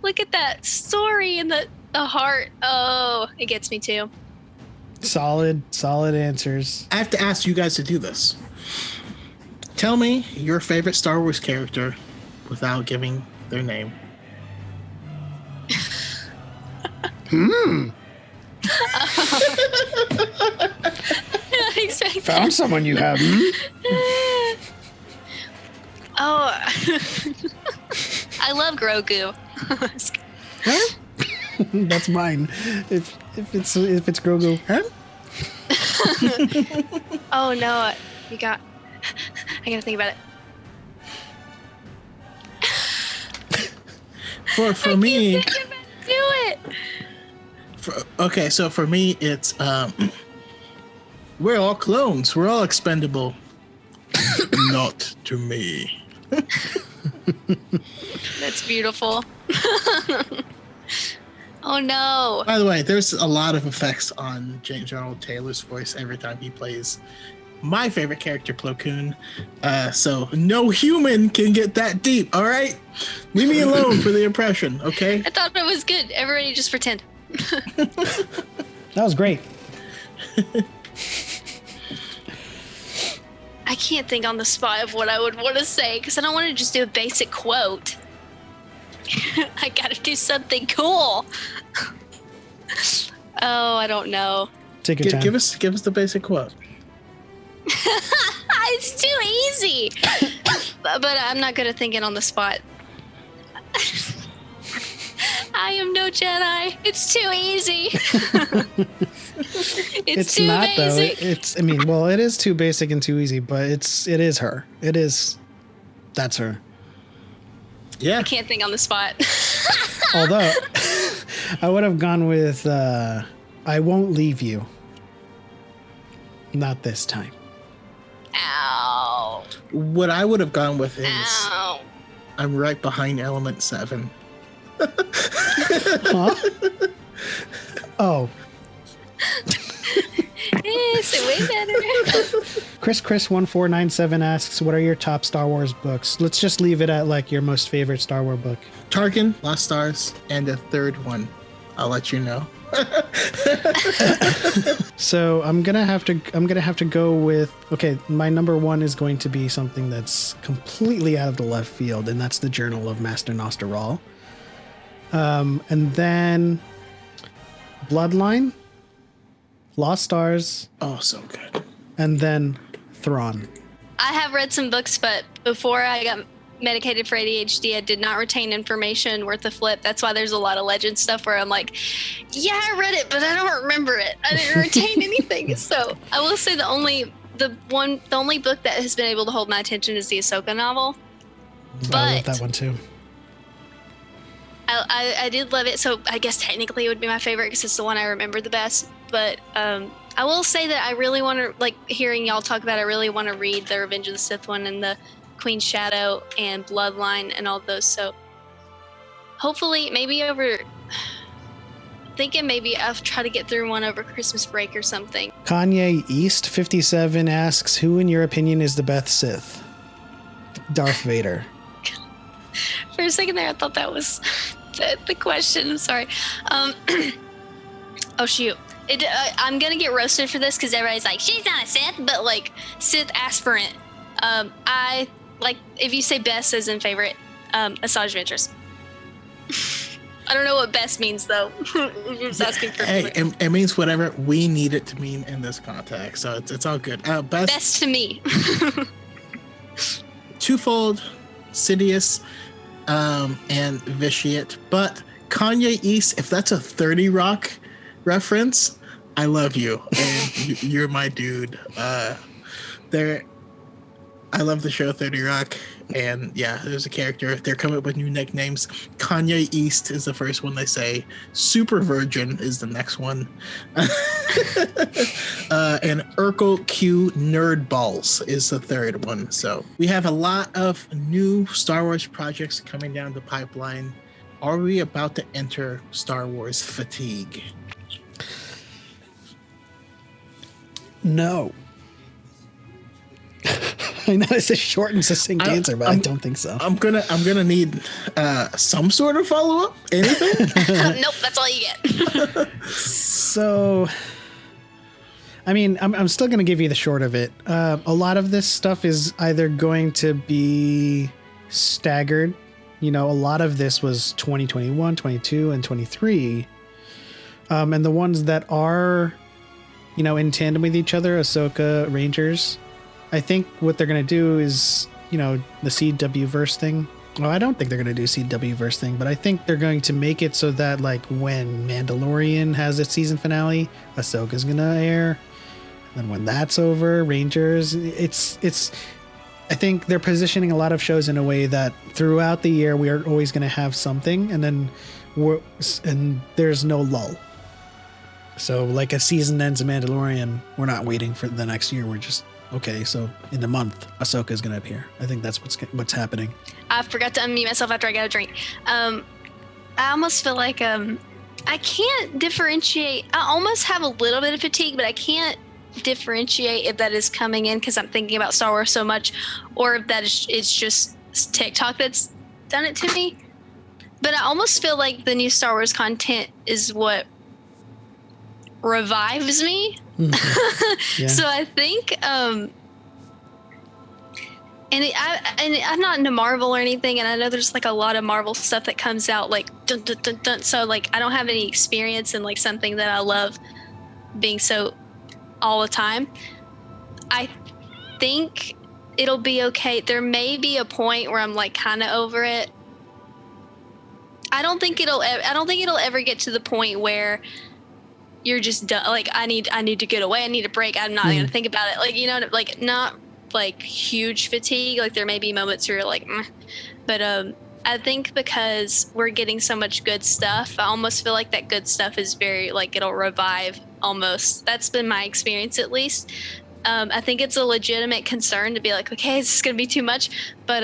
Look at that story and the heart. Oh, it gets me too. Solid answers. I have to ask you guys to do this. Tell me your favorite Star Wars character without giving their name. Found someone you have. Oh, I love Grogu. Huh? That's mine. If it's Grogu. Huh? Oh no, I gotta think about it. For me, I can't think about it. Do it. Okay, so for me, it's we're all clones. We're all expendable. Not to me. That's beautiful. Oh no. By the way, there's a lot of effects on James Arnold Taylor's voice every time he plays my favorite character, Plo Koon. So no human can get that deep, all right? Leave me alone for the impression, okay? I thought it was good. Everybody just pretend. That was great. I can't think on the spot of what I would want to say because I don't want to just do a basic quote. I gotta do something cool. Oh, I don't know. Take your time. Give us the basic quote. It's too easy. But I'm not good at thinking on the spot. I am no Jedi. It's too easy. It's too not basic. though. It is too basic and too easy, but it is her. That's her. Yeah. I can't think on the spot. Although I would have gone with I won't leave you. Not this time. Ow. What I would have gone with is Ow. I'm right behind Element 7. Huh? Oh. So way better. Chris1497 asks, what are your top Star Wars books? Let's just leave it at like your most favorite Star Wars book. Tarkin, Lost Stars, and a third one. I'll let you know. So I'm gonna have to go with, okay, my number one is going to be something that's completely out of the left field, and that's the Journal of Master Nosterol. And then Bloodline, Lost Stars. Oh, so good. And then Thrawn. I have read some books, but before I got medicated for ADHD, I did not retain information worth a flip. That's why there's a lot of legend stuff where I'm like, yeah, I read it, but I don't remember it. I didn't retain anything. So I will say the only book that has been able to hold my attention is the Ahsoka novel. I love that one too. I did love it. So I guess technically it would be my favorite because it's the one I remember the best. But I will say that I really want to, like, hearing y'all talk about it, I really want to read the Revenge of the Sith one and the Queen's Shadow and Bloodline and all those. So hopefully maybe thinking maybe I'll try to get through one over Christmas break or something. Kanye East 57 asks, who in your opinion is the best Sith? Darth Vader. For a second there, I thought that was the question. I'm sorry. Oh shoot. I'm gonna get roasted for this because everybody's like, she's not a Sith, but like Sith aspirant. I like, if you say best as in favorite, Asajj Ventress. I don't know what best means though. You're just asking for it means whatever we need it to mean in this context, so it's all good. Best to me. Twofold, Sidious, and Vitiate, but Kanye East, if that's a 30 Rock reference, I love you, and you're my dude. I love the show 30 Rock, and yeah, there's a character. They're coming up with new nicknames. Kanye East is the first one they say. Super Virgin is the next one. And Urkel Q Nerd Balls is the third one. So we have a lot of new Star Wars projects coming down the pipeline. Are we about to enter Star Wars fatigue? No. I know it's a short and succinct answer, but I don't think so. I'm gonna need some sort of follow up. Anything? Nope, that's all you get. So, I mean, I'm still gonna give you the short of it. A lot of this stuff is either going to be staggered. You know, a lot of this was 2021, 22, and 23. And the ones that are, you know, in tandem with each other, Ahsoka, Rangers, I think what they're going to do is, you know, the CW verse thing. Well, I don't think they're going to do CW verse thing, but I think they're going to make it so that, like, when Mandalorian has its season finale, Ahsoka's going to air. And when that's over, Rangers, I think they're positioning a lot of shows in a way that throughout the year, we are always going to have something, and then there's no lull. So, like, a season ends of Mandalorian, we're not waiting for the next year. We're just, okay, so in a month, Ahsoka is going to appear. I think that's what's happening. I forgot to unmute myself after I got a drink. I almost feel like I can't differentiate. I almost have a little bit of fatigue, but I can't differentiate if that is coming in because I'm thinking about Star Wars so much, or if that is, it's just TikTok that's done it to me. But I almost feel like the new Star Wars content is what revives me. Yeah. So I think and I'm not into Marvel or anything, and I know there's like a lot of Marvel stuff that comes out like dun, dun, dun, dun. So like I don't have any experience in like something that I love being so all the time. I think it'll be okay. There may be a point where I'm like kind of over it. I don't think it'll ever get to the point where you're just done. Like I need to get away. I need a break. I'm not gonna think about it. Like, you know, like not like huge fatigue. Like there may be moments where you're like, but I think because we're getting so much good stuff, I almost feel like that good stuff is very like it'll revive almost. That's been my experience at least. I think it's a legitimate concern to be like, okay, is this gonna be too much? But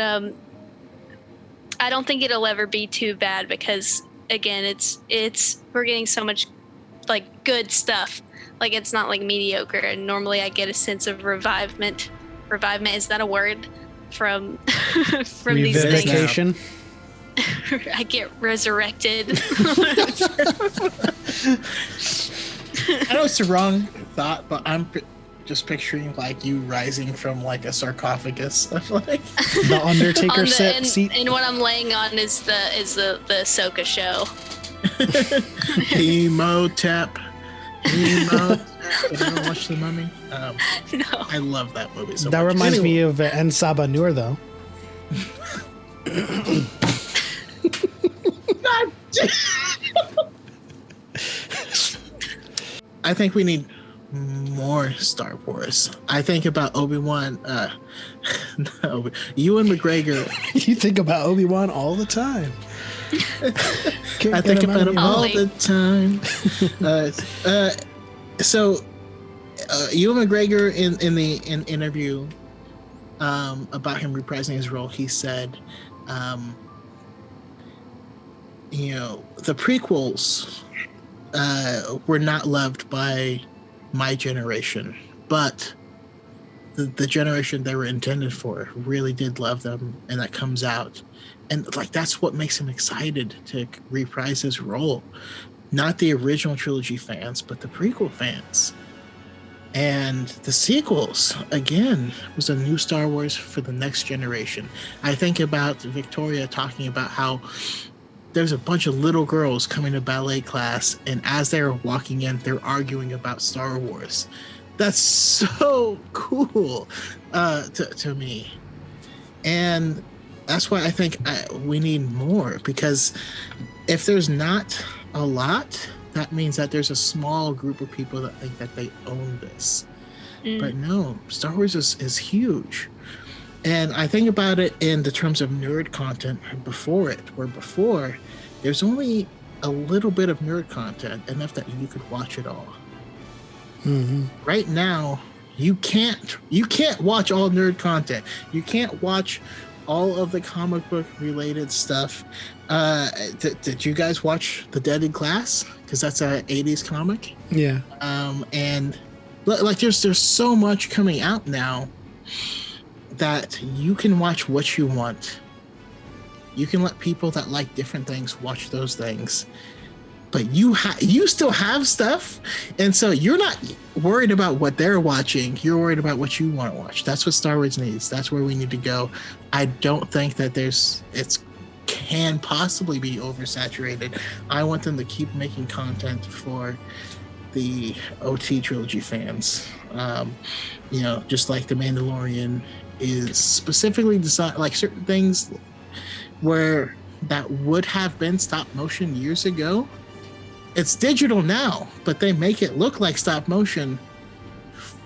I don't think it'll ever be too bad because again, it's we're getting so much like good stuff. Like it's not like mediocre, and normally I get a sense of revivement. Is that a word from these things? I get resurrected. I know it's the wrong thought, but I'm just picturing like you rising from like a sarcophagus of like the Undertaker seat. And what I'm laying on is the Ahsoka show. Emotep. Did you ever watch The Mummy? No. I love that movie so that much. reminds me of En Sabah Nur, though. I think we need more Star Wars. I think about Obi-Wan. No, Ewan McGregor. You think about Obi-Wan all the time. I think about him all the time. So Ewan McGregor in the interview about him reprising his role, he said, the prequels were not loved by my generation, but the generation they were intended for really did love them, and that comes out. And like that's what makes him excited to reprise his role. Not the original trilogy fans, but the prequel fans. And the sequels, again, was a new Star Wars for the next generation. I think about Victoria talking about how there's a bunch of little girls coming to ballet class, and as they're walking in, they're arguing about Star Wars. That's so cool to me. And that's why I think we need more, because if there's not a lot, that means that there's a small group of people that think that they own this. But no, Star Wars is huge. And I think about it in the terms of nerd content before it, where before there's only a little bit of nerd content, enough that you could watch it all. Right now, you can't watch all nerd content. You can't watch all of the comic book related stuff. Did you guys watch The Dead in Class? Because that's a 80s comic. Yeah. And like there's so much coming out now that you can watch what you want. You can let people that like different things watch those things. But you still have stuff, and so you're not worried about what they're watching. You're worried about what you want to watch. That's what Star Wars needs. That's where we need to go. I don't think that it can possibly be oversaturated. I want them to keep making content for the OT trilogy fans. Just like the Mandalorian is specifically designed, like certain things where that would have been stop motion years ago. It's digital now, but they make it look like stop motion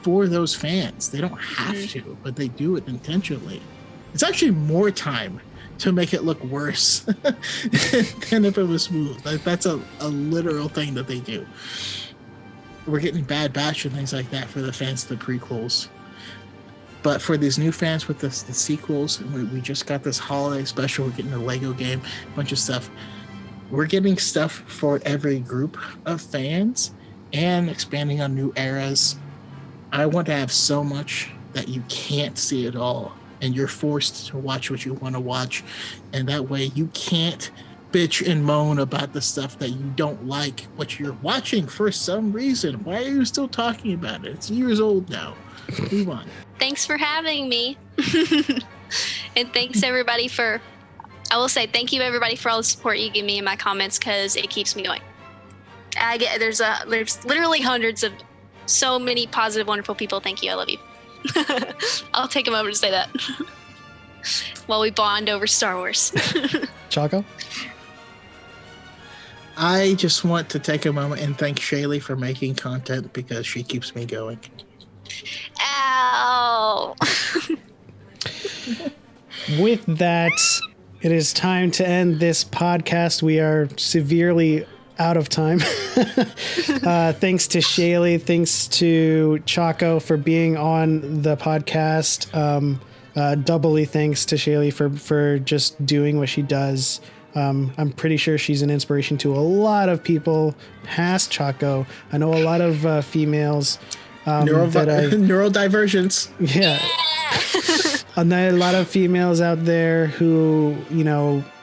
for those fans. They don't have to, but they do it intentionally. It's actually more time to make it look worse than if it was smooth. Like, that's a literal thing that they do. We're getting Bad Batch and things like that for the fans of the prequels. But for these new fans with the sequels, we just got this holiday special. We're getting a Lego game, a bunch of stuff. We're getting stuff for every group of fans and expanding on new eras. I want to have so much that you can't see it all, and you're forced to watch what you want to watch. And that way you can't bitch and moan about the stuff that you don't like, what you're watching for some reason. Why are you still talking about it? It's years old now. Move on. Thanks for having me. And thanks everybody I will say thank you everybody for all the support you give me in my comments, because it keeps me going. There's literally hundreds of so many positive, wonderful people. Thank you. I love you. I'll take a moment to say that while we bond over Star Wars. Chaco? I just want to take a moment and thank Shaylee for making content, because she keeps me going. Ow. With that, it is time to end this podcast. We are severely out of time. Thanks to Shaylee. Thanks to Chaco for being on the podcast. Doubly thanks to Shaylee for just doing what she does. I'm pretty sure she's an inspiration to a lot of people past Chaco. I know a lot of females. Neurodivergence. Yeah. I know a lot of females out there who,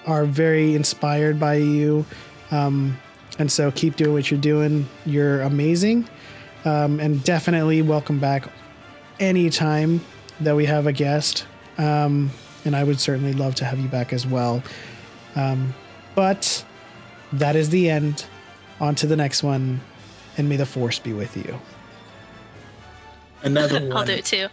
are very inspired by you. And so keep doing what you're doing. You're amazing. And definitely welcome back anytime that we have a guest. And I would certainly love to have you back as well. But that is the end. On to the next one. And may the Force be with you. Another one. I'll do it too.